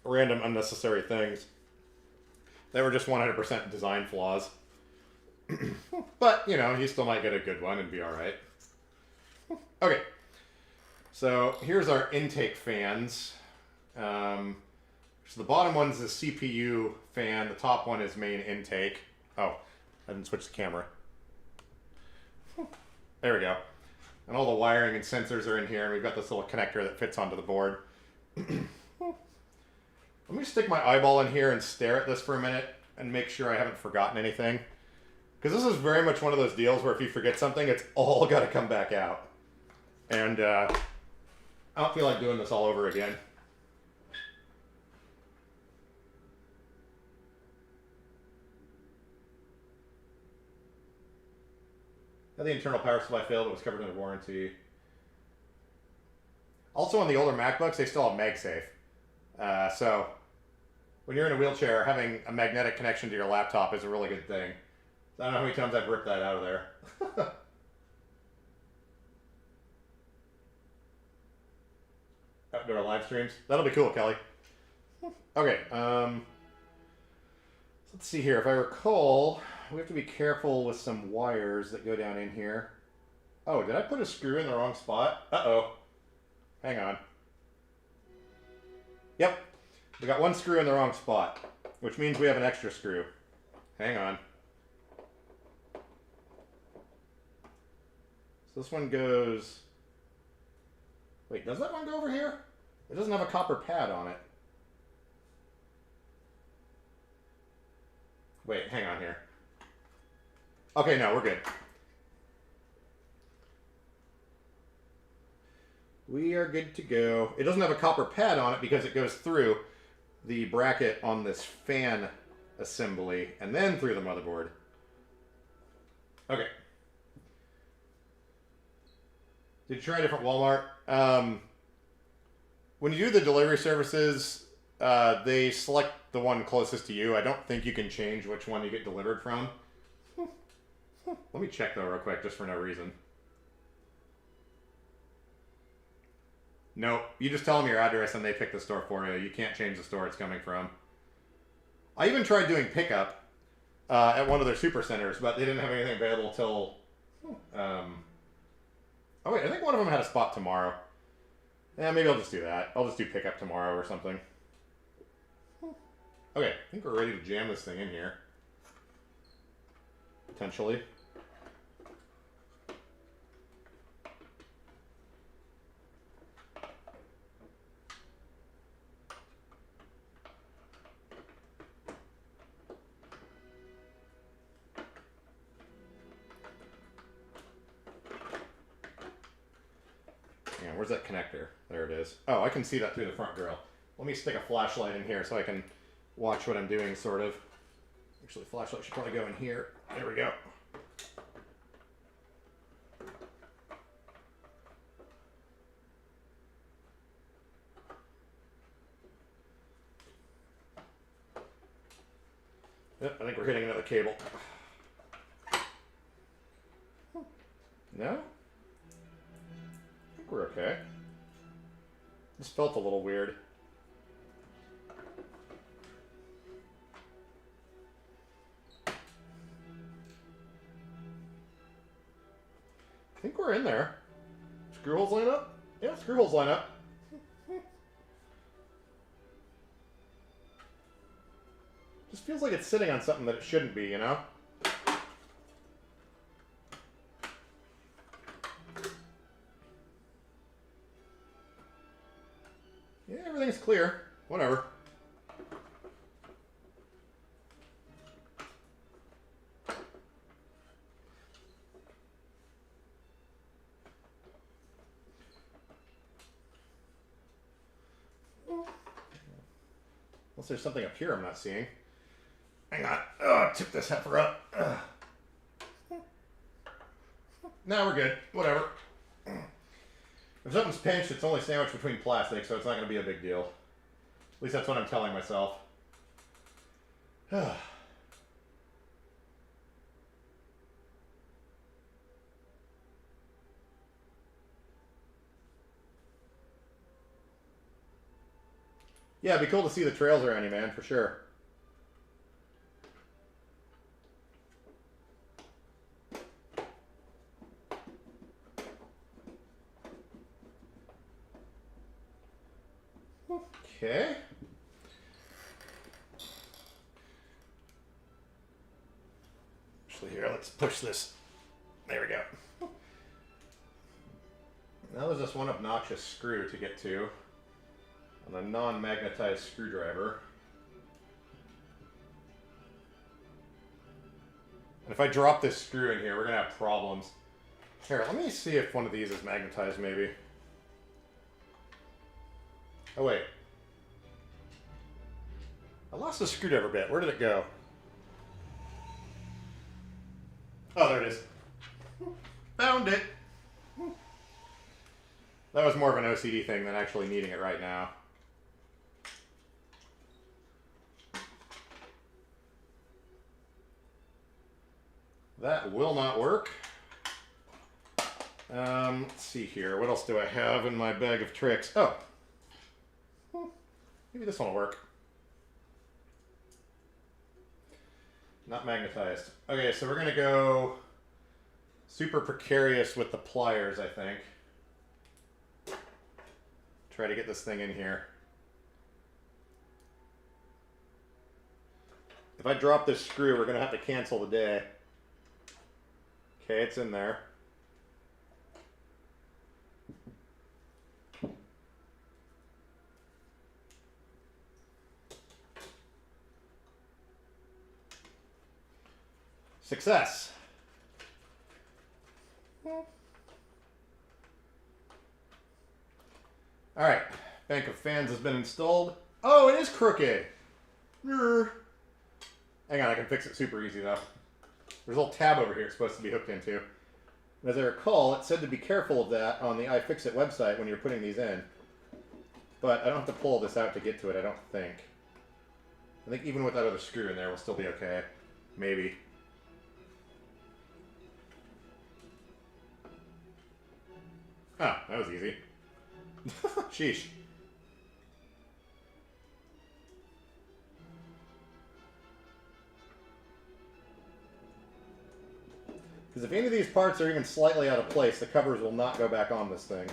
random unnecessary things that were just 100% design flaws. But, you know, you still might get a good one and be alright. Okay, so here's our intake fans. So the bottom one's the CPU fan, the top one is main intake. Oh, I didn't switch the camera. There we go. And all the wiring and sensors are in here, and we've got this little connector that fits onto the board. Let me stick my eyeball in here and stare at this for a minute and make sure I haven't forgotten anything. Because this is very much one of those deals where if you forget something, it's all got to come back out. And I don't feel like doing this all over again. The internal power supply failed, it was covered under warranty. Also on the older MacBooks, they still have MagSafe. So when you're in a wheelchair, having a magnetic connection to your laptop is a really good thing. I don't know how many times I've ripped that out of there. Outdoor live streams. That'll be cool, Kelly. Okay, let's see here. If I recall, we have to be careful with some wires that go down in here. Oh, did I put a screw in the wrong spot? Uh-oh. Hang on. Yep. We got one screw in the wrong spot, which means we have an extra screw. Hang on. So this one goes... Wait, does that one go over here? It doesn't have a copper pad on it. Wait, hang on here. Okay, no, we're good. We are good to go. It doesn't have a copper pad on it because it goes through the bracket on this fan assembly and then through the motherboard. Okay. Did you try a different Walmart? When you do the delivery services, they select the one closest to you. I don't think you can change which one you get delivered from. Let me check though real quick, just for no reason. Nope. You just tell them your address and they pick the store for you. You can't change the store it's coming from. I even tried doing pickup at one of their super centers, but they didn't have anything available till... Oh wait, I think one of them had a spot tomorrow. Yeah, maybe I'll just do that. I'll just do pickup tomorrow or something. Okay, I think we're ready to jam this thing in here. Potentially. Where's that connector? There it is. Oh, I can see that through the front grill. Let me stick a flashlight in here so I can watch what I'm doing, sort of. Actually, flashlight should probably go in here. There we go. Yep, I think we're hitting another cable. No? We're okay. This felt a little weird. I think we're in there. Screw holes line up? Yeah, screw holes line up. Just feels like it's sitting on something that it shouldn't be, you know? Yeah, everything's clear. Whatever. Unless there's something up here I'm not seeing. Hang on. Oh, tip this heifer up. Now we're good. Whatever. If something's pinched, it's only sandwiched between plastic, so it's not going to be a big deal. At least that's what I'm telling myself. Yeah, it'd be cool to see the trails around you, man, for sure. Okay. Actually, here, let's push this. There we go. Now there's this one obnoxious screw to get to on a non-magnetized screwdriver. And if I drop this screw in here, we're going to have problems. Here, let me see if one of these is magnetized, maybe. Oh, wait. I lost the screwdriver bit. Where did it go? Oh, there it is. Found it. That was more of an OCD thing than actually needing it right now. That will not work. Let's see here. What else do I have in my bag of tricks? Oh. Maybe this one will work. Not magnetized. Okay, so we're going to go super precarious with the pliers, I think. Try to get this thing in here. If I drop this screw, we're going to have to cancel the day. Okay, it's in there. Success. Alright, bank of fans has been installed. Oh, it is crooked. Hang on, I can fix it super easy though. There's a little tab over here it's supposed to be hooked into. And as I recall, it said to be careful of that on the iFixit website when you're putting these in. But I don't have to pull this out to get to it, I don't think. I think even with that other screw in there, we'll still be okay. Maybe. Oh, that was easy. Sheesh. Because if any of these parts are even slightly out of place, the covers will not go back on this thing.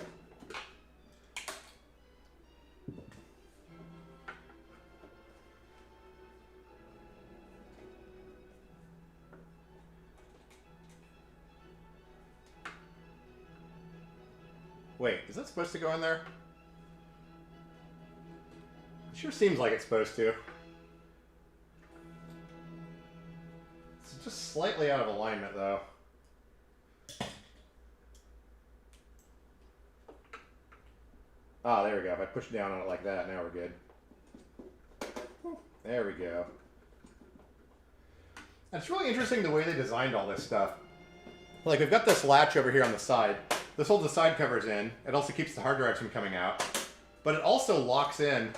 Wait, is that supposed to go in there? It sure seems like it's supposed to. It's just slightly out of alignment, though. Ah, there we go. If I push down on it like that, now we're good. There we go. And it's really interesting the way they designed all this stuff. Like, we've got this latch over here on the side. This holds the side covers in. It also keeps the hard drives from coming out. But it also locks in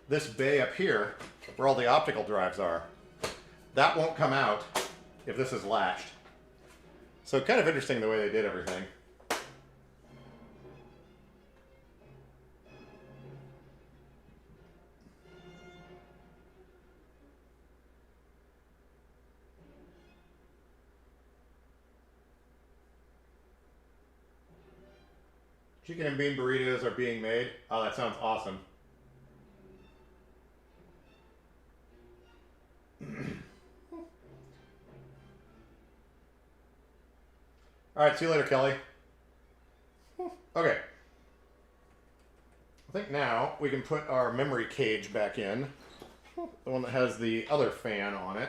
this bay up here where all the optical drives are. That won't come out if this is latched. So kind of interesting the way they did everything. Chicken and bean burritos are being made. Oh, that sounds awesome. Alright, see you later, Kelly. Okay. I think now we can put our memory cage back in. The one that has the other fan on it.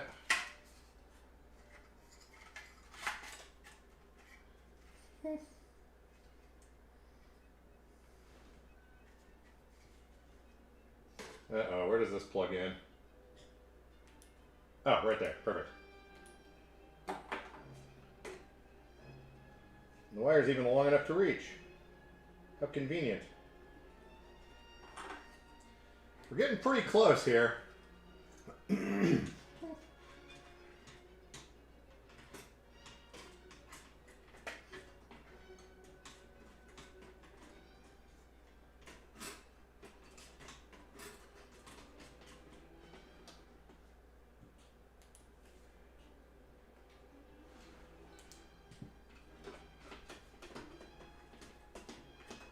Uh-oh, where does this plug in? Oh, right there. Perfect. The wire's even long enough to reach. How convenient. We're getting pretty close here.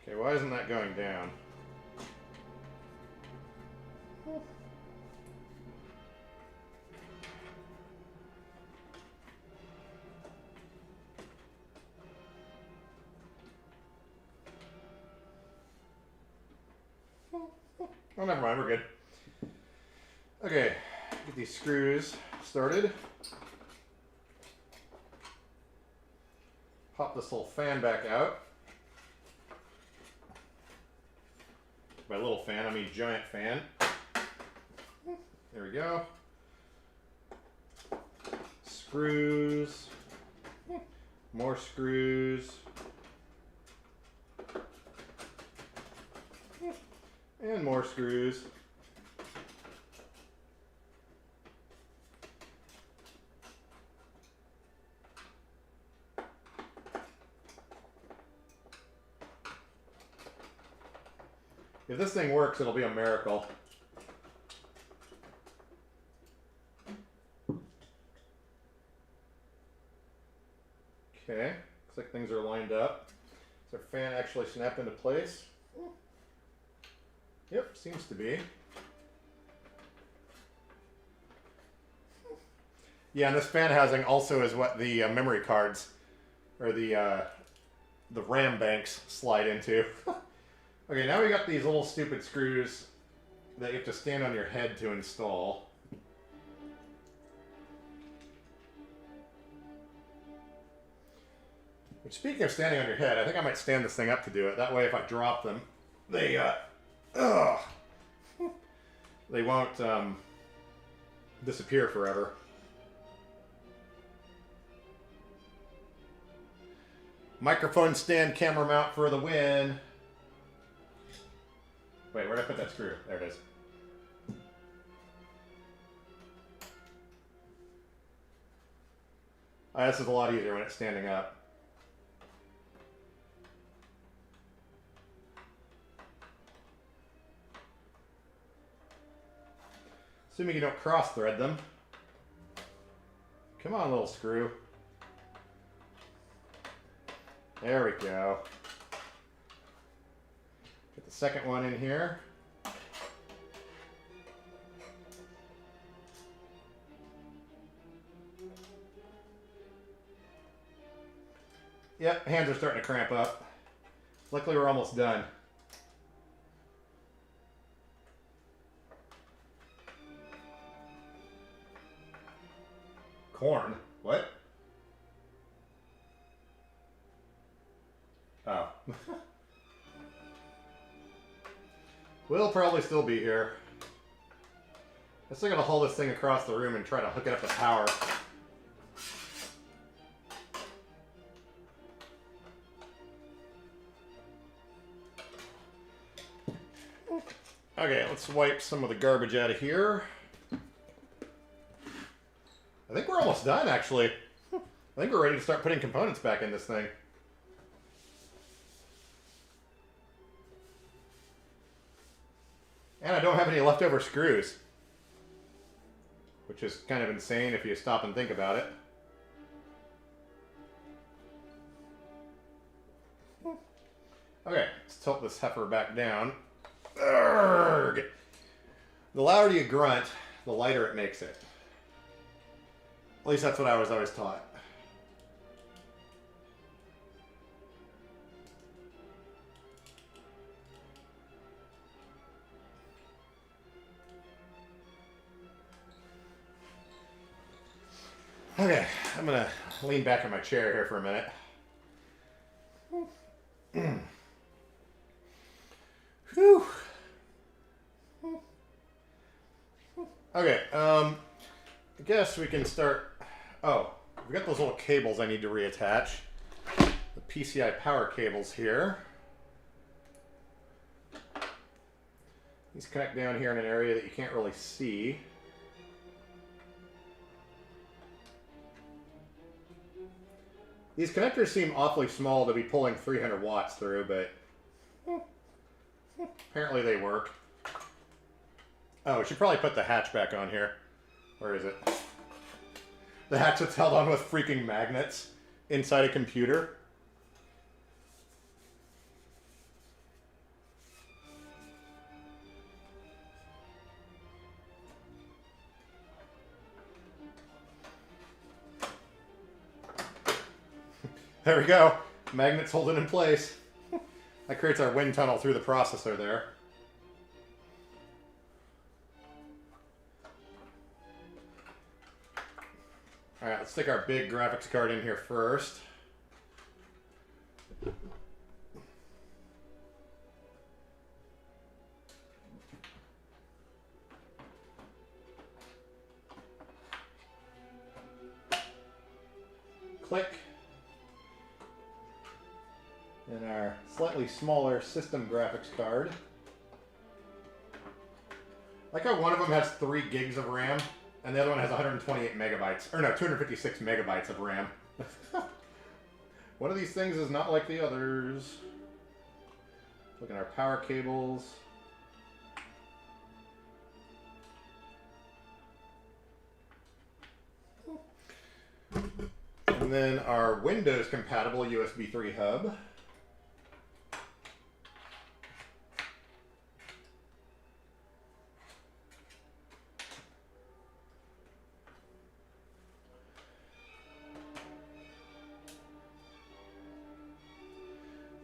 Okay, why isn't that going down? Oh, never mind, we're good. Okay, get these screws started. Pop this little fan back out. By little fan, I mean giant fan. There we go. Screws. More screws. And more screws. If this thing works, it'll be a miracle. Okay, looks like things are lined up. Does our fan actually snap into place? Yep, seems to be. Yeah, and this fan housing also is what the memory cards, or the RAM banks slide into. Okay, now we got these little stupid screws that you have to stand on your head to install. Which, speaking of standing on your head, I think I might stand this thing up to do it. That way if I drop them, they ugh, they won't disappear forever. Microphone stand camera mount for the win. Wait, where'd I put that screw? There it is. Oh, this is a lot easier when it's standing up. Assuming you don't cross thread them. Come on, little screw. There we go. Get the second one in here. Yep, hands are starting to cramp up. Luckily, we're almost done. Corn? What? Oh. We'll probably still be here. I'm still gonna haul this thing across the room and try to hook it up to power. Okay, let's wipe some of the garbage out of here. I think we're almost done, actually. I think we're ready to start putting components back in this thing. And I don't have any leftover screws, which is kind of insane if you stop and think about it. Okay, let's tilt this heifer back down. Urgh. The louder you grunt, the lighter it makes it. At least that's what I was always taught. Okay, I'm gonna lean back in my chair here for a minute. Whew. Okay, I guess we can start. Oh, we've got those little cables I need to reattach. The PCI power cables here. These connect down here in an area that you can't really see. These connectors seem awfully small to be pulling 300 watts through, but apparently they work. Oh, we should probably put the hatch back on here. Where is it? The hatch that's held on with freaking magnets inside a computer. There we go. Magnets hold it in place. That creates our wind tunnel through the processor there. Alright, let's stick our big graphics card in here first. Click. And our slightly smaller system graphics card. I like how one of them has 3 gigs of RAM, and the other one has 128 megabytes. Or no, 256 megabytes of RAM. One of these things is not like the others. Look at our power cables. And then our Windows compatible USB 3 hub.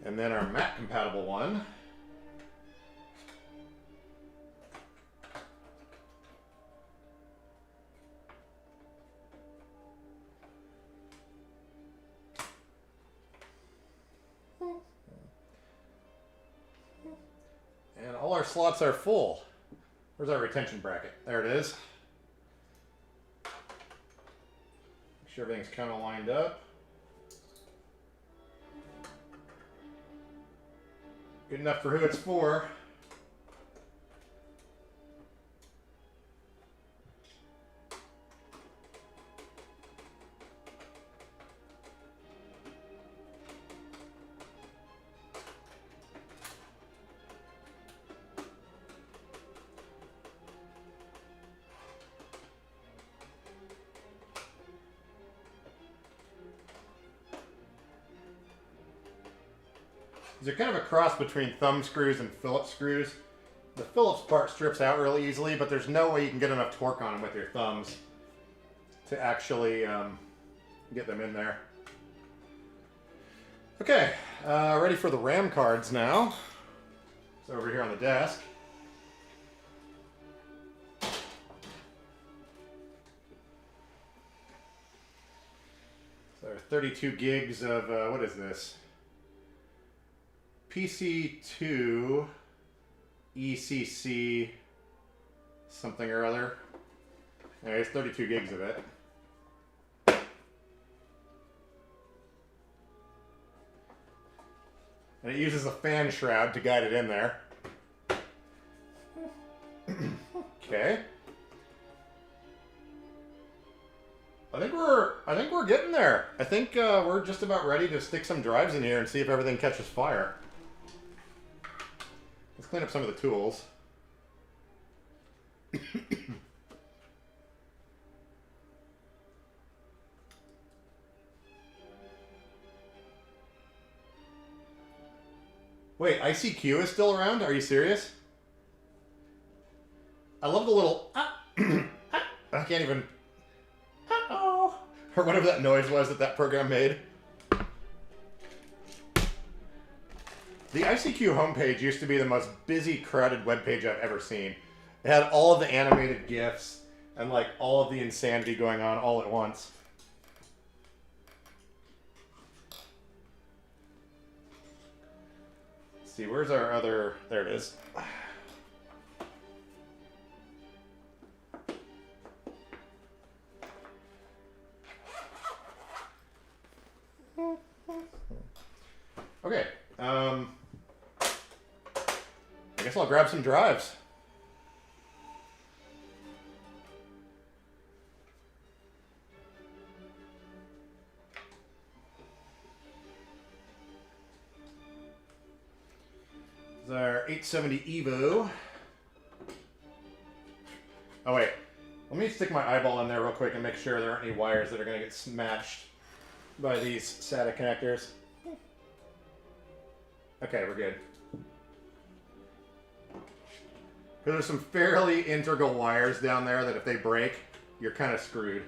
And then our Mac compatible one. All our slots are full. Where's our retention bracket? There it is. Make sure everything's kind of lined up. Good enough for who it's for. These are kind of a cross between thumb screws and Phillips screws. The Phillips part strips out really easily, but there's no way you can get enough torque on them with your thumbs to actually get them in there. Okay, ready for the RAM cards now. It's over here on the desk. So 32 gigs of, what is this? PC2 ECC something or other. Anyway, it's 32 gigs of it. And it uses a fan shroud to guide it in there. Okay. I think we're getting there. I think we're just about ready to stick some drives in here and see if everything catches fire. Let's clean up some of the tools. Wait, ICQ is still around? Are you serious? I love the little I can't even or whatever that noise was that program made. The ICQ homepage used to be the most busy, crowded webpage I've ever seen. It had all of the animated GIFs and like all of the insanity going on all at once. Let's see, where's our other... There it is. Okay, I guess I'll grab some drives. This is our 870 Evo. Oh wait, let me stick my eyeball in there real quick and make sure there aren't any wires that are going to get smashed by these SATA connectors. Okay, we're good. Because there's some fairly integral wires down there that if they break, you're kind of screwed.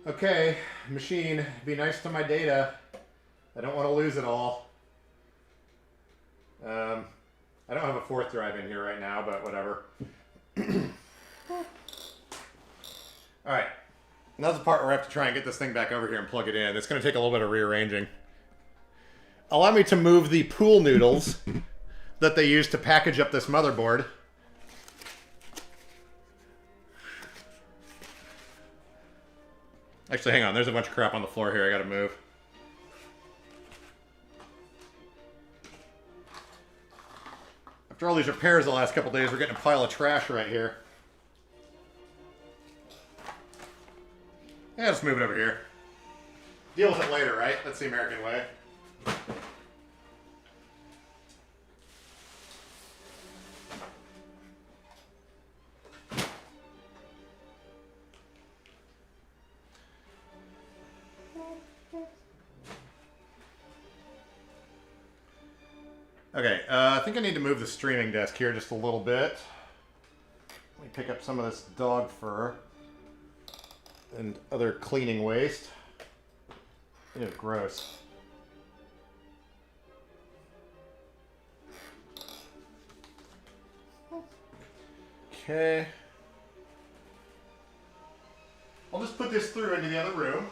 Okay, machine, be nice to my data. I don't want to lose it all. I don't have a fourth drive in here right now, but whatever. Alright, now's the part where I have to try and get this thing back over here and plug it in. It's going to take a little bit of rearranging. Allow me to move the pool noodles that they use to package up this motherboard. Actually, hang on. There's a bunch of crap on the floor here I gotta move. After all these repairs the last couple days, we're getting a pile of trash right here. Yeah, just move it over here. Deal with it later, right? That's the American way. Okay, I think I need to move the streaming desk here just a little bit. Let me pick up some of this dog fur and other cleaning waste. Ew, gross. Okay. I'll just put this through into the other room.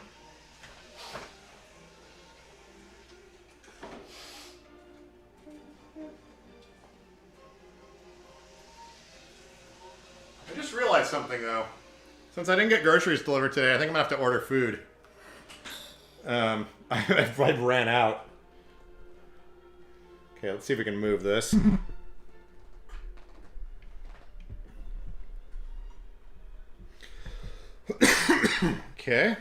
I just realized something though. Since I didn't get groceries delivered today, I think I'm gonna have to order food. I've ran out. Okay, let's see if we can move this. Okay.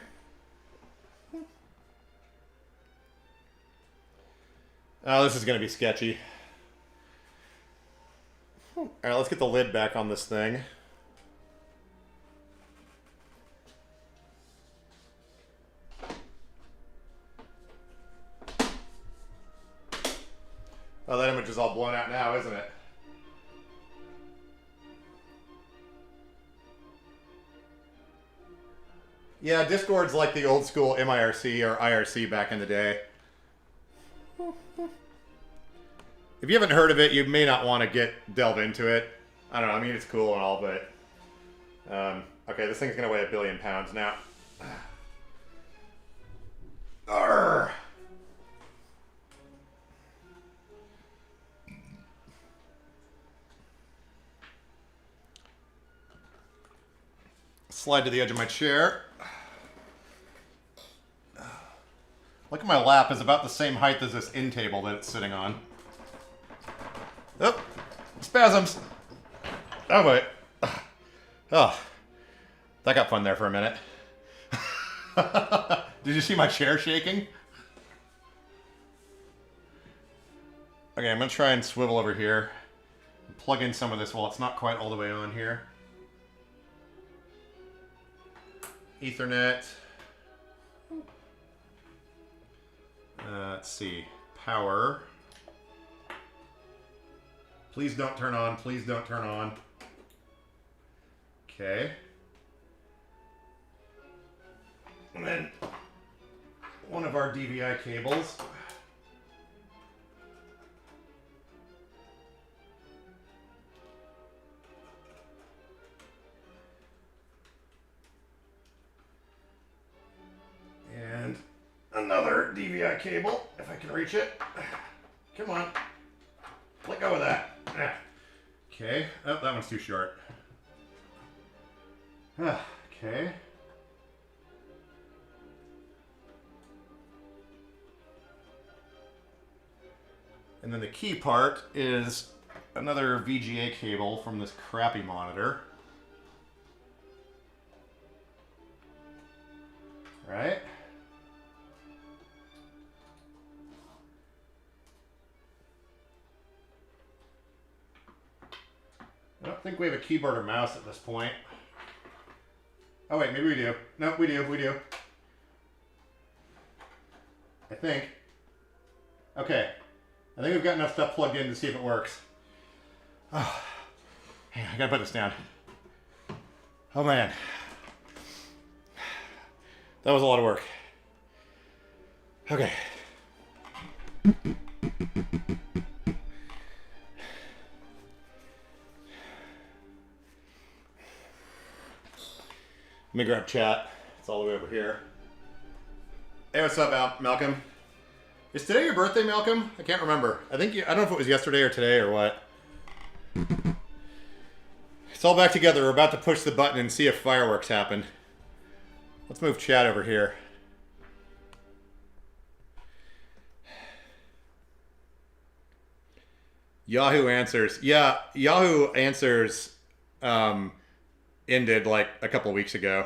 Oh, this is going to be sketchy. All right, let's get the lid back on this thing. Oh, that image is all blown out now, isn't it? Yeah, Discord's like the old school MIRC or IRC back in the day. If you haven't heard of it, you may not want to delve into it. I don't know, I mean, it's cool and all, but... okay, this thing's going to weigh 1 billion pounds now. Arrgh. Slide to the edge of my chair. Look at my lap is about the same height as this end table that it's sitting on. Oh, spasms. Oh, wait. Oh, that got fun there for a minute. Did you see my chair shaking? Okay, I'm going to try and swivel over here. Plug in some of this while it's not quite all the way on here. Ethernet. Let's see. Power. Please don't turn on. Please don't turn on. Okay. And then one of our DVI cables. And another DVI cable, if I can reach it. Come on. Let go of that. Okay. Oh, that one's too short. Okay. And then the key part is another VGA cable from this crappy monitor. Right? I don't think we have a keyboard or mouse at this point. Oh wait, maybe we do. No, we do. I think. Okay. I think we've got enough stuff plugged in to see if it works. Oh, hang on, I gotta put this down. Oh man. That was a lot of work. Okay. Let me grab chat. It's all the way over here. Hey, what's up, Malcolm? Is today your birthday, Malcolm? I can't remember. I don't know if it was yesterday or today or what. It's all back together. We're about to push the button and see if fireworks happen. Let's move chat over here. Yahoo Answers. Yeah, Yahoo Answers ended like a couple weeks ago.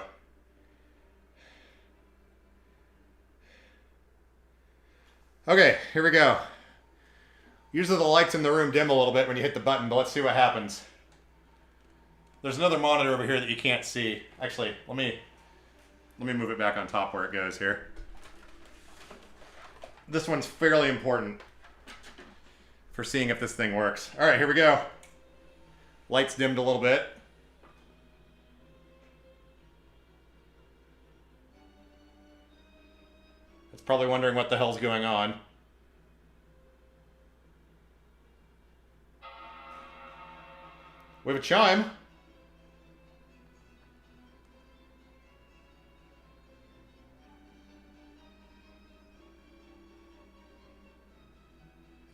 Okay, here we go. Usually the lights in the room dim a little bit when you hit the button, but let's see what happens. There's another monitor over here that you can't see. Actually, let me move it back on top where it goes here. This one's fairly important for seeing if this thing works. All right, here we go. Lights dimmed a little bit. probably wondering what the hell's going on. We have a chime.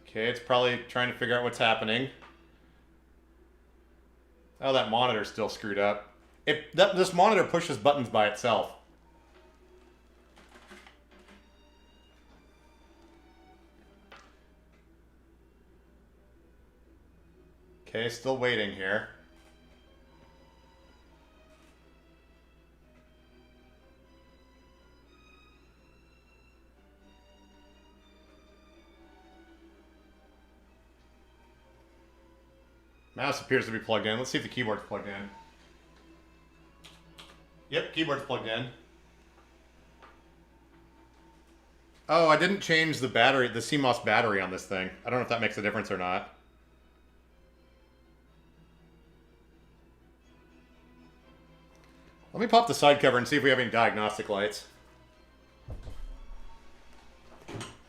Okay, it's probably trying to figure out what's happening. Oh, that monitor's still screwed up. This monitor pushes buttons by itself. Okay, still waiting here. Mouse appears to be plugged in. Let's see if the keyboard's plugged in. Yep, keyboard's plugged in. Oh, I didn't change the battery, the CMOS battery on this thing. I don't know if that makes a difference or not. Let me pop the side cover and see if we have any diagnostic lights.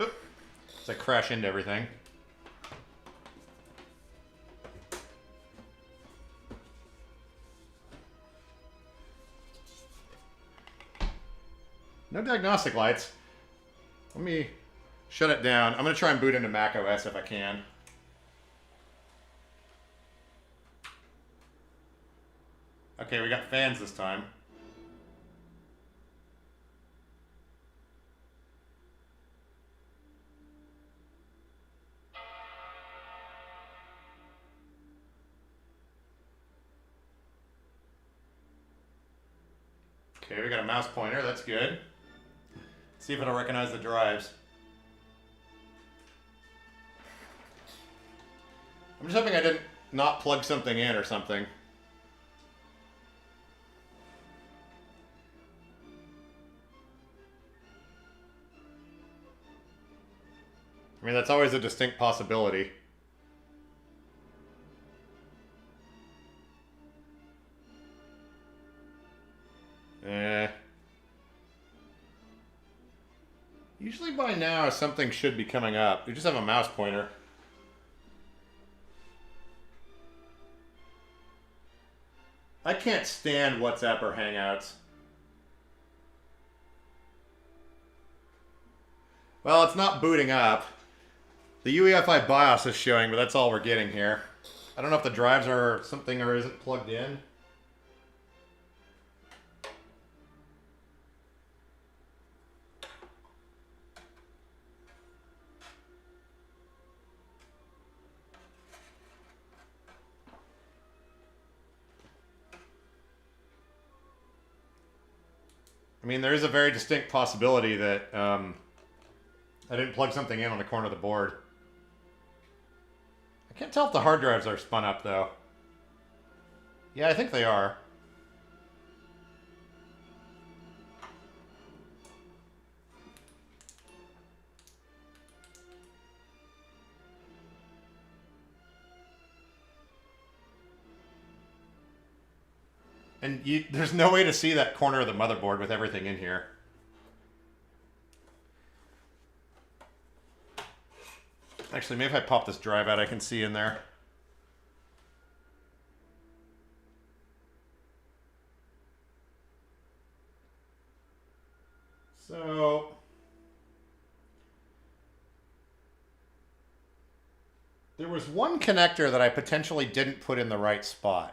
Oop. As I crash into everything. No diagnostic lights. Let me shut it down. I'm going to try and boot into Mac OS if I can. Okay, we got fans this time. Okay, we got a mouse pointer. That's good. See if it'll recognize the drives. I'm just hoping I didn't not plug something in or something. I mean, that's always a distinct possibility. Usually by now something should be coming up. We just have a mouse pointer. I can't stand WhatsApp or Hangouts. Well, it's not booting up. The UEFI BIOS is showing, but that's all we're getting here. I don't know if the drives are something or isn't plugged in. I mean, there is a very distinct possibility that I didn't plug something in on the corner of the board. I can't tell if the hard drives are spun up, though. Yeah, I think they are. And there's no way to see that corner of the motherboard with everything in here. Actually, maybe if I pop this drive out, I can see in there. So there was one connector that I potentially didn't put in the right spot.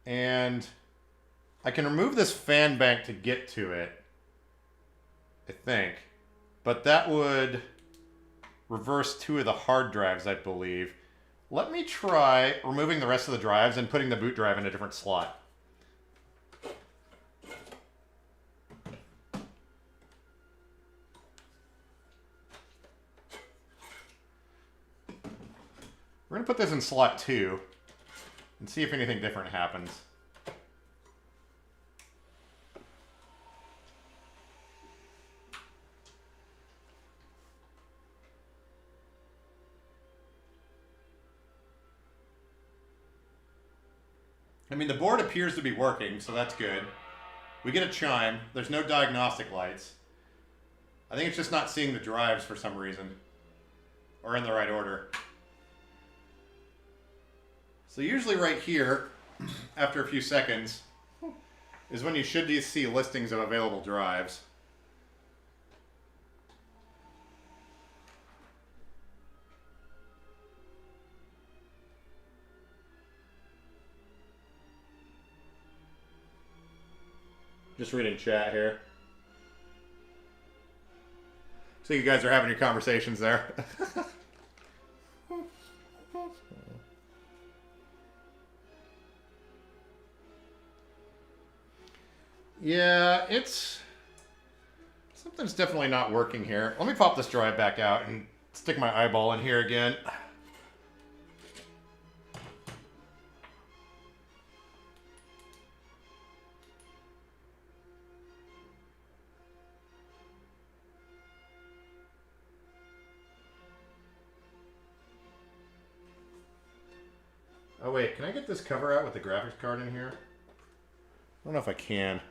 And I can remove this fan bank to get to it, I think. But that would reverse two of the hard drives, I believe. Let me try removing the rest of the drives and putting the boot drive in a different slot. We're going to put this in slot 2 and see if anything different happens. I mean, the board appears to be working, so that's good. We get a chime. There's no diagnostic lights. I think it's just not seeing the drives for some reason. Or in the right order. So usually right here, after a few seconds, is when you should see listings of available drives. Just reading chat here. So you guys are having your conversations there. Yeah, something's definitely not working here. Let me pop this drive back out and stick my eyeball in here again. Oh wait, can I get this cover out with the graphics card in here? I don't know if I can.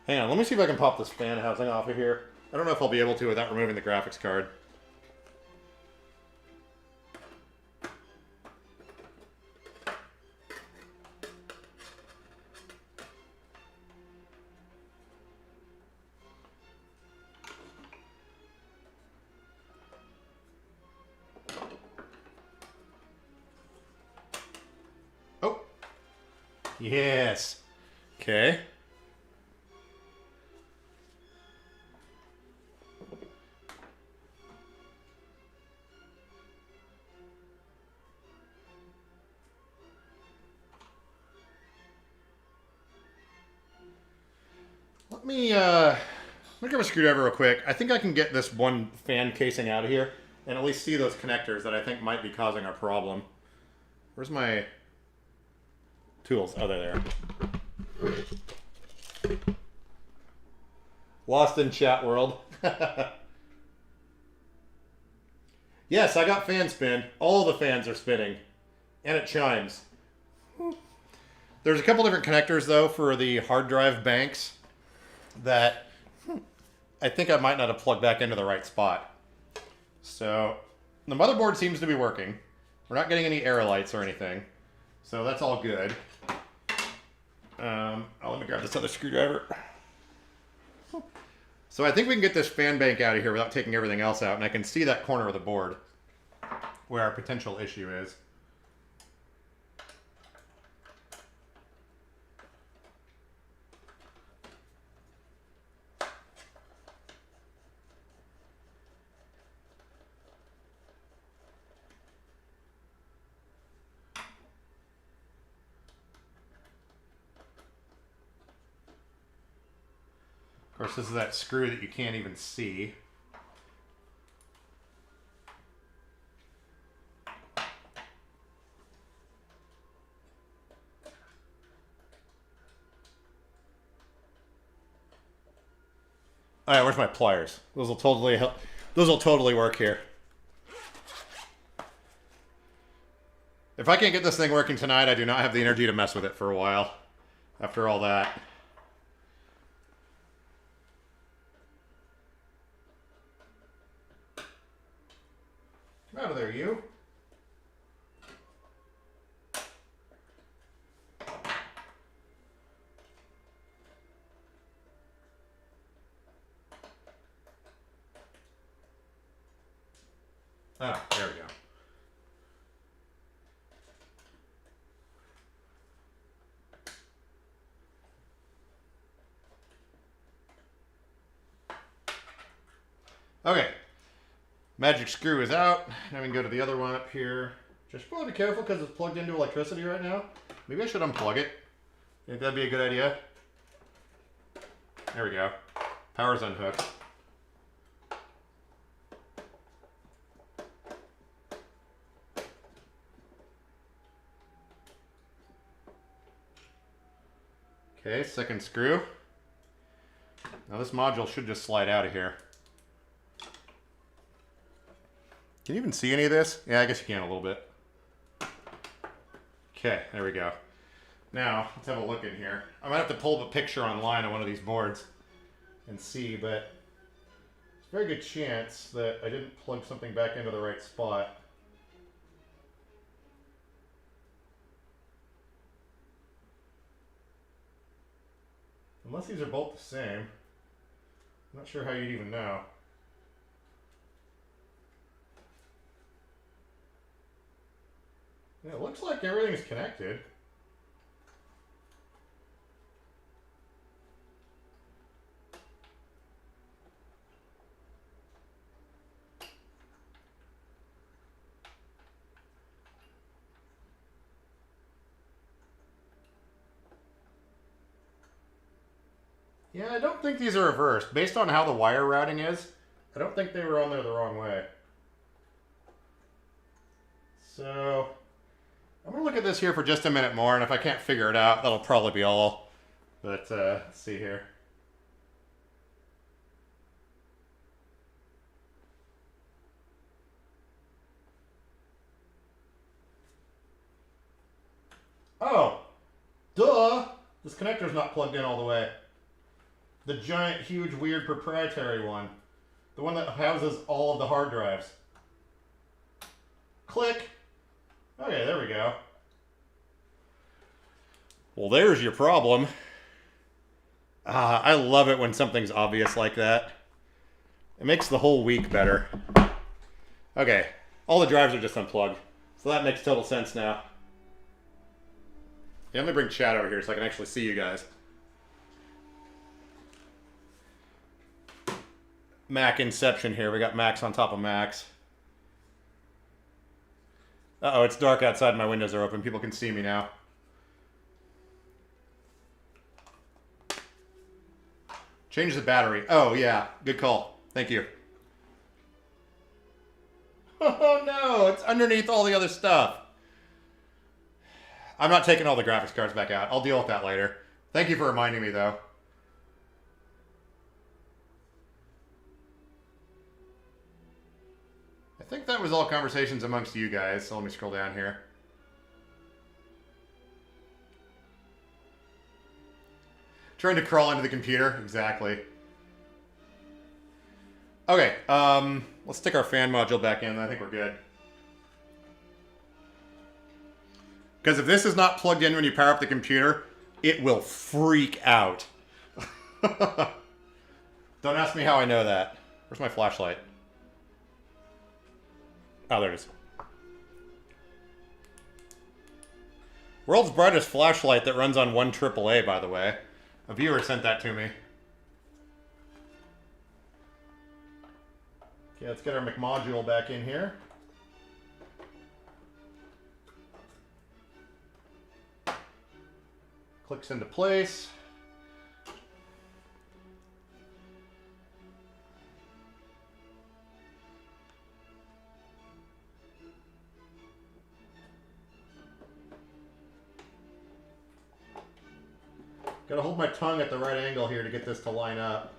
Hang on, let me see if I can pop this fan housing off of here. I don't know if I'll be able to without removing the graphics card. Oh! Yes! Okay. Let me grab a screwdriver real quick. I think I can get this one fan casing out of here and at least see those connectors that I think might be causing our problem. Where's my tools? Oh, they're there. Lost in chat world. Yes, I got fan spin. All the fans are spinning. And it chimes. There's a couple different connectors, though, for the hard drive banks that I think I might not have plugged back into the right spot. So, the motherboard seems to be working. We're not getting any error lights or anything. So that's all good. Let me grab this other screwdriver. So I think we can get this fan bank out of here without taking everything else out, and I can see that corner of the board where our potential issue is. Of course, this is that screw that you can't even see. All right, where's my pliers? Those will totally help. Those will totally work here. If I can't get this thing working tonight, I do not have the energy to mess with it for a while. After all that. Come out of there, you. Ah, there we go. Okay. Magic screw is out. Now we can go to the other one up here. Just probably be careful because it's plugged into electricity right now. Maybe I should unplug it. Think that'd be a good idea? There we go. Power's unhooked. Okay, second screw. Now this module should just slide out of here. Can you even see any of this? Yeah, I guess you can a little bit. Okay, there we go. Now, let's have a look in here. I might have to pull up a picture online on one of these boards and see, but as very good chance that I didn't plug something back into the right spot. Unless these are both the same. I'm not sure how you'd even know. Yeah, it looks like everything is connected. Yeah, I don't think these are reversed. Based on how the wire routing is, I don't think they were on there the wrong way. So, I'm going to look at this here for just a minute more, and if I can't figure it out, that'll probably be all. But, let's see here. Oh! Duh! This connector's not plugged in all the way. The giant, huge, weird proprietary one. The one that houses all of the hard drives. Click! Okay, there we go. Well, there's your problem. I love it when something's obvious like that. It makes the whole week better. Okay, all the drives are just unplugged. So that makes total sense now. Yeah, let me bring chat over here so I can actually see you guys. Mac Inception here. We got Macs on top of Macs. Uh-oh, it's dark outside. My windows are open. People can see me now. Change the battery. Oh, yeah. Good call. Thank you. Oh, no. It's underneath all the other stuff. I'm not taking all the graphics cards back out. I'll deal with that later. Thank you for reminding me, though. I think that was all conversations amongst you guys, so let me scroll down here. Trying to crawl into the computer, exactly. Okay, let's stick our fan module back in. I think we're good. Because if this is not plugged in when you power up the computer, it will freak out. Don't ask me how I know that. Where's my flashlight? Oh, there it is. World's brightest flashlight that runs on 1 AAA, by the way. A viewer sent that to me. Okay, let's get our McModule back in here. Clicks into place. Gotta hold my tongue at the right angle here to get this to line up.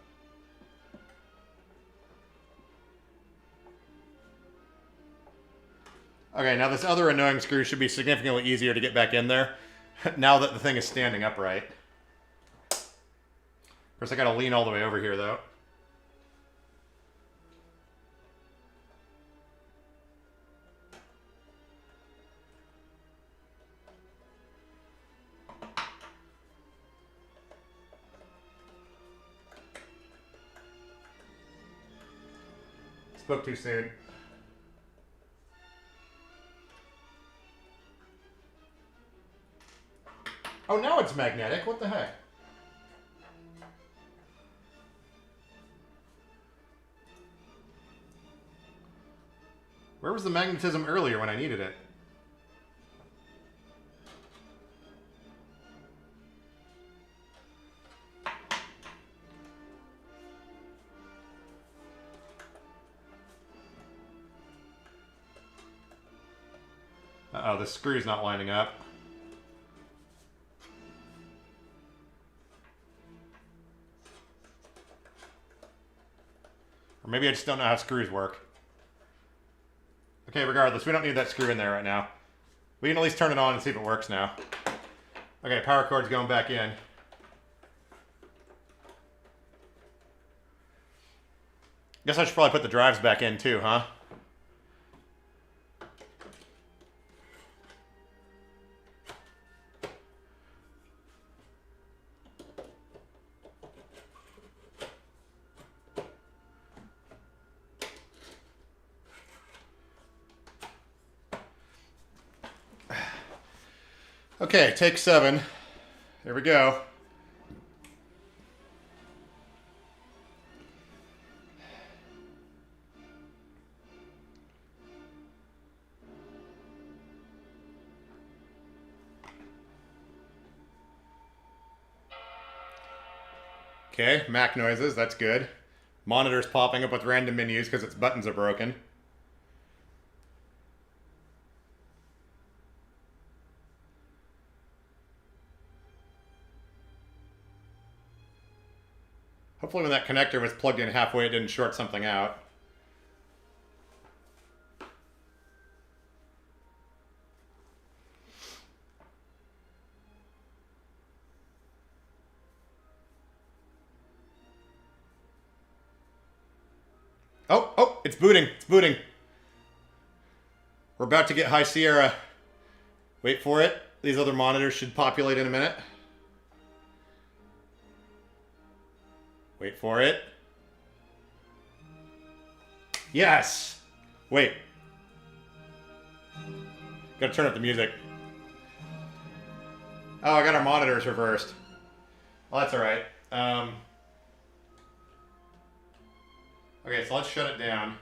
Okay, now this other annoying screw should be significantly easier to get back in there now that the thing is standing upright. Of course, I gotta lean all the way over here, though. Spoke too soon. Oh, now it's magnetic. What the heck? Where was the magnetism earlier when I needed it? Uh-oh, the screw's not lining up. Or maybe I just don't know how screws work. Okay, regardless, we don't need that screw in there right now. We can at least turn it on and see if it works now. Okay, power cord's going back in. Guess I should probably put the drives back in too, huh? Okay, take 7. There we go. Okay, Mac noises, that's good. Monitor's popping up with random menus because its buttons are broken. Hopefully when that connector was plugged in halfway, it didn't short something out. Oh, it's booting. It's booting. We're about to get High Sierra. Wait for it. These other monitors should populate in a minute. Wait for it. Yes! Wait. Gotta turn up the music. Oh, I got our monitors reversed. Well, that's alright. Okay, so let's shut it down.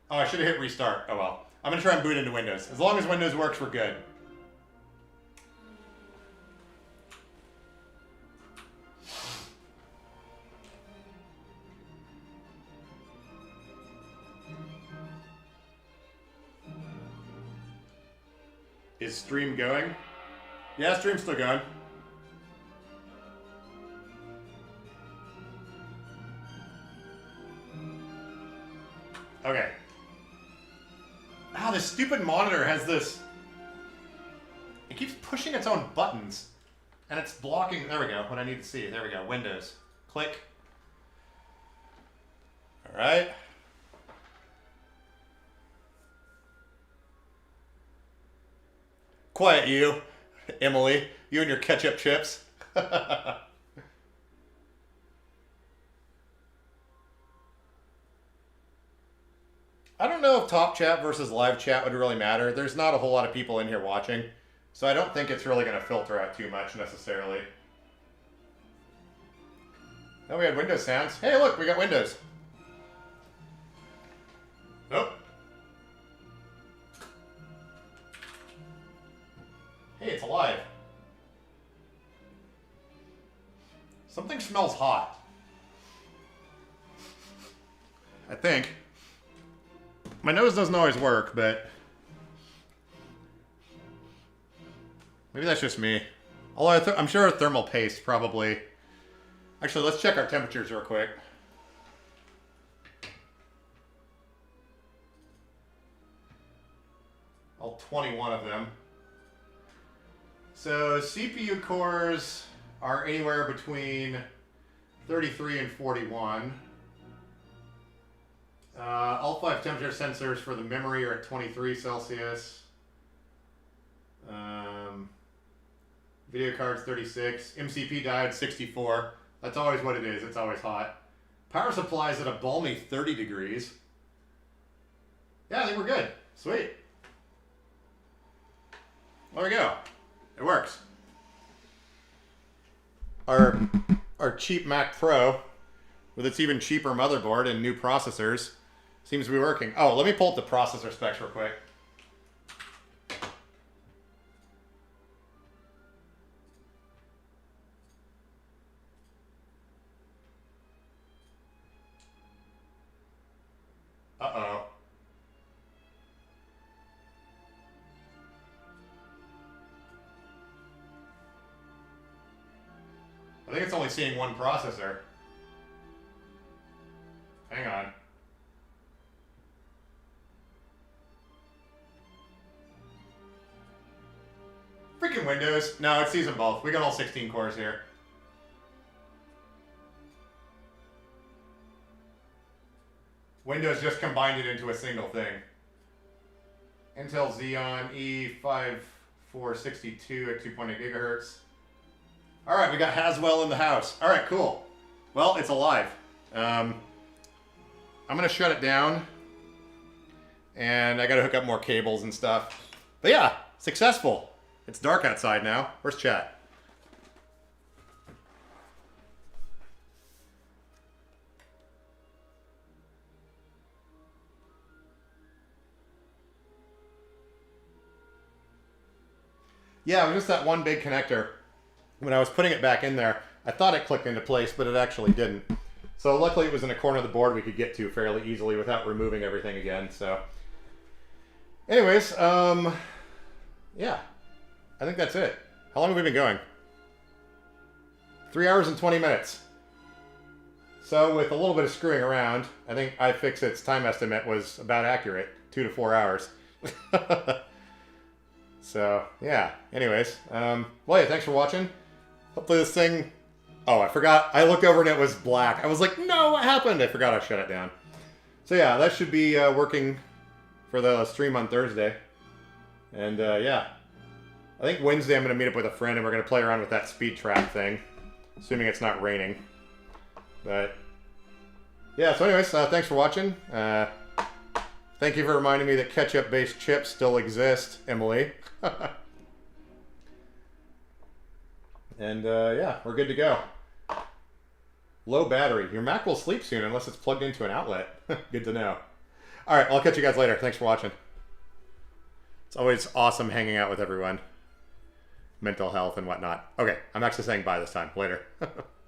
Oh, I should have hit restart. Oh well. I'm gonna try and boot into Windows. As long as Windows works, we're good. Is stream going? Yeah, stream's still going. Okay. Ah, this stupid monitor has this... It keeps pushing its own buttons. And it's blocking... There we go, what I need to see. There we go, Windows. Click. Alright. Quiet you, Emily. You and your ketchup chips. I don't know if top chat versus live chat would really matter. There's not a whole lot of people in here watching, so I don't think it's really going to filter out too much necessarily. Oh, we had Windows sounds. Hey, look, we got Windows. Nope. Hey, it's alive. Something smells hot. I think. My nose doesn't always work, but... Maybe that's just me. Although I'm sure thermal paste probably... Actually, let's check our temperatures real quick. All 21 of them. So CPU cores are anywhere between 33 and 41. All 5 temperature sensors for the memory are at 23 Celsius. Video cards 36. MCP diode 64. That's always what it is. It's always hot. Power supply is at a balmy 30 degrees. Yeah, I think we're good. Sweet. There we go. It works. Our cheap Mac Pro, with its even cheaper motherboard and new processors, seems to be working. Oh, let me pull up the processor specs real quick. Uh-oh. I think it's only seeing one processor. Hang on. Freaking Windows. No, it sees them both. We got all 16 cores here. Windows just combined it into a single thing. Intel Xeon E5462 at 2.8 gigahertz. All right, we got Haswell in the house. All right, cool. Well, it's alive. I'm gonna shut it down, and I gotta hook up more cables and stuff. But yeah, successful. It's dark outside now. Where's chat? Yeah, it was just that one big connector. When I was putting it back in there, I thought it clicked into place, but it actually didn't. So luckily it was in a corner of the board we could get to fairly easily without removing everything again. So anyways, yeah, I think that's it. How long have we been going? 3 hours and 20 minutes. So with a little bit of screwing around, I think iFixit's time estimate was about accurate, 2 to 4 hours. So, yeah. Anyways, well, yeah, thanks for watching. Hopefully this thing... Oh, I forgot. I looked over and it was black. I was like, no, what happened? I forgot I shut it down. So, yeah, that should be working for the stream on Thursday. And, yeah. I think Wednesday I'm going to meet up with a friend and we're going to play around with that speed trap thing. Assuming it's not raining. But, yeah, so anyways, thanks for watching. Thank you for reminding me that ketchup-based chips still exist, Emily. And yeah, we're good to go. Low battery. Your Mac will sleep soon unless it's plugged into an outlet. Good to know. All right, I'll catch you guys later. Thanks for watching. It's always awesome hanging out with everyone. Mental health and whatnot. Okay, I'm actually saying bye this time. Later.